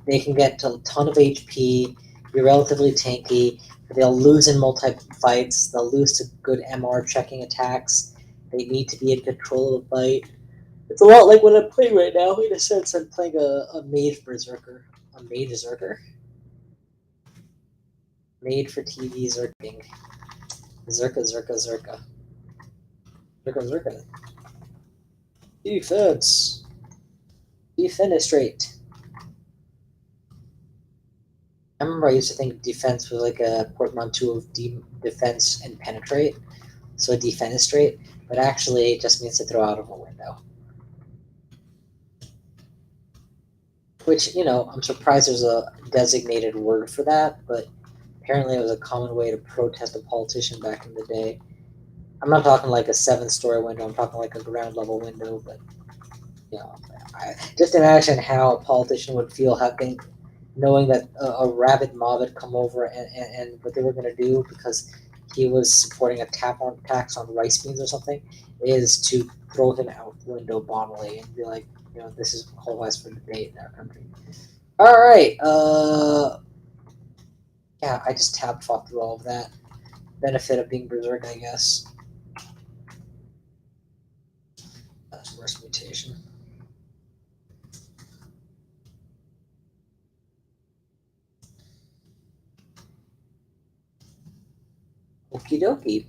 Speaker 1: They can get a ton of HP, be relatively tanky. They'll lose in multi fights. They'll lose to good MR checking attacks. They need to be in control of the fight. It's a lot like what I'm playing right now. In a sense, I'm playing a mage berserker. A mage berserker? Made for TV zerking. Zerka, zerka, zerka. Zerka, zerka. Defense. Defenestrate. I remember I used to think defense was like a portmanteau of defense and penetrate, so defenestrate, but actually it just means to throw out of a window. Which, I'm surprised there's a designated word for that, but apparently it was a common way to protest a politician back in the day. I'm not talking like a 7-story window, I'm talking like a ground level window, but, just imagine how a politician would feel knowing that a rabid mob had come over and what they were going to do because he was supporting a tax on rice beans or something is to throw him out the window bodily and be like, this is whole west for debate in our country. All right. Yeah, I just fought through all of that. Benefit of being berserk, I guess. That's worst mutation. Okie dokie.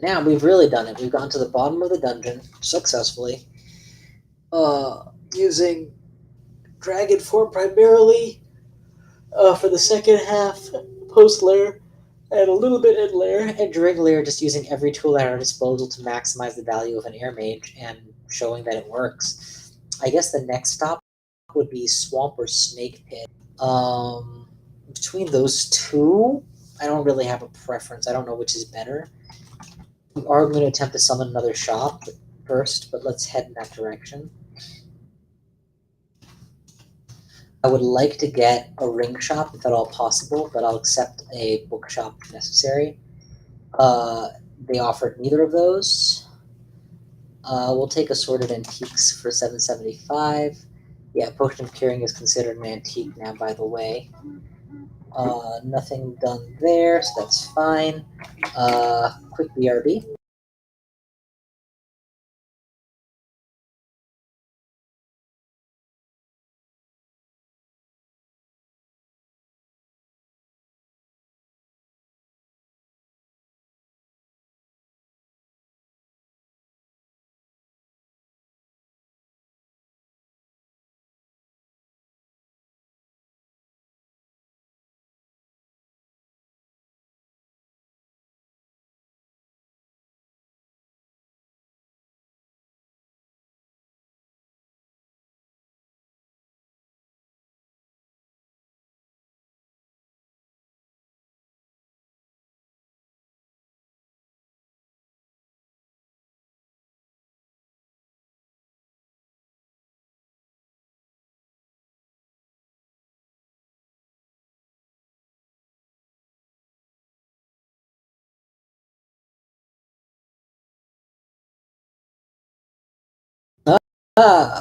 Speaker 1: Now we've really done it. We've gotten to the bottom of the dungeon successfully. Using dragon form primarily for the second half post lair and a little bit in lair, and during lair just using every tool at our disposal to maximize the value of an air mage and showing that it works. I guess the next stop would be swamp or snake pit. Between those two, I don't really have a preference. I don't know which is better. We are going to attempt to summon another shop first, but let's head in that direction. I would like to get a ring shop if at all possible, but I'll accept a bookshop if necessary. They offered neither of those. We'll take Assorted Antiques for $7.75. Yeah, Potion of Curing is considered an antique now, by the way. Nothing done there, so that's fine. Quick BRB.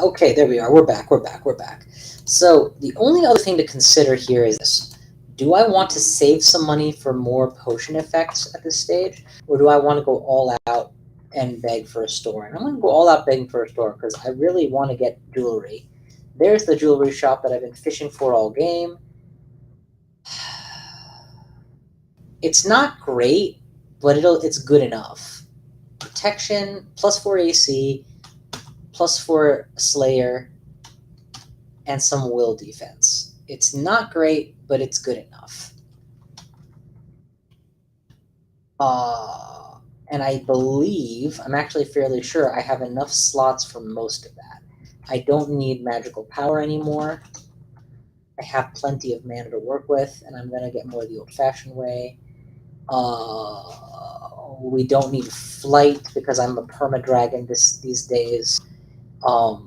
Speaker 1: Okay, there we are. We're back. So the only other thing to consider here is this. Do I want to save some money for more potion effects at this stage? Or do I want to go all out and beg for a store? And I'm going to go all out begging for a store because I really want to get jewelry. There's the jewelry shop that I've been fishing for all game. It's not great, but it's good enough. Protection, +4 AC, +4 Slayer, and some will defense. It's not great, but it's good enough. And I believe, I'm actually fairly sure I have enough slots for most of that. I don't need magical power anymore. I have plenty of mana to work with, and I'm going to get more the old-fashioned way. We don't need flight because I'm a perma-dragon these days. I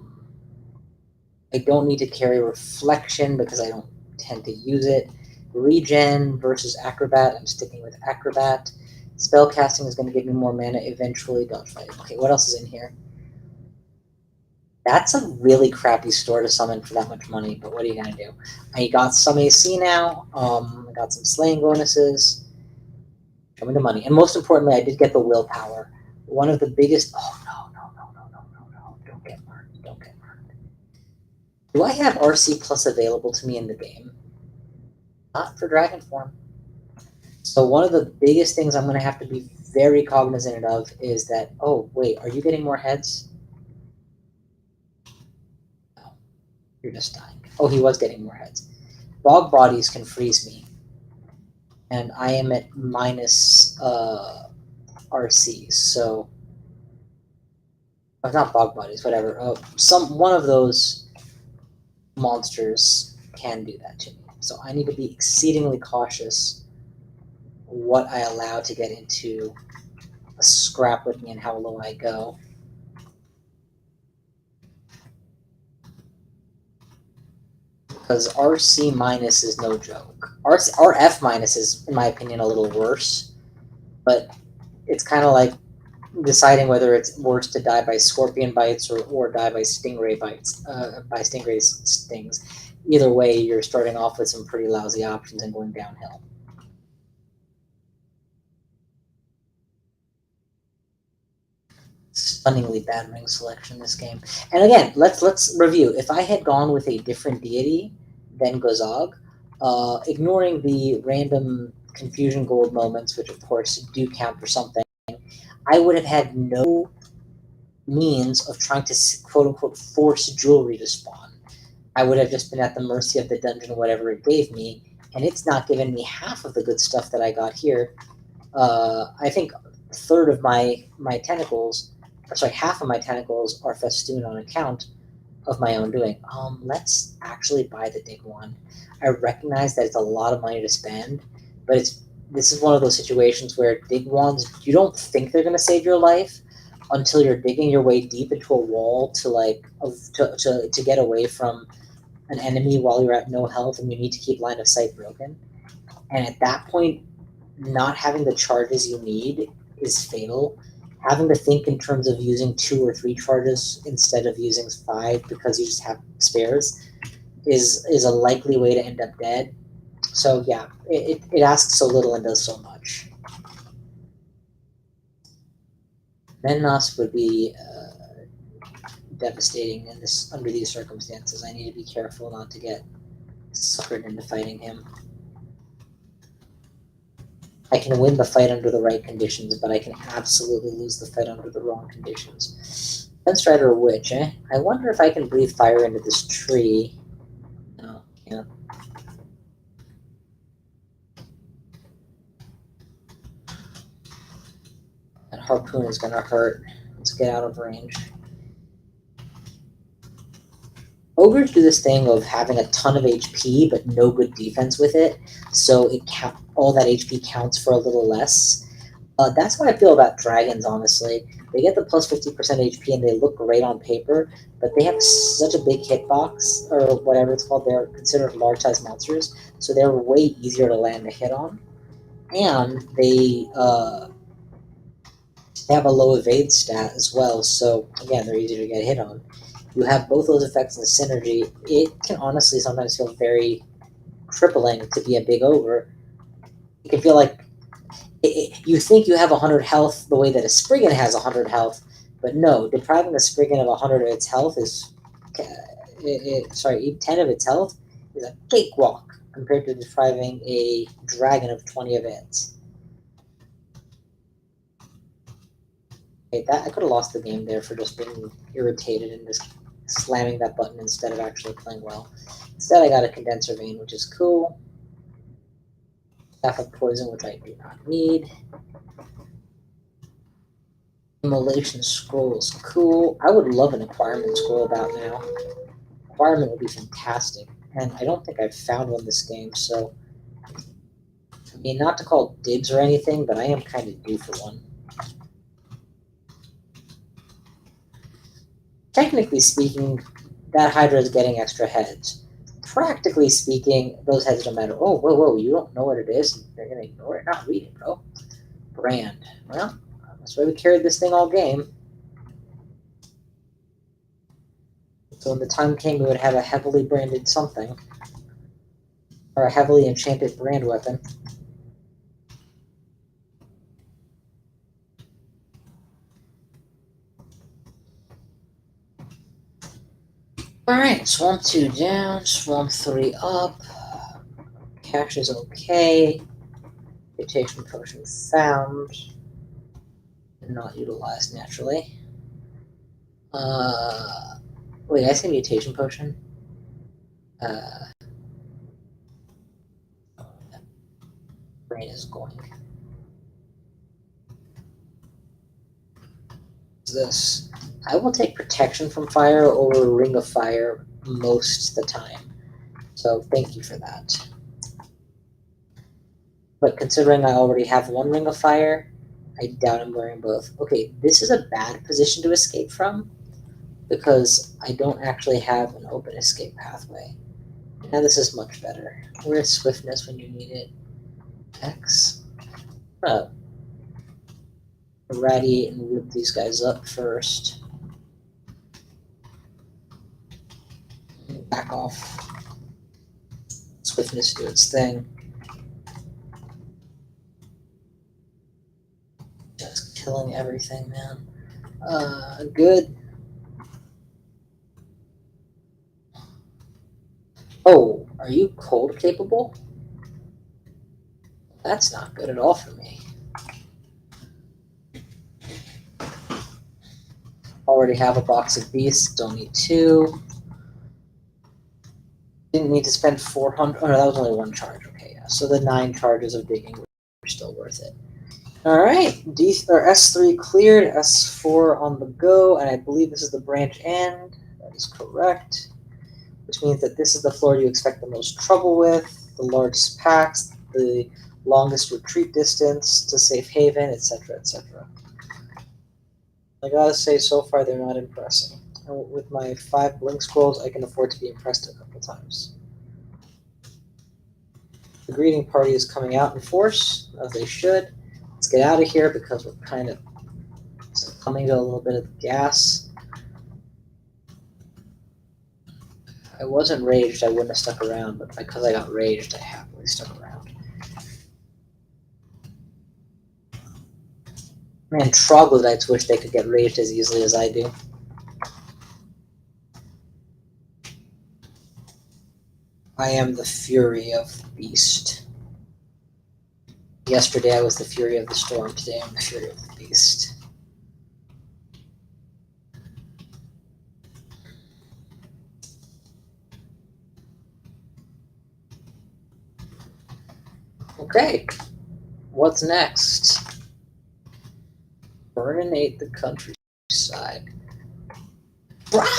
Speaker 1: don't need to carry reflection because I don't tend to use it. Regen versus acrobat, I'm sticking with acrobat. Spellcasting is going to give me more mana eventually. Don't fight. Okay, what else is in here? That's a really crappy store to summon for that much money, but what are you going to do? I got some AC now. I got some slaying bonuses. Show me the money. And most importantly, I did get the willpower. One of the biggest... Oh, no. Don't get marked. Don't get marked. Do I have RC Plus available to me in the game? Not for Dragon Form. So one of the biggest things I'm going to have to be very cognizant of is that... Oh, wait. Are you getting more heads? No. You're just dying. Oh, he was getting more heads. Bog bodies can freeze me. And I am at minus RCs, so... not bog bodies, whatever. One of those monsters can do that to me. So I need to be exceedingly cautious what I allow to get into a scrap with me and how low I go. Because RC minus is no joke. RF minus is, in my opinion, a little worse. But it's kind of like deciding whether it's worse to die by scorpion bites or die by stingray bites, by stingray stings. Either way, you're starting off with some pretty lousy options and going downhill. Stunningly bad ring selection this game. And again, let's review. If I had gone with a different deity than Gozog, ignoring the random confusion gold moments, which of course do count for something, I would have had no means of trying to quote unquote force jewelry to spawn. I would have just been at the mercy of the dungeon, whatever it gave me, and it's not given me half of the good stuff that I got here. I think a third of my tentacles, or sorry, half of my tentacles are festooned on account of my own doing. Let's actually buy the dig one. I recognize that it's a lot of money to spend, but this is one of those situations where dig wands, you don't think they're going to save your life until you're digging your way deep into a wall to get away from an enemy while you're at no health and you need to keep line of sight broken. And at that point, not having the charges you need is fatal. Having to think in terms of using 2 or 3 charges instead of using 5 because you just have spares is a likely way to end up dead. So yeah, it asks so little and does so much. Menos would be devastating under these circumstances. I need to be careful not to get suckered into fighting him. I can win the fight under the right conditions, but I can absolutely lose the fight under the wrong conditions. Fence Rider Witch, eh? I wonder if I can breathe fire into this tree. No, can't. That harpoon is gonna hurt. Let's get out of range. Ogres do this thing of having a ton of HP but no good defense with it, so all that HP counts for a little less. That's what I feel about dragons, honestly. They get the plus 50% HP and they look great on paper, but they have such a big hitbox, or whatever it's called. They're considered large-sized monsters, so they're way easier to land a hit on. And they have a low evade stat as well, so again, they're easier to get hit on. You have both those effects in the synergy. It can honestly sometimes feel very crippling to be a big ogre. It can feel like you think you have 100 health the way that a Spriggan has 100 health, but no, depriving a Spriggan of 100 of its health is... 10 of its health is a cakewalk compared to depriving a dragon of 20 of its. Okay, I could have lost the game there for just being irritated and just slamming that button instead of actually playing well. Instead, I got a condenser vein, which is cool. Staff of Poison, which I do not need. Immolation Scroll is cool. I would love an Acquirement Scroll about now. Acquirement would be fantastic. And I don't think I've found one this game, so... I mean, not to call dibs or anything, but I am kind of due for one. Technically speaking, that Hydra is getting extra heads. Practically speaking, those heads don't matter. Oh, whoa, you don't know what it is, and you're going to ignore it? Not read it, bro. Brand. Well, that's why we carried this thing all game. So when the time came, we would have a heavily branded something. Or a heavily enchanted brand weapon. Alright, Swamp 2 down, Swamp 3 up. Cash is okay. Mutation Potion found. Not utilized naturally. Wait, I say Mutation Potion? Brain is going. This. I will take Protection from Fire over Ring of Fire most of the time. So thank you for that. But considering I already have one Ring of Fire, I doubt I'm wearing both. Okay, this is a bad position to escape from because I don't actually have an open escape pathway. Now this is much better. Where's Swiftness when you need it? X. Radiate and whip these guys up first. Back off. Swiftness do its thing. Just killing everything, man. Good. Oh, are you cold capable? That's not good at all for me. Already have a box of beasts, don't need 2. Didn't need to spend 400. Oh no, that was only 1 charge. Okay, yeah. So the 9 charges of digging were still worth it. Alright, S3 cleared, S4 on the go, and I believe this is the branch end. That is correct. Which means that this is the floor you expect the most trouble with, the largest packs, the longest retreat distance to safe haven, etc., etc. I gotta say, so far they're not impressing. And with my 5 blink scrolls, I can afford to be impressed a couple times. The greeting party is coming out in force, as they should. Let's get out of here because we're kind of coming to a little bit of gas. If I wasn't raged, I wouldn't have stuck around, but because I got raged, I happily stuck around. Man, troglodytes wish they could get raged as easily as I do. I am the fury of the beast. Yesterday I was the fury of the storm, today I'm the fury of the beast. Okay, what's next? Burninate the countryside. Door!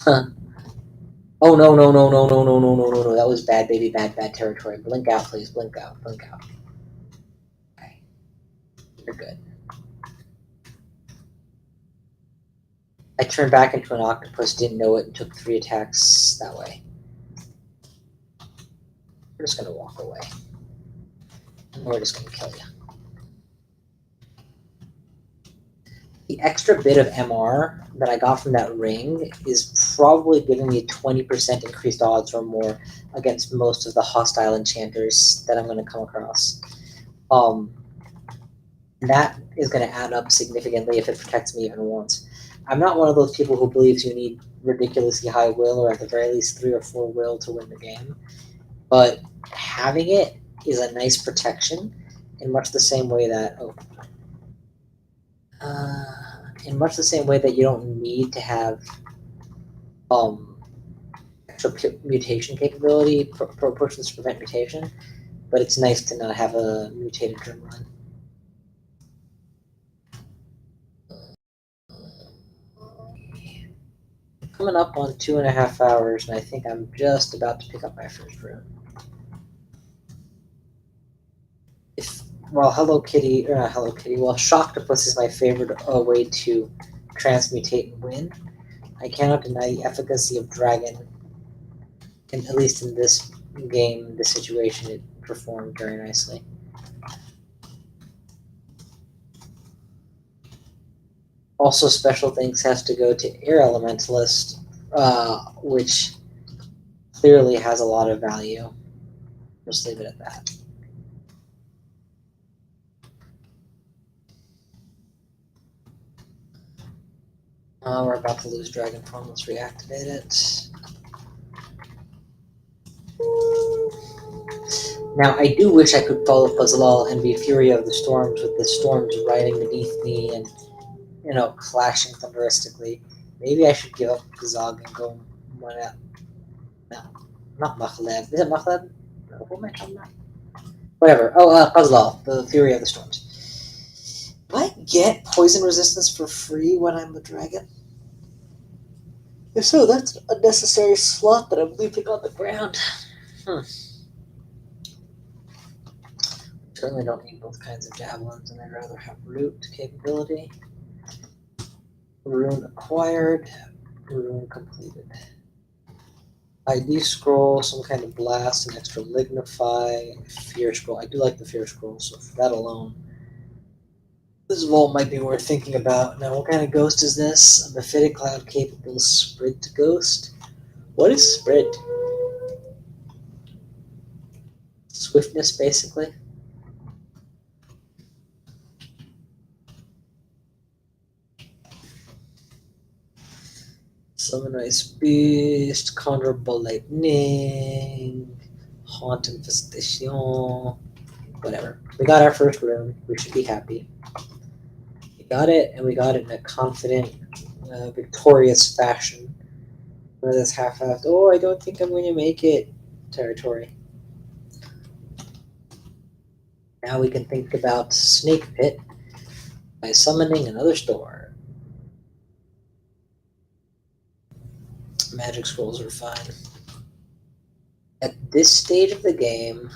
Speaker 1: Huh. Oh no. That was bad, baby, bad territory. Blink out, please. Blink out. Okay. You're good. I turned back into an octopus, didn't know it, and took 3 attacks that way. We're just gonna walk away. And we're just gonna kill you. The extra bit of MR that I got from that ring is probably giving me 20% increased odds or more against most of the hostile enchanters that I'm going to come across. That is going to add up significantly if it protects me even once. I'm not one of those people who believes you need ridiculously high will, or at the very least 3 or 4 will to win the game. But having it is a nice protection in much the same way that... in much the same way that you don't need to have extra mutation capability, potions to prevent mutation, but it's nice to not have a mutated germ run. Coming up on 2.5 hours, and I think I'm just about to pick up my first rune. Well, Hello Kitty, or not Hello Kitty, well, Shocktopus is my favorite way to transmutate and win. I cannot deny the efficacy of Dragon, and at least in this game, this situation, it performed very nicely. Also, special thanks has to go to Air Elementalist, which clearly has a lot of value. Just leave it at that. We're about to lose Dragon Form. Let's reactivate it. Now, I do wish I could follow Puzzle and be Fury of the Storms with the storms riding beneath me and, you know, clashing thunderistically. Maybe I should give up Zog and go one out. No, not Machleb. Is it Machleb? No, who am I talking about? Whatever. Oh, Puzzle, the Fury of the Storms. Do I get poison resistance for free when I'm a dragon? If so, that's a necessary slot that I'm leaving on the ground. Certainly don't need both kinds of javelins, and I'd rather have root capability. Rune acquired, rune completed. ID scroll, some kind of blast, an extra lignify, fear scroll. I do like the fear scroll, so for that alone, this vault might be worth thinking about. Now, what kind of ghost is this? A mephitic cloud capable sprint ghost? What is sprint? Swiftness, basically. Summon Ice Beast, Conjurable Lightning, Haunt Infestation, whatever. We got our first rune. We should be happy. We got it, and we got it in a confident, victorious fashion. None of this half-assed, oh, I don't think I'm going to make it territory. Now we can think about Snake Pit by summoning another store. Magic scrolls are fine. At this stage of the game,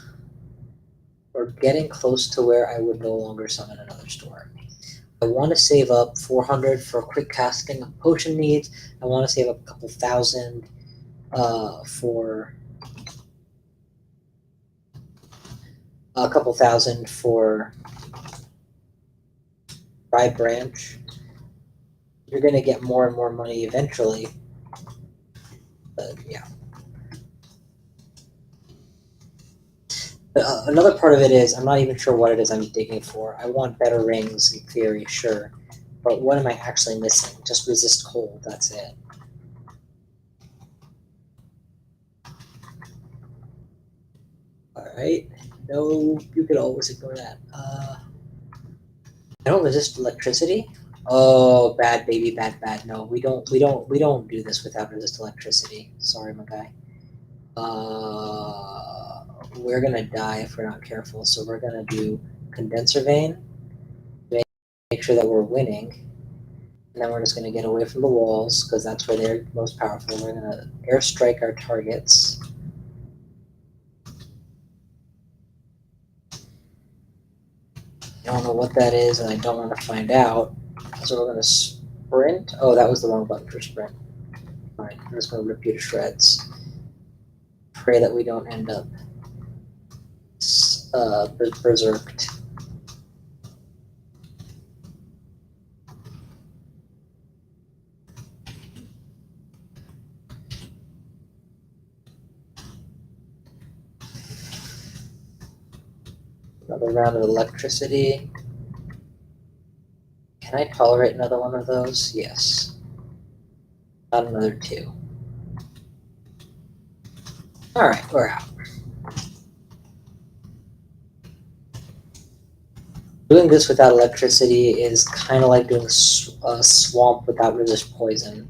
Speaker 1: we're getting close to where I would no longer summon another store. I want to save up 400 for quick casting of potion needs. I want to save up a couple thousand for Dry Branch. You're going to get more and more money eventually. But yeah. Another part of it is I'm not even sure what it is I'm digging for. I want better rings in theory, sure. But what am I actually missing? Just resist cold, that's it. Alright. No, you could always ignore that. I don't resist electricity? Oh, bad baby, bad. No, we don't do this without resist electricity. Sorry, my guy. We're gonna die if we're not careful, so we're gonna do Condenser Vein, make sure that we're winning, and then we're just gonna get away from the walls, because that's where they're most powerful. We're gonna airstrike our targets. I don't know what that is, and I don't want to find out, so we're gonna sprint. Oh, that was the wrong button for sprint. Alright, I'm just gonna rip you to shreds. Pray that we don't end up berserked. Another round of electricity. Can I tolerate another one of those? Yes. Not another two. Alright, we're out. Doing this without electricity is kind of like doing a swamp without resist poison.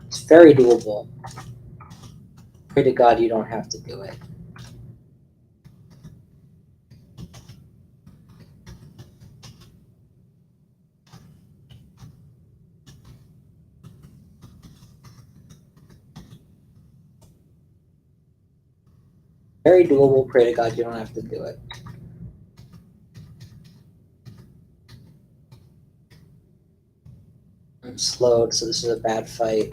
Speaker 1: It's very doable. Pray to God you don't have to do it. Very doable. Pray to God you don't have to do it. I'm slowed, so this is a bad fight.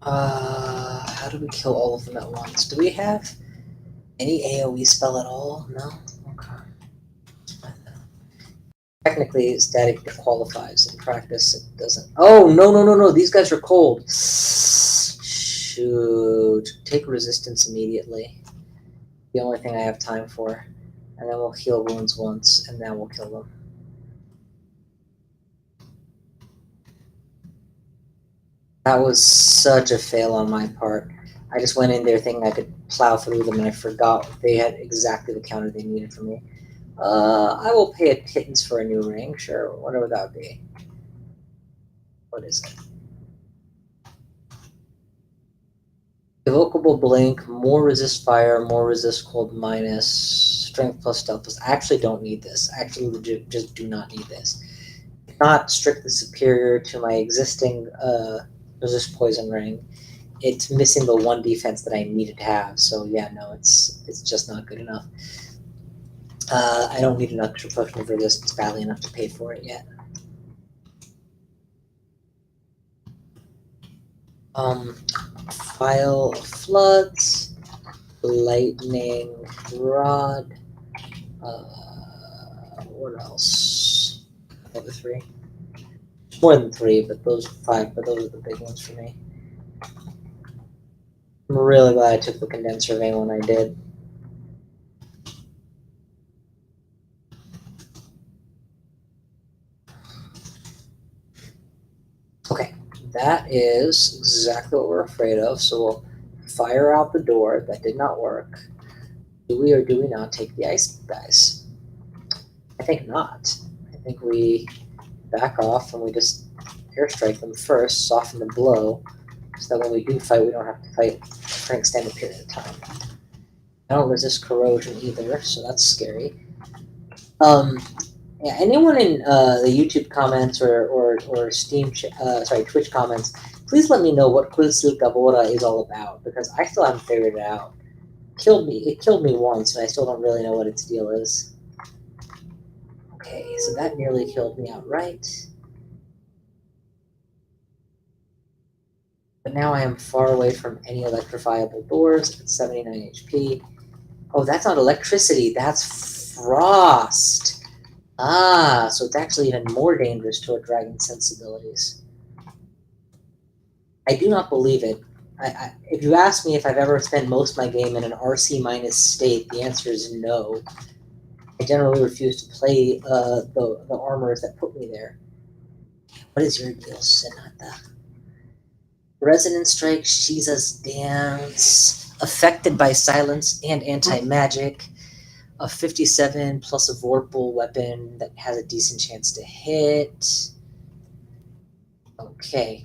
Speaker 1: How do we kill all of them at once? Do we have any AoE spell at all? No? Okay. Technically, static qualifies. In practice, it doesn't. Oh, no. These guys are cold. Shoot. Take resistance immediately. The only thing I have time for. And then we'll heal wounds once, and then we'll kill them. That was such a fail on my part. I just went in there thinking I could plow through them, and I forgot they had exactly the counter they needed from me. I will pay a pittance for a new ring. Sure, what would that be? What is it? Evocable Blink, more resist fire, more resist cold minus, strength plus stealth plus. I actually don't need this. I actually legit just do not need this. It's not strictly superior to my existing resist poison ring. It's missing the one defense that I needed to have. So yeah, no, it's just not good enough. I don't need an extra potion of resistance badly enough to pay for it yet. File of Floods, Lightning Rod, what else? Another 3. More than 3, but those 5, but those are the big ones for me. I'm really glad I took the condenser vein when I did. Okay, that is exactly what we're afraid of, so we'll fire out the door. That did not work. Do we or do we not take the ice guys? I think not. I think we back off and we just airstrike them first, soften the blow, so that when we do fight, we don't have to fight for an extended period of time. I don't resist corrosion either, so that's scary. Yeah, anyone in the YouTube comments or Steam, Twitch comments, please let me know what Quizzical Gavora is all about, because I still haven't figured it out. It killed me once, and I still don't really know what its deal is. Okay, so that nearly killed me outright. But now I am far away from any electrifiable doors at 79 HP. Oh, that's not electricity, that's frost. Ah, so it's actually even more dangerous to a dragon's sensibilities. I do not believe it. If you ask me if I've ever spent most of my game in an RC minus state, the answer is no. I generally refuse to play the armors that put me there. What is your deal, Sonata? Resonance Strike, Shiza's Dance, affected by silence and anti-magic, a 57 plus a vorpal weapon that has a decent chance to hit. Okay,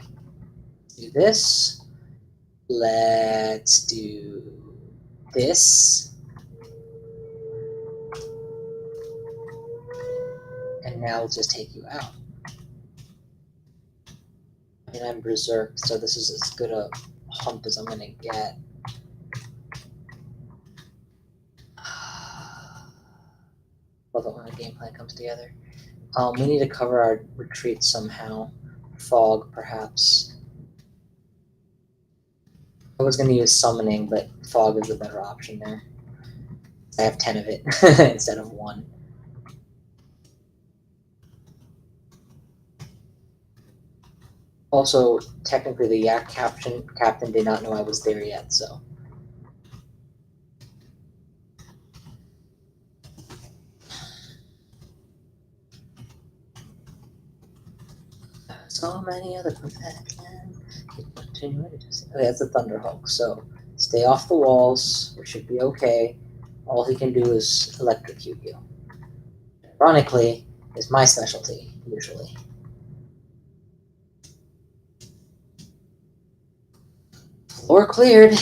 Speaker 1: do this. Let's do this. And now we'll just take you out. I mean, I'm berserk, so this is as good a hump as I'm gonna get. Love it when a game plan comes together. We need to cover our retreat somehow. Fog, perhaps. I was going to use summoning, but fog is a better option there. I have 10 of it instead of 1. Also, technically the Yak captain did not know I was there yet, so. So many other professions. Okay, that's a Thunderhawk, so stay off the walls. We should be okay. All he can do is electrocute you. Ironically, is my specialty, usually. Floor cleared.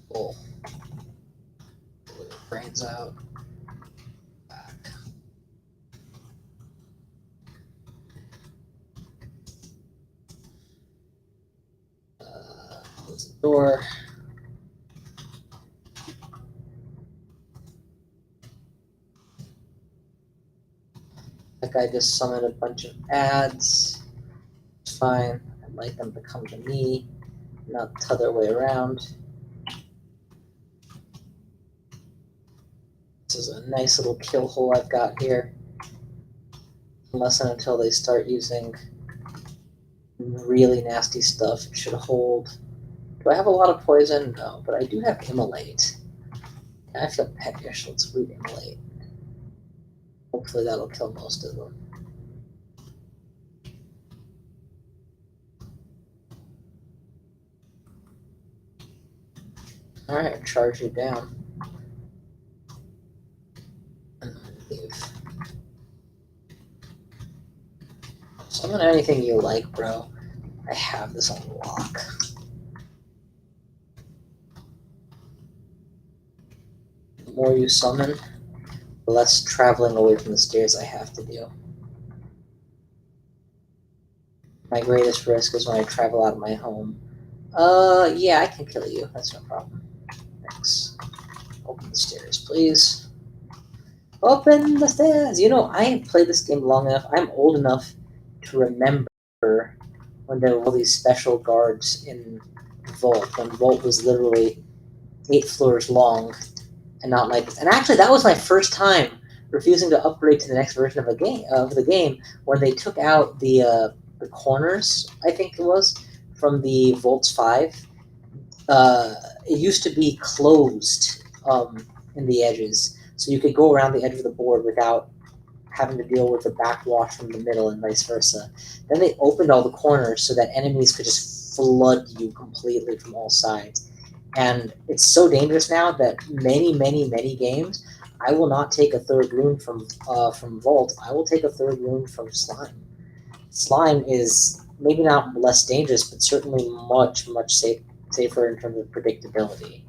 Speaker 1: Pull brains out. Back. Close the door. That guy just summoned a bunch of ads. It's fine. I'd like them to come to me, not the other way around. This is a nice little kill hole I've got here. Unless and until they start using really nasty stuff, it should hold. Do I have a lot of poison? No, but I do have immolate. I feel peckish. Let's root immolate. Hopefully that'll kill most of them. Alright, charge you down. And then leave. Summon anything you like, bro. I have this on lock. The more you summon, the less traveling away from the stairs I have to do. My greatest risk is when I travel out of my home. Yeah, I can kill you. That's no problem. Thanks. Open the stairs, please. Open the stairs! You know, I have played this game long enough. I'm old enough to remember when there were all these special guards in Vault, when Vault was literally 8 floors long and not like this. And actually, that was my first time refusing to upgrade to the next version of the game when they took out the corners, I think it was, from the Volts 5. It used to be closed in the edges, so you could go around the edge of the board without having to deal with the backwash from the middle and vice versa. Then they opened all the corners so that enemies could just flood you completely from all sides. And it's so dangerous now that many games, I will not take a third rune from Vault. I will take a third rune from Slime. Slime is maybe not less dangerous, but certainly much safer in terms of predictability.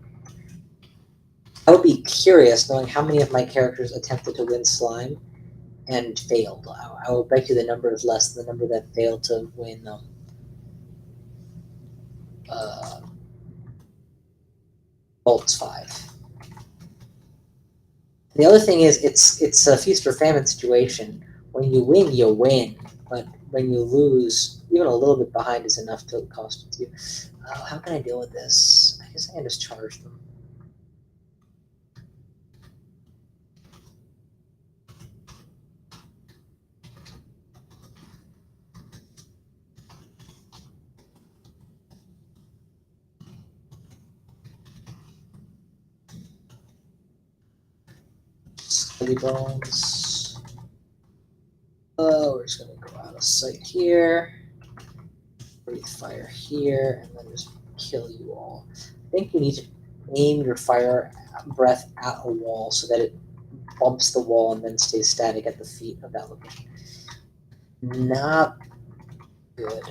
Speaker 1: I would be curious knowing how many of my characters attempted to win Slime and failed. I will bet you the number is less than the number that failed to win Bolts 5. The other thing is, it's a feast or famine situation. When you win, you win. But when you lose, even a little bit behind is enough to cost it to you. How can I deal with this? I guess I can just charge them. Skelly bones. We're just gonna go out of sight here. Breathe fire here, and then just kill you all. I think you need to aim your fire breath at a wall so that it bumps the wall and then stays static at the feet of that location. Not good.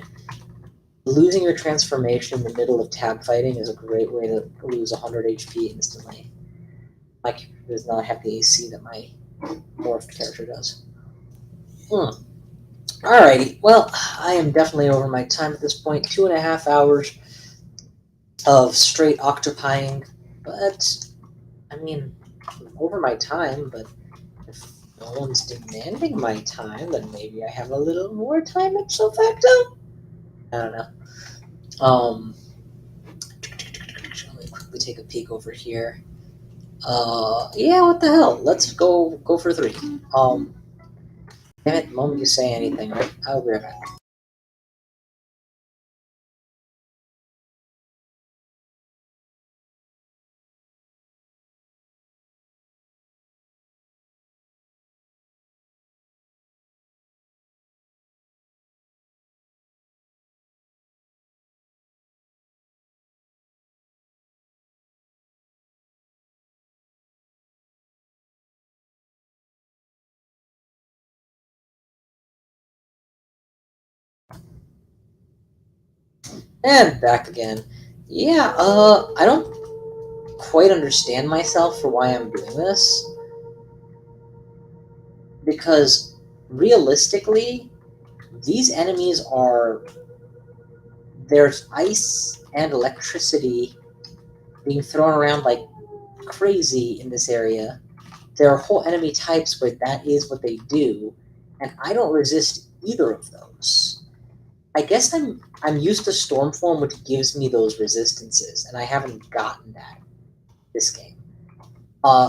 Speaker 1: Losing your transformation in the middle of tab fighting is a great way to lose 100 HP instantly. My character does not have the AC that my morphed character does. Alrighty, well, I am definitely over my time at this point. 2.5 hours of straight octopying, but, I mean, I'm over my time, but if no one's demanding my time, then maybe I have a little more time ipso facto? I don't know. Let me quickly take a peek over here. Yeah, what the hell? Let's go for 3. Damn it, the moment you say anything, right? I'll be right back. And back again. Yeah, I don't quite understand myself for why I'm doing this. Because realistically, these enemies are... There's ice and electricity being thrown around like crazy in this area. There are whole enemy types where that is what they do, and I don't resist either of those. I guess I'm used to Stormform, which gives me those resistances, and I haven't gotten that this game.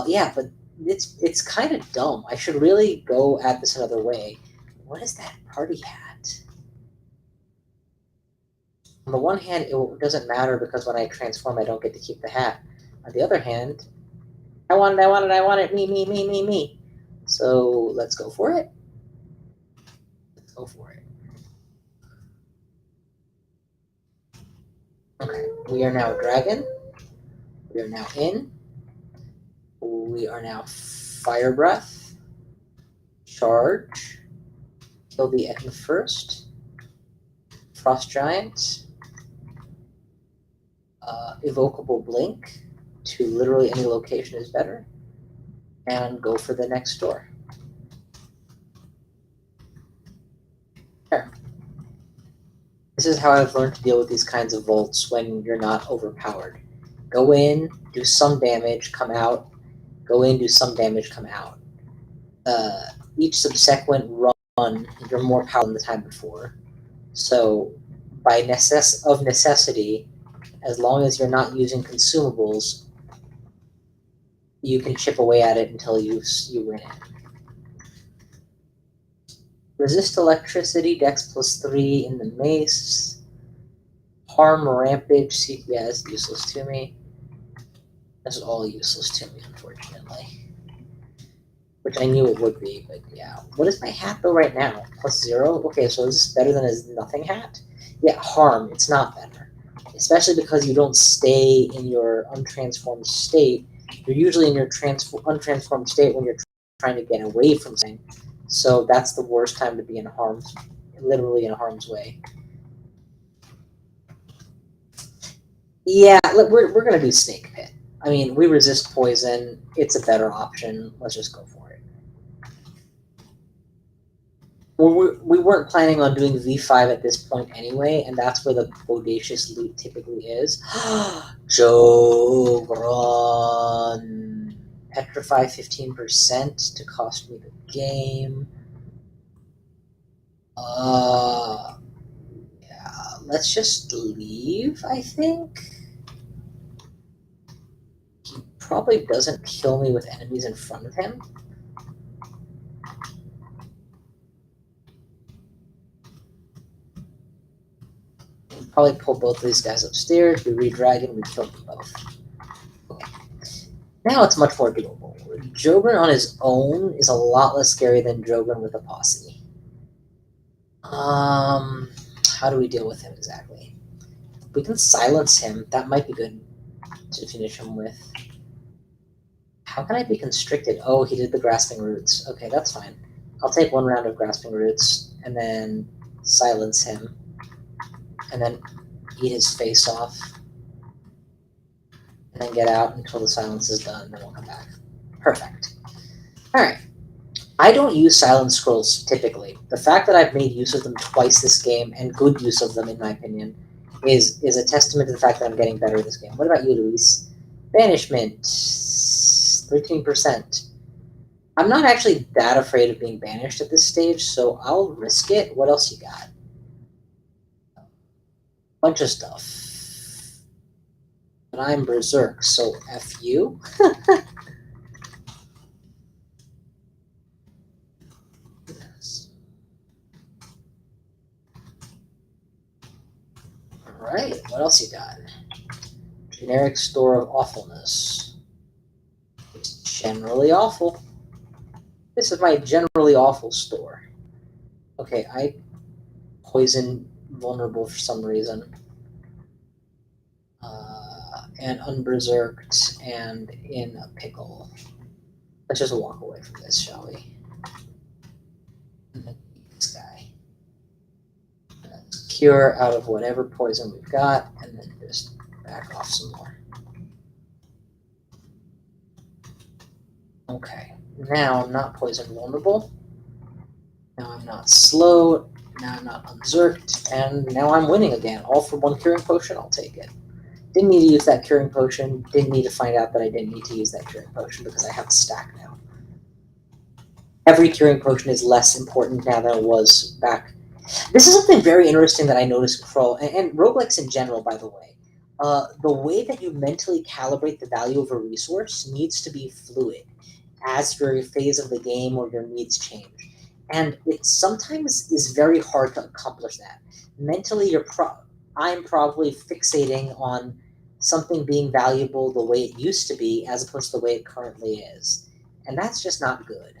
Speaker 1: Yeah, but it's kind of dumb. I should really go at this another way. What is that party hat? On the one hand, it doesn't matter because when I transform, I don't get to keep the hat. On the other hand, I want it, I want it, I want it, me. So let's go for it. Let's go for it. Okay, we are now dragon. We are now in. We are now fire breath. Charge. Kill the Ekin first. Frost giant. Evocable blink to literally any location is better. And go for the next door. There. This is how I've learned to deal with these kinds of vaults when you're not overpowered. Go in, do some damage, come out. Go in, do some damage, come out. Each subsequent run, you're more powerful than the time before. So, by necessity, as long as you're not using consumables, you can chip away at it until you win it. Resist electricity, Dex +3 in the mace. Harm, rampage, CPS, useless to me. This is all useless to me, unfortunately. Which I knew it would be, but yeah. What is my hat though right now? +0? Okay, so is this better than his nothing hat? Yeah, harm, it's not better. Especially because you don't stay in your untransformed state. You're usually in your untransformed state when you're trying to get away from something. So that's the worst time to be in literally in harm's way. Yeah, we're gonna do Snake Pit. I mean, we resist poison. It's a better option. Let's just go for it. We weren't planning on doing V5 at this point anyway, and that's where the bodacious loot typically is. Jogron. Petrify 15% to cost me the game. Yeah, let's just leave, I think. He probably doesn't kill me with enemies in front of him. We'll probably pull both of these guys upstairs. We re-dragon, we kill them both. Okay. Now it's much more doable. Jogren on his own is a lot less scary than Jogren with a posse. How do we deal with him exactly? We can silence him. That might be good to finish him with. How can I be constricted? Oh, he did the grasping roots. Okay, that's fine. I'll take one round of grasping roots and then silence him. And then eat his face off. And then get out until the silence is done, then we'll come back. Perfect. Alright. I don't use silence scrolls typically. The fact that I've made use of them twice this game, and good use of them in my opinion, is a testament to the fact that I'm getting better at this game. What about you, Luis? Banishment. 13%. I'm not actually that afraid of being banished at this stage, so I'll risk it. What else you got? Bunch of stuff. But I'm berserk, so F you. Yes. Alright, what else you got? Generic store of awfulness. It's generally awful. This is my generally awful store. Okay, I poison vulnerable for some reason. And unberserked and in a pickle. Let's just walk away from this, shall we? And then eat this guy. Let's cure out of whatever poison we've got, and then just back off some more. Okay, now I'm not poison vulnerable. Now I'm not slow. Now I'm not unzerked, and now I'm winning again. All for one curing potion, I'll take it. Didn't need to use that curing potion. Didn't need to find out that I didn't need to use that curing potion because I have a stack now. Every curing potion is less important now than it was back. This is something very interesting that I noticed in Crawl, and roguelikes in general, by the way. The way that you mentally calibrate the value of a resource needs to be fluid as your phase of the game or your needs change. And it sometimes is very hard to accomplish that. Mentally, I'm probably fixating on something being valuable the way it used to be as opposed to the way it currently is. And that's just not good.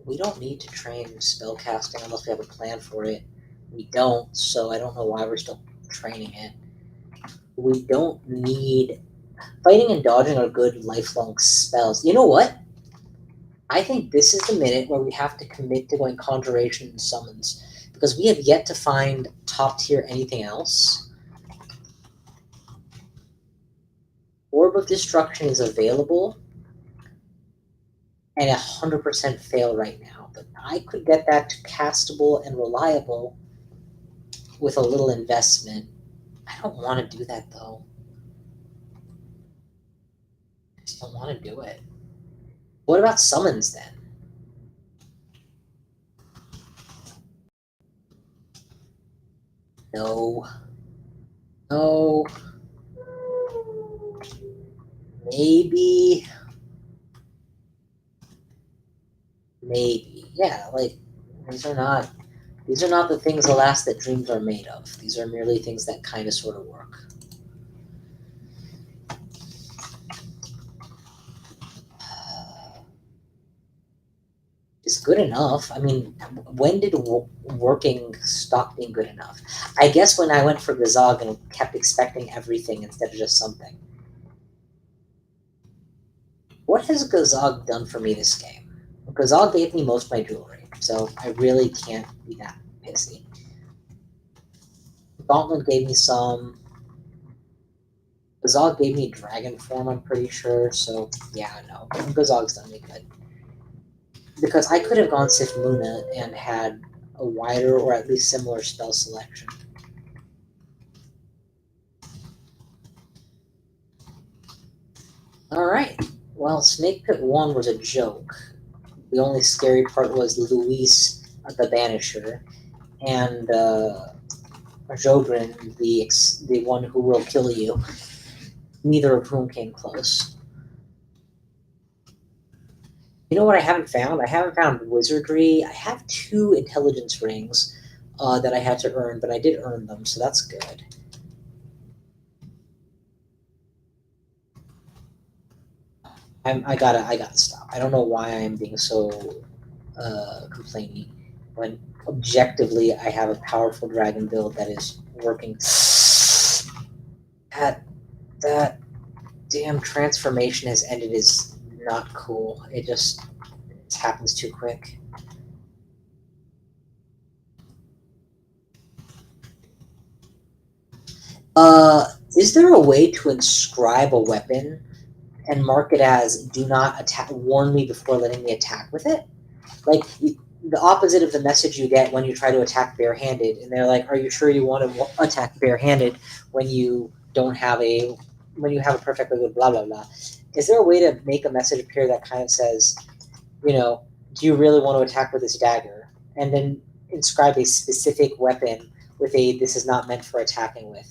Speaker 1: We don't need to train spellcasting unless we have a plan for it. We don't, so I don't know why we're still training it. We don't need... Fighting and dodging are good lifelong spells. You know what? I think this is the minute where we have to commit to going Conjuration and Summons, because we have yet to find top tier anything else. Orb of Destruction is available, and 100% fail right now, but I could get that to castable and reliable with a little investment. I don't want to do that, though. I just don't want to do it. What about Summons, then? No. No. Maybe. Maybe. Yeah, like, these are not the things, alas, that dreams are made of. These are merely things that kind of sort of work. Is good enough. I mean, when did working stop being good enough? I guess when I went for Gazog and kept expecting everything instead of just something. What has Gazog done for me this game? Gazog gave me most of my jewelry, so I really can't be that pissy. Gauntlet gave me some. Gazog gave me dragon form, I'm pretty sure, so yeah, no. Gazog's done me good. Because I could have gone Sif Luna and had a wider or at least similar spell selection. Alright, well, Snake Pit 1 was a joke. The only scary part was Luis, the Banisher, and Jogren, the one who will kill you. Neither of whom came close. You know what I haven't found? I haven't found Wizardry. I have 2 intelligence rings that I had to earn, but I did earn them, so that's good. I gotta stop. I don't know why I'm being so complaining when objectively I have a powerful dragon build that is working. That damn transformation has ended is not cool. It happens too quick. Is there a way to inscribe a weapon and mark it as "Do not attack"? Warn me before letting me attack with it. Like the opposite of the message you get when you try to attack barehanded, and they're like, "Are you sure you want to attack barehanded when you don't have a perfectly good blah blah blah?" Is there a way to make a message appear that kind of says, you know, "Do you really want to attack with this dagger?" And then inscribe a specific weapon with a "This is not meant for attacking with."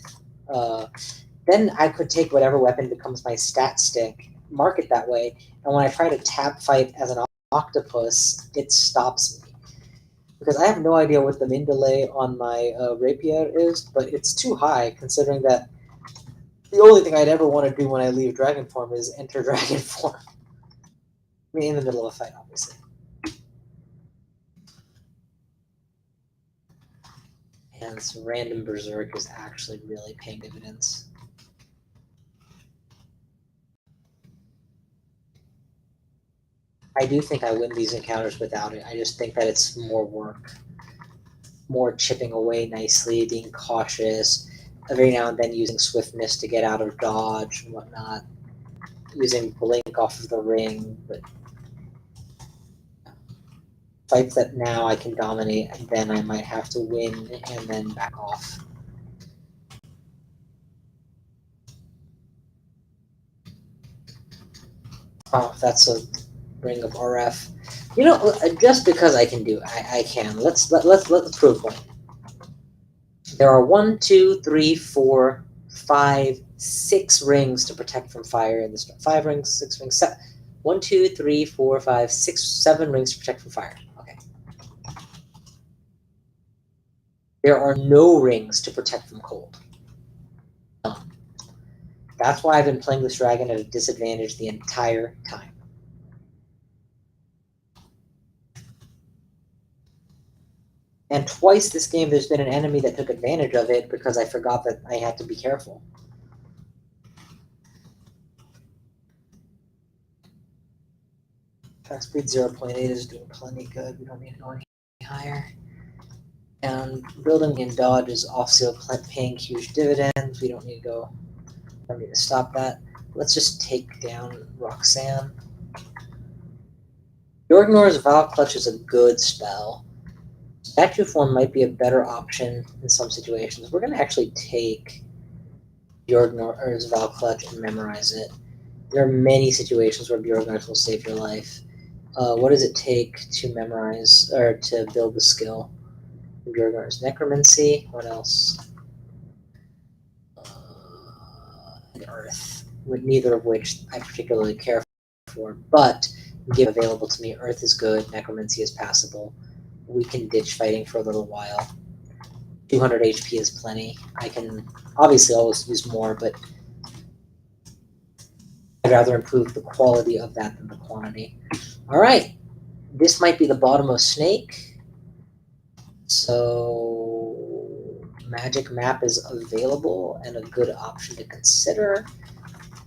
Speaker 1: Then I could take whatever weapon becomes my stat stick, mark it that way, and when I try to tap fight as an octopus, it stops me. Because I have no idea what the min delay on my rapier is, but it's too high considering that the only thing I'd ever want to do when I leave dragon form is enter dragon form. I mean, in the middle of a fight, obviously. And this random berserk is actually really paying dividends. I do think I win these encounters without it. I just think that it's more work. more chipping away nicely, being cautious, every now and then using swiftness to get out of dodge and whatnot, using blink off of the ring, but fights that now I can dominate, and then I might have to win and then back off. Oh, that's a ring of RF. You know, just because I can do it, I can. Let's prove one. There are 1, 2, 3, 4, 5, 6 rings to protect from fire in this. 5 rings, 6 rings, 7. 1, 2, 3, 4, 5, 6, 7 rings to protect from fire. Okay. There are no rings to protect from cold. None. That's why I've been playing this dragon at a disadvantage the entire time. And twice this game, there's been an enemy that took advantage of it because I forgot that I had to be careful. Fast speed 0.8 is doing plenty good. We don't need to go any higher. And building in dodge is also paying huge dividends. We don't need to stop that. Let's just take down Roxanne. Yorgnor's Val Clutch is a good spell. Statue form might be a better option in some situations. We're going to actually take Yorgnor's Val Clutch and memorize it. There are many situations where Bjorgnars will save your life. What does it take to memorize or to build the skill? Bjorgnar's Necromancy. What else? Earth, with neither of which I particularly care for, but give available to me. Earth is good. Necromancy is passable. We can ditch fighting for a little while. 200 HP is plenty. I can obviously always use more, but I'd rather improve the quality of that than the quantity. All right, this might be the bottom of Snake. So magic map is available and a good option to consider.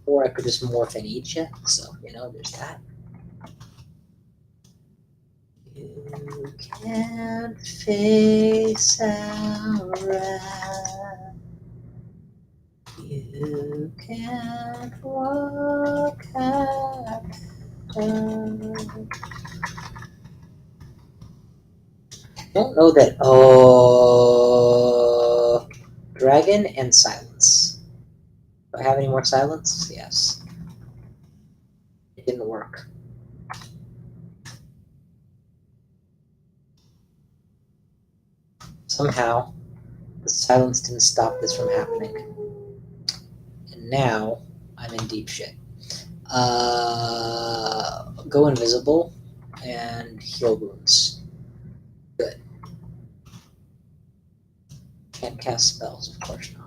Speaker 1: Or I could just morph and eat you. So, you know, there's that. You can't face our wrath. You can't walk out. I don't know that. Oh, dragon and silence. Do I have any more silence? Yes. It didn't work. Somehow, the silence didn't stop this from happening. And now, I'm in deep shit. Go invisible and heal wounds. Good. Can't cast spells, of course not.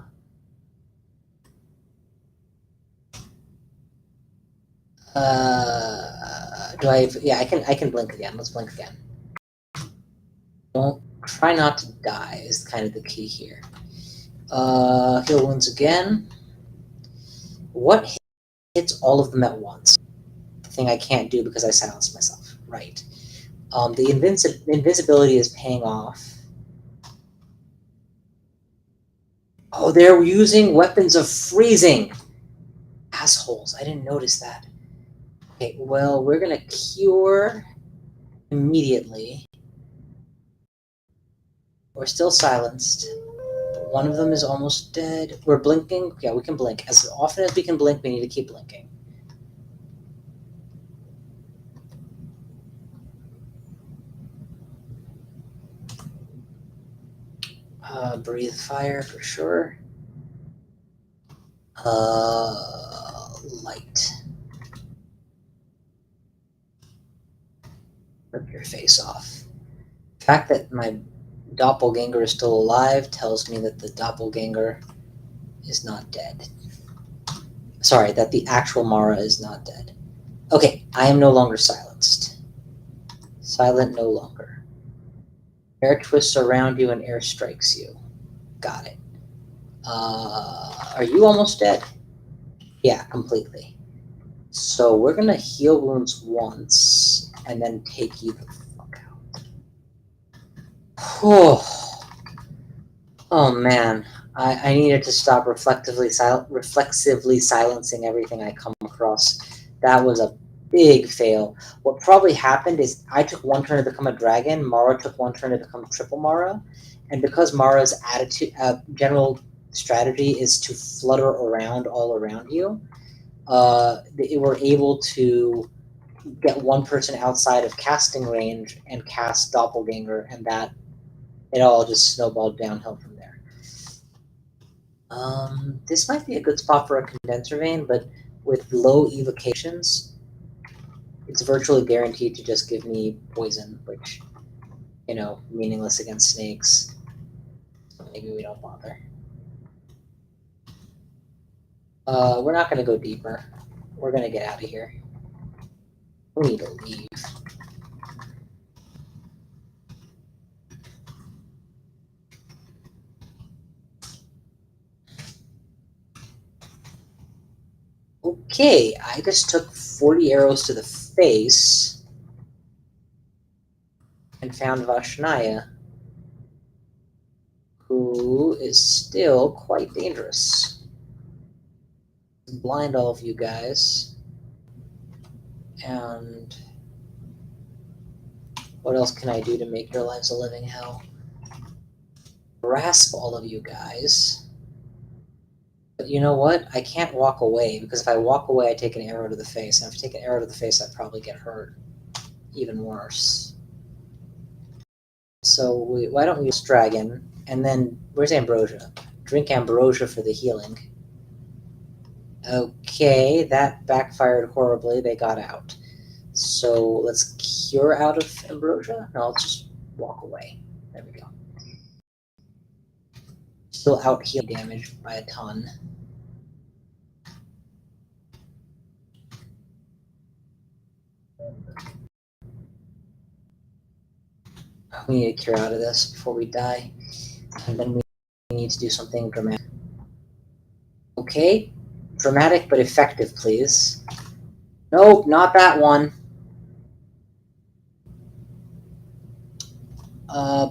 Speaker 1: Do I? Yeah, I can blink again. Let's blink again. Don't try not to die is kind of the key here. Heal wounds again. What hits all of them at once? The thing I can't do because I silenced myself. Right. The invisibility is paying off. Oh, they're using weapons of freezing. Assholes. I didn't notice that. Okay, well, we're going to cure immediately. We're still silenced. One of them is almost dead. We're blinking. Yeah, we can blink. As often as we can blink, we need to keep blinking. Breathe fire for sure. Light. Rip your face off. The fact that my doppelganger is still alive tells me that the doppelganger is not dead. Sorry, that the actual Mara is not dead. Okay, I am no longer silenced. Silent no longer. Air twists around you and air strikes you. Got it. Are you almost dead? Yeah, completely. So we're gonna heal wounds once and then take you the fuck out. Oh man, I needed to stop reflexively silencing everything I come across. That was a big fail. What probably happened is I took one turn to become a dragon, Mara took one turn to become triple Mara, and because Mara's general strategy is to flutter around all around you, they were able to get one person outside of casting range and cast Doppelganger, and that it all just snowballed downhill from there. This might be a good spot for a condenser vein, but with low evocations, it's virtually guaranteed to just give me poison, which, meaningless against snakes. So maybe we don't bother. We're not going to go deeper. We're going to get out of here. We need to leave. Okay, I just took 40 arrows to the face and found Vashnaya, who is still quite dangerous. Blind all of you guys. And what else can I do to make your lives a living hell? Grasp all of you guys. But you know what? I can't walk away, because if I walk away, I take an arrow to the face. And if I take an arrow to the face, I probably get hurt. Even worse. So why don't we use Dragon, and then, where's Ambrosia? Drink Ambrosia for the healing. Okay, that backfired horribly. They got out. So let's cure out of Ambrosia? No, let's just walk away. There we go. Still out heal damage by a ton. We need to cure out of this before we die. And then we need to do something dramatic. Okay, dramatic but effective, please. Nope, not that one.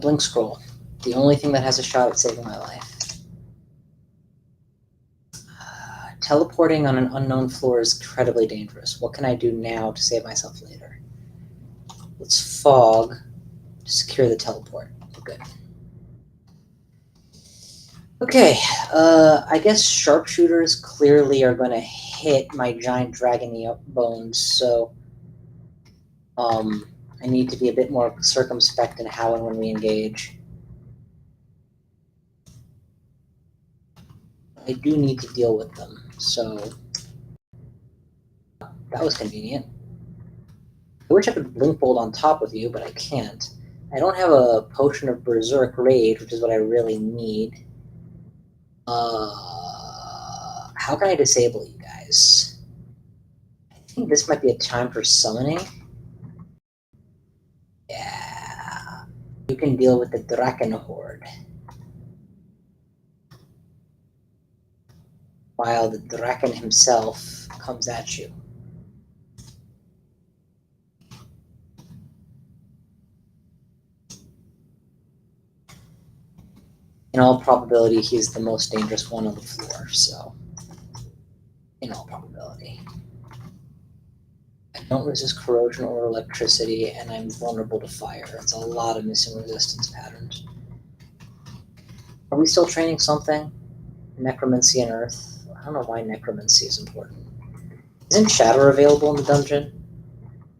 Speaker 1: Blink Scroll. The only thing that has a shot at saving my life. Teleporting on an unknown floor is incredibly dangerous. What can I do now to save myself later? Let's fog to secure the teleport. Good. Okay, I guess sharpshooters clearly are going to hit my giant dragony bones, so I need to be a bit more circumspect in how and when we engage. I do need to deal with them, so that was convenient. I wish I could Blink Bolt on top of you, but I can't. I don't have a Potion of Berserk Rage, which is what I really need. How can I disable you guys? I think this might be a time for summoning. Yeah. You can deal with the Draken Horde. While the Draken himself comes at you. In all probability, he's the most dangerous one on the floor, so in all probability. I don't resist corrosion or electricity, and I'm vulnerable to fire. It's a lot of missing resistance patterns. Are we still training something? Necromancy and Earth? I don't know why Necromancy is important. Isn't Shatter available in the dungeon?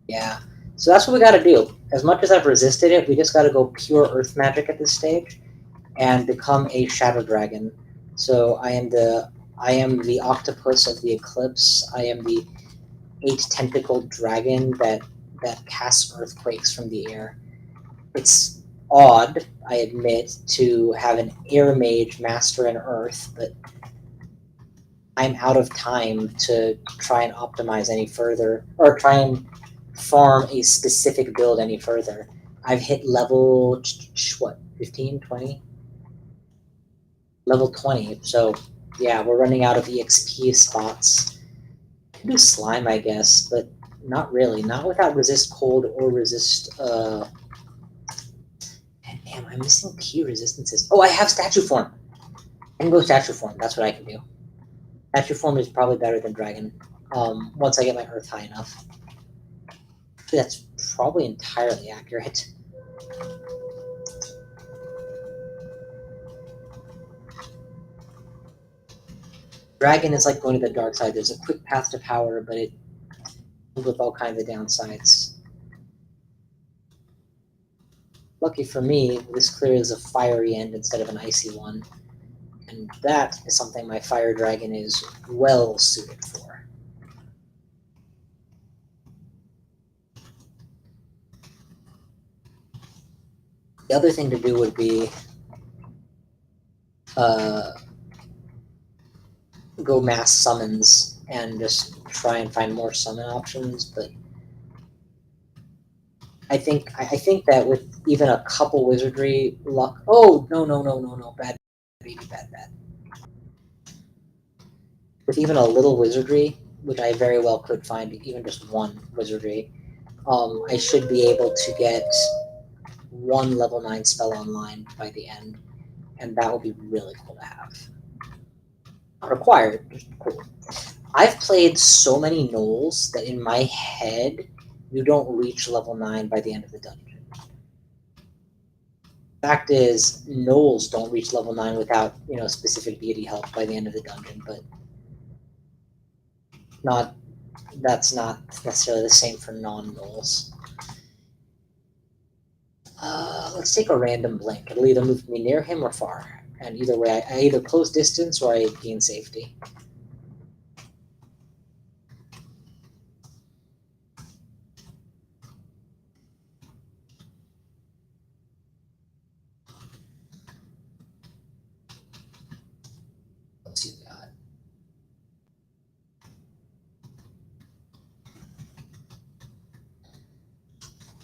Speaker 1: Yeah. So that's what we gotta do. As much as I've resisted it, we just gotta go pure Earth magic at this stage and become a Shadow Dragon. So I am the octopus of the eclipse. I am the 8-tentacled dragon that casts earthquakes from the air. It's odd, I admit, to have an air mage master in Earth, but I'm out of time to try and optimize any further, or try and farm a specific build any further. I've hit level, what, 15, 20? Level 20, so yeah, we're running out of EXP spots. I can do slime, I guess, but not really. Not without resist cold or resist Damn, I'm missing key resistances. Oh, I have statue form. I can go statue form. That's what I can do. Statue form is probably better than dragon. Once I get my earth high enough. Actually, that's probably entirely accurate. Dragon is like going to the dark side. There's a quick path to power, but it comes with all kinds of downsides. Lucky for me, this clears a fiery end instead of an icy one. And that is something my fire dragon is well suited for. The other thing to do would be go mass summons and just try and find more summon options, but I think that with even a couple wizardry luck. Oh no! Bad. With even a little wizardry, which I very well could find, even just one wizardry, I should be able to get one level 9 spell online by the end, and that would be really cool to have. Not required, just cool. I've played so many gnolls that in my head, you don't reach level 9 by the end of the dungeon. Fact is, gnolls don't reach level 9 without, specific deity help by the end of the dungeon, but that's not necessarily the same for non-gnolls. Let's take a random blink. It'll either move me near him or far, and either way, I either close distance or I gain safety. Let's see what we got.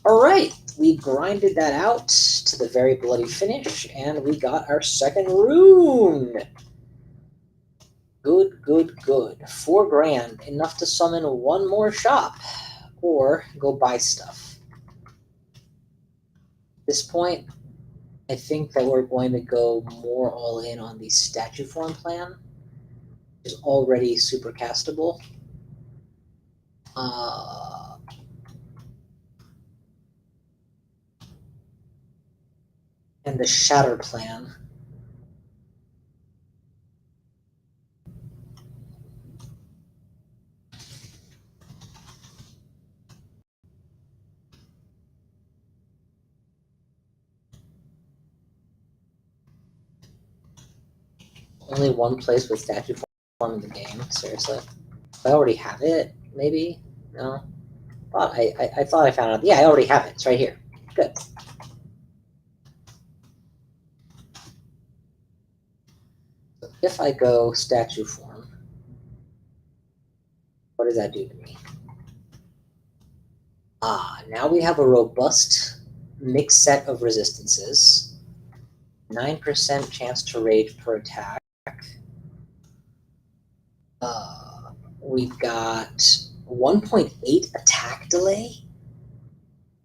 Speaker 1: All right, we grinded that out to the very bloody finish, and we got our second rune. Good. 4 grand, enough to summon one more shop, or go buy stuff. At this point, I think that we're going to go more all in on the statue form plan, which is already super castable. And the shatter plan. Only one place with statue form in the game, seriously. I already have it, maybe? No? I thought I found out. Yeah, I already have it. It's right here. Good. So if I go statue form, what does that do to me? Now we have a robust mixed set of resistances. 9% chance to rage per attack. We've got 1.8 attack delay.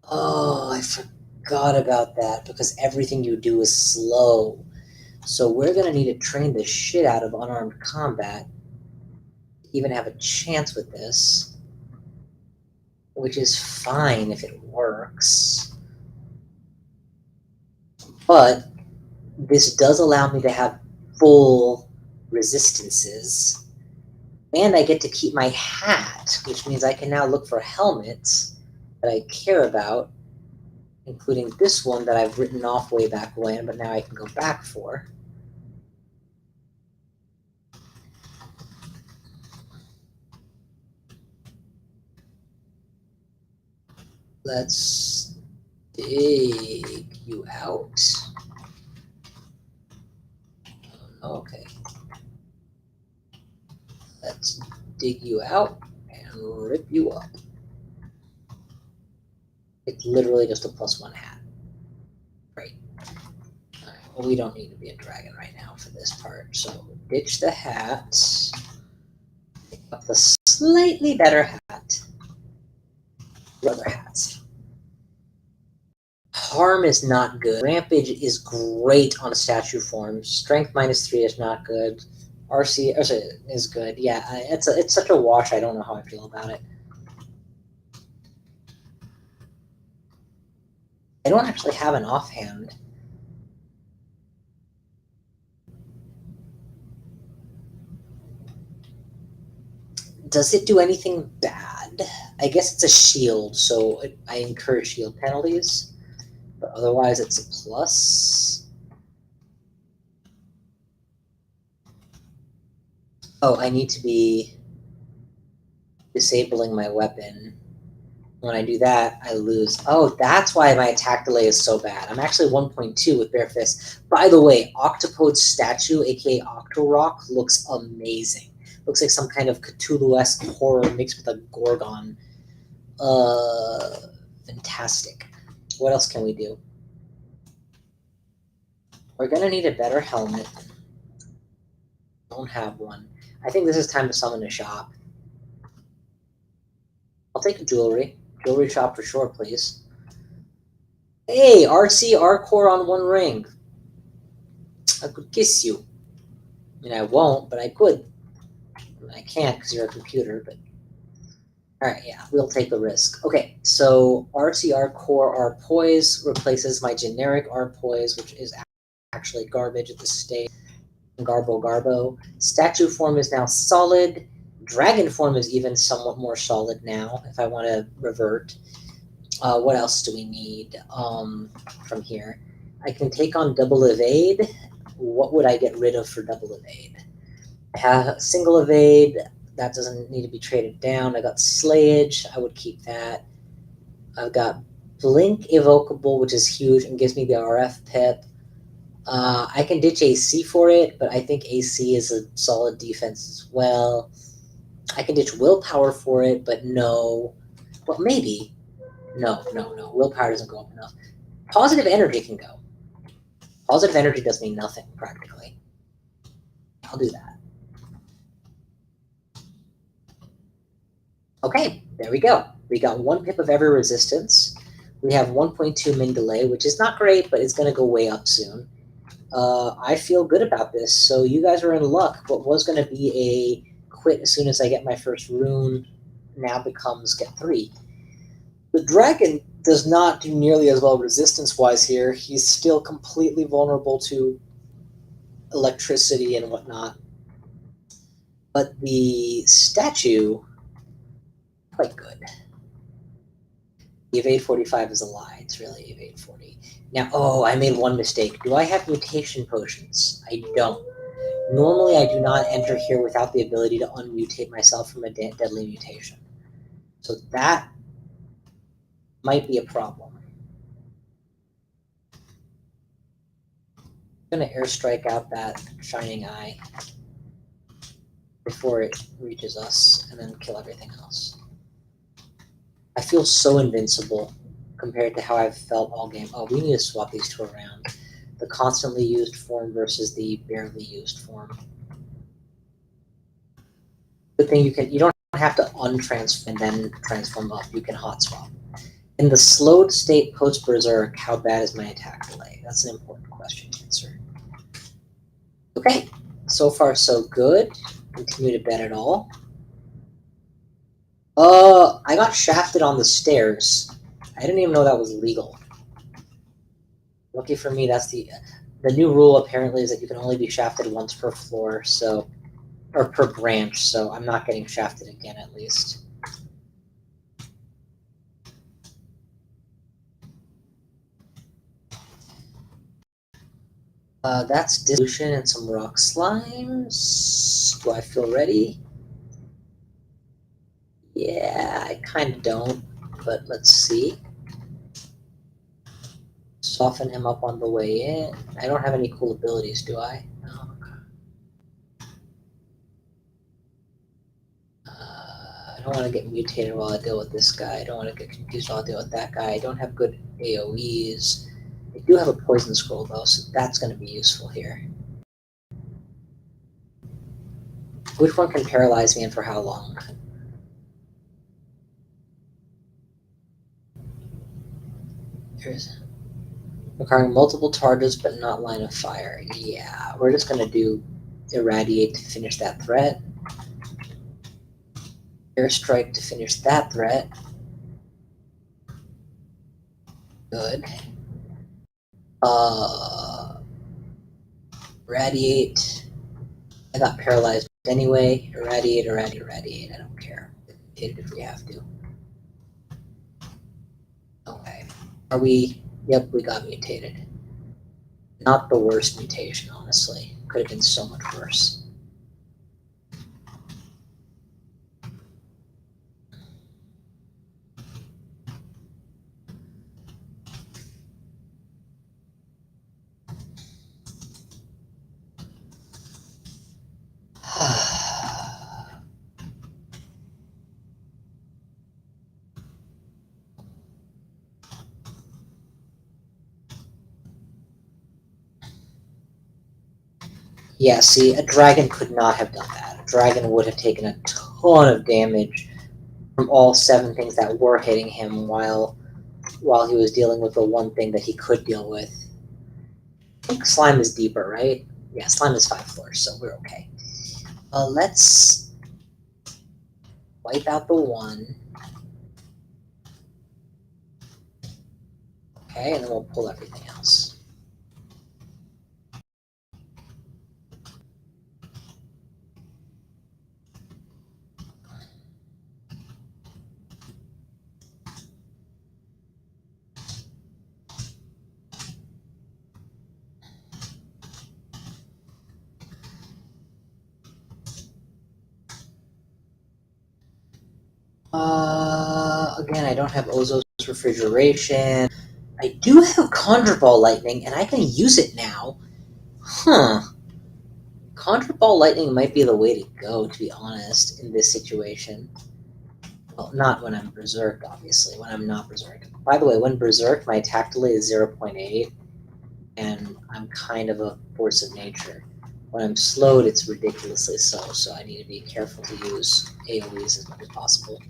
Speaker 1: Oh, I forgot about that because everything you do is slow. So we're going to need to train the shit out of unarmed combat to even have a chance with this, which is fine if it works. But this does allow me to have full resistances. And I get to keep my hat, which means I can now look for helmets that I care about, including this one that I've written off way back when, but now I can go back for. Let's dig you out. Okay. Let's dig you out and rip you up. It's literally just a +1 hat. Great. Alright, well, we don't need to be a dragon right now for this part, so ditch the hat. Pick up the slightly better hat. Other hats. Harm is not good. Rampage is great on a statue form. Strength -3 is not good. RC is good. Yeah, it's such a wash. I don't know how I feel about it. I don't actually have an offhand. Does it do anything bad? I guess it's a shield, so I incur shield penalties. But otherwise, it's a plus. Oh, I need to be disabling my weapon. When I do that, I lose. Oh, that's why my attack delay is so bad. I'm actually 1.2 with bare fist. By the way, Octopode's statue, aka Octorock, looks amazing. Looks like some kind of Cthulhu-esque horror mixed with a Gorgon. Fantastic. What else can we do? We're gonna need a better helmet. Don't have one. I think this is time to summon a shop. I'll take a jewelry. Jewelry shop for sure, please. Hey, RC R-Core on one ring. I could kiss you. I mean, I won't, but I could. I can't because you're a computer, but... Alright, yeah, we'll take the risk. Okay, so RCR Core R Poise replaces my generic R Poise, which is actually garbage at this stage. Garbo. Statue form is now solid. Dragon form is even somewhat more solid now, if I want to revert. What else do we need from here? I can take on double evade. What would I get rid of for double evade? I have single evade. That doesn't need to be traded down. I got slayage. I would keep that. I've got blink evocable, which is huge and gives me the RF pip. I can ditch AC for it, but I think AC is a solid defense as well. I can ditch willpower for it, but no. Well, maybe. No. Willpower doesn't go up enough. Positive energy can go. Positive energy does me nothing, practically. I'll do that. Okay, there we go. We got 1 pip of every resistance. We have 1.2 min delay, which is not great, but it's going to go way up soon. I feel good about this, so you guys are in luck. What was going to be a quit as soon as I get my first rune now becomes get 3. The dragon does not do nearly as well resistance-wise here. He's still completely vulnerable to electricity and whatnot. But the statue, quite good. The evade 45 is a lie. It's really evade 40. Now, oh, I made one mistake. Do I have mutation potions? I don't. Normally, I do not enter here without the ability to unmutate myself from a deadly mutation. So that might be a problem. I'm going to airstrike out that shining eye before it reaches us, and then kill everything else. I feel so invincible compared to how I've felt all game. Oh, we need to swap these two around. The constantly used form versus the barely used form. Good thing you don't have to untransform and then transform up. You can hot swap. In the slowed state post berserk, how bad is my attack delay? That's an important question to answer. Okay, so far so good. Continue to bet at all. I got shafted on the stairs. I didn't even know that was legal. Lucky for me, that's the new rule apparently is that you can only be shafted once per floor, so or per branch, so I'm not getting shafted again at least. That's dissolution and some rock slimes. Do I feel ready? Yeah, I kind of don't, but let's see. Soften him up on the way in. I don't have any cool abilities, do I? No. I don't want to get mutated while I deal with this guy. I don't want to get confused while I deal with that guy. I don't have good AoEs. I do have a poison scroll though, so that's going to be useful here. Which one can paralyze me and for how long? Requiring multiple charges but not line of fire. Yeah, we're just gonna do Irradiate to finish that threat. Airstrike to finish that threat. Good. Irradiate. I got paralyzed anyway. Irradiate, irradiate, irradiate. I don't care. Hit it if we have to. Okay. Are we? Yep, we got mutated. Not the worst mutation, honestly. Could have been so much worse. Yeah, see, a dragon could not have done that. A dragon would have taken a ton of damage from all 7 things that were hitting him while he was dealing with the one thing that he could deal with. I think slime is deeper, right? Yeah, slime is 5 floors, so we're okay. Let's wipe out the 1. Okay, and then we'll pull everything else. Again, I don't have Ozo's refrigeration. I do have Conjure Ball Lightning, and I can use it now. Huh. Conjure Ball Lightning might be the way to go, to be honest, in this situation. Well, not when I'm Berserk, obviously, when I'm not Berserk. By the way, when Berserk, my attack delay is 0.8, and I'm kind of a force of nature. When I'm slowed, it's ridiculously so I need to be careful to use AoEs as much as possible.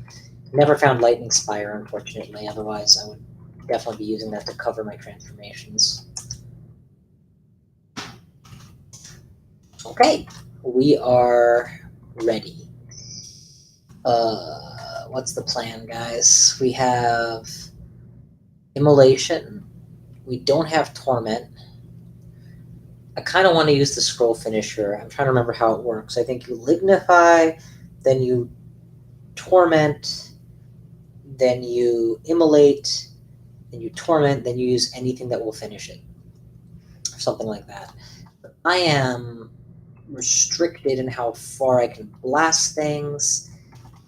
Speaker 1: Never found Lightning Spire, unfortunately, otherwise I would definitely be using that to cover my transformations. Okay, we are ready. What's the plan, guys? We have Immolation. We don't have Torment. I kind of want to use the scroll finisher. I'm trying to remember how it works. I think you lignify, then you torment, then you immolate, then you torment, then you use anything that will finish it. Or something like that. But I am restricted in how far I can blast things.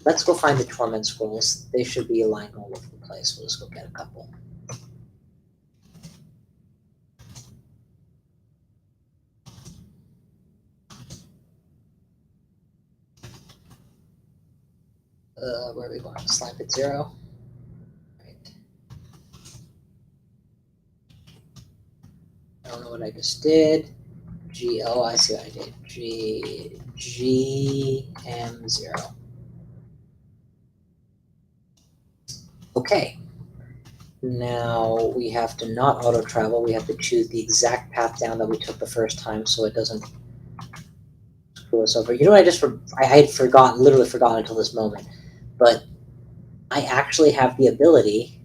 Speaker 1: Let's go find the torment scrolls. They should be aligned all over the place. We'll just go get a couple. Where are we going? Slime Pit 0? Right. I don't know what I just did. Oh, I see what I did. GM0. Okay. Now we have to not auto travel. We have to choose the exact path down that we took the first time so it doesn't screw us over. You know what I had forgotten, literally forgotten until this moment. But I actually have the ability.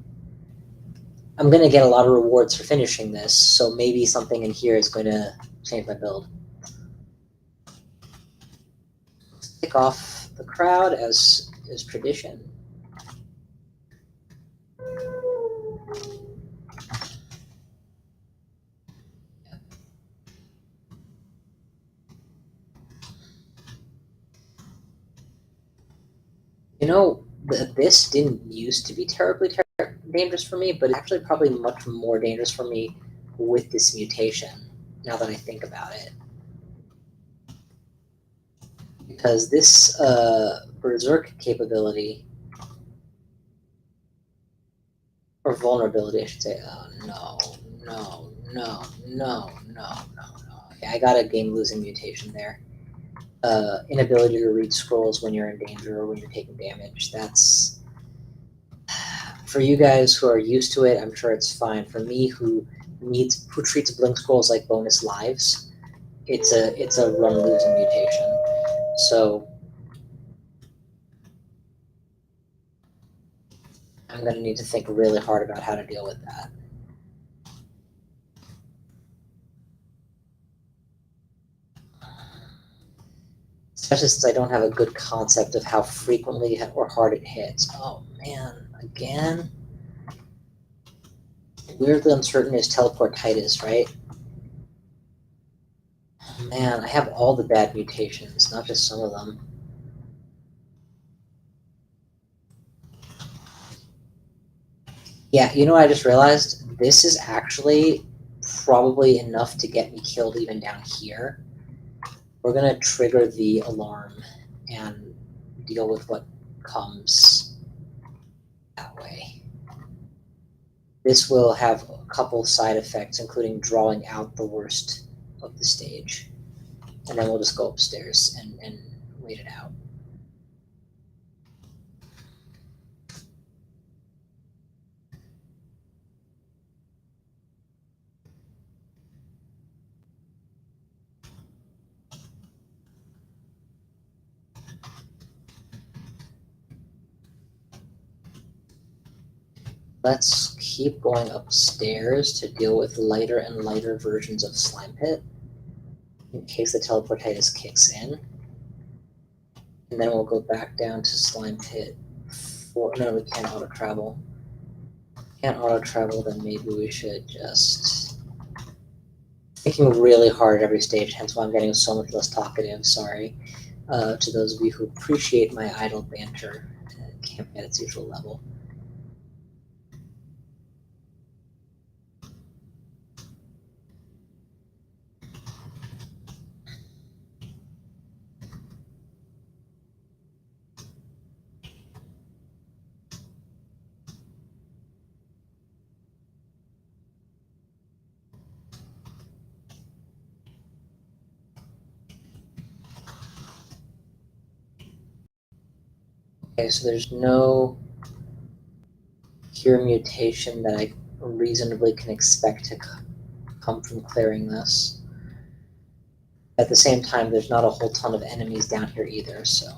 Speaker 1: I'm going to get a lot of rewards for finishing this, so maybe something in here is going to change my build. Kick off the crowd as is tradition. You know, the Abyss didn't used to be terribly dangerous for me, but it's actually probably much more dangerous for me with this mutation, now that I think about it. Because this Berserk capability, or vulnerability, I should say, oh no. Okay, I got a game-losing mutation there. Inability to read scrolls when you're in danger or when you're taking damage. That's, for you guys who are used to it, I'm sure it's fine. For me, who who treats blink scrolls like bonus lives, it's a run losing mutation. So I'm going to need to think really hard about how to deal with that. Especially since I don't have a good concept of how frequently or hard it hits. Oh man, again? Weirdly uncertain is teleportitis, right? Oh, man, I have all the bad mutations, not just some of them. Yeah, you know what I just realized? This is actually probably enough to get me killed even down here. We're gonna trigger the alarm and deal with what comes that way. This will have a couple side effects, including drawing out the worst of the stage. And then we'll just go upstairs and wait it out. Let's keep going upstairs to deal with lighter and lighter versions of Slime Pit in case the teleportitis kicks in. And then we'll go back down to Slime Pit for... No, we can't auto-travel. Can't auto-travel, then maybe we should just... Thinking really hard at every stage, hence why I'm getting so much less talkative, sorry. To those of you who appreciate my idle banter, camp at its usual level. Okay, so there's no cure mutation that I reasonably can expect to come from clearing this. At the same time, there's not a whole ton of enemies down here either, so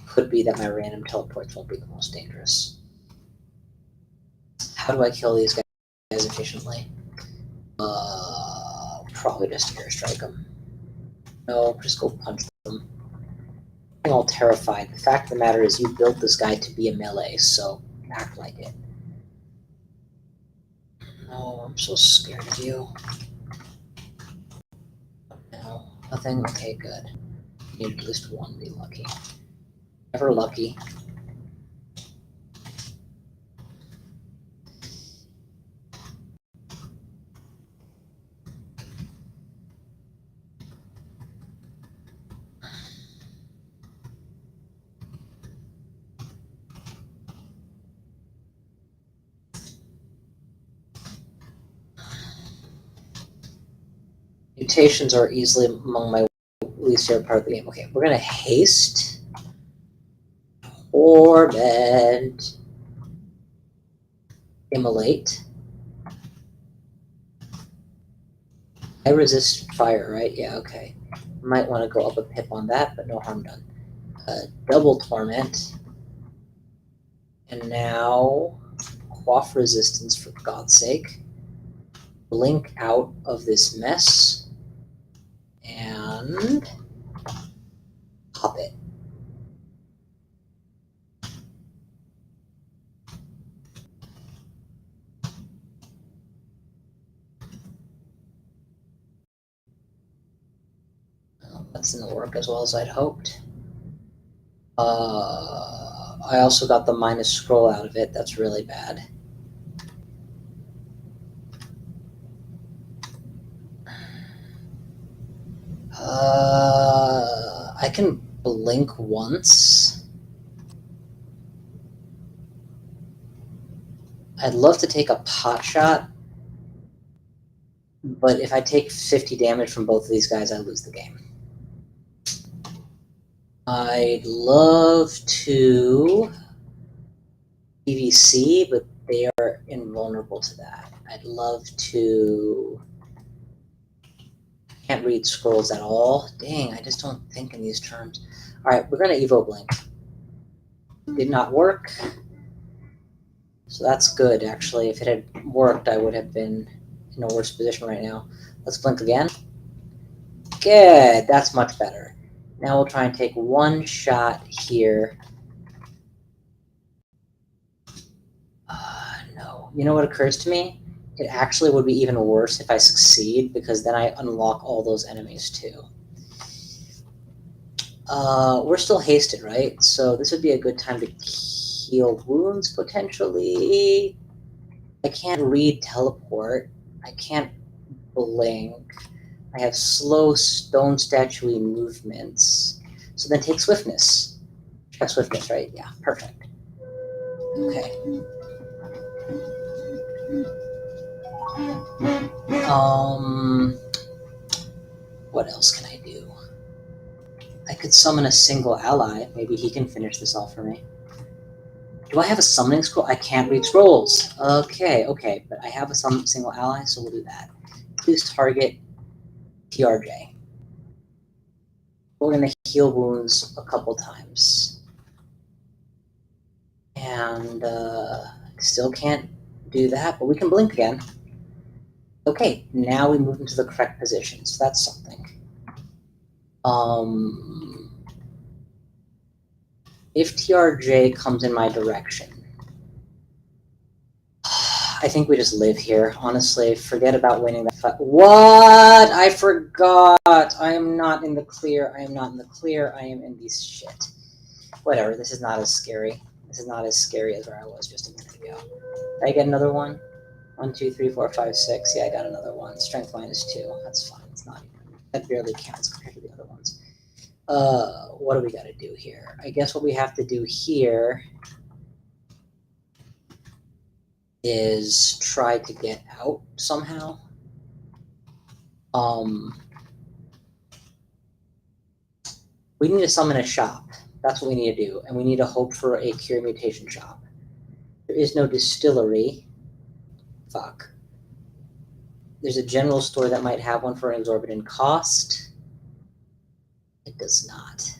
Speaker 1: could be that my random teleports won't be the most dangerous. How do I kill these guys efficiently? Probably just airstrike them. No, just go punch them. I'm all terrified. The fact of the matter is you built this guy to be a melee, so act like it. No, I'm so scared of you. No, nothing? Okay, good. You need at least one, be lucky. Never lucky. Mutations are easily among my least favorite part of the game. Okay, we're gonna haste. Torment. Immolate. I resist fire, right? Yeah, okay. Might want to go up a pip on that, but no harm done. Double Torment. And now, quaff resistance for God's sake. Blink out of this mess. And pop it. Well, that didn't work as well as I'd hoped. I also got the minus scroll out of it. That's really bad. I can blink once. I'd love to take a pot shot, but if I take 50 damage from both of these guys, I lose the game. I'd love to PVC, but they are are invulnerable to that. I'd love to... Can't read scrolls at all. Dang, I just don't think in these terms. Alright, we're going to Evo Blink. Did not work. So that's good, actually. If it had worked, I would have been in a worse position right now. Let's blink again. Good, that's much better. Now we'll try and take one shot here. No. You know what occurs to me? It actually would be even worse if I succeed, because then I unlock all those enemies too. We're still hasted, right? So this would be a good time to heal wounds, potentially. I can't read teleport. I can't blink. I have slow stone statue movements. So then take swiftness. Check swiftness, right? Yeah, perfect. Okay. What else can I do? I could summon a single ally. Maybe he can finish this off for me. Do I have a summoning scroll? I can't read scrolls. Okay, but I have a single ally, so we'll do that. Please target TRJ. We're going to heal wounds a couple times. And still can't do that, but we can blink again. Okay, now we move into the correct position, so that's something. If TRJ comes in my direction, I think we just live here, honestly. Forget about winning that fight. What? I forgot! I am not in the clear. I am not in the clear. I am in this shit. Whatever, this is not as scary. This is not as scary as where I was just a minute ago. Did I get another one? 1, 2, 3, 4, 5, 6. Yeah, I got another one. Strength -2. That's fine. It's not even... That barely counts compared to the other ones. What do we got to do here? I guess what we have to do here is try to get out somehow. We need to summon a shop. That's what we need to do. And we need to hope for a cure mutation shop. There is no distillery. Fuck. There's a general store that might have one for an exorbitant cost. It does not.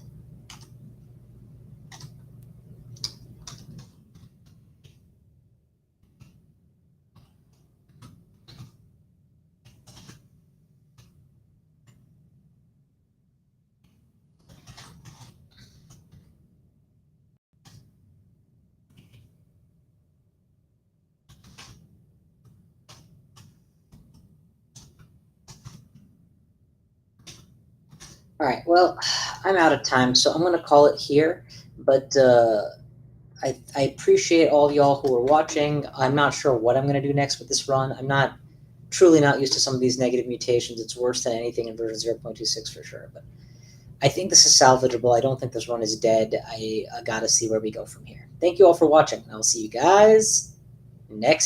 Speaker 1: All right, well, I'm out of time, so I'm going to call it here. But I appreciate all y'all who are watching. I'm not sure what I'm going to do next with this run. I'm truly not used to some of these negative mutations. It's worse than anything in version 0.26 for sure. But I think this is salvageable. I don't think this run is dead. I got to see where we go from here. Thank you all for watching. I'll see you guys next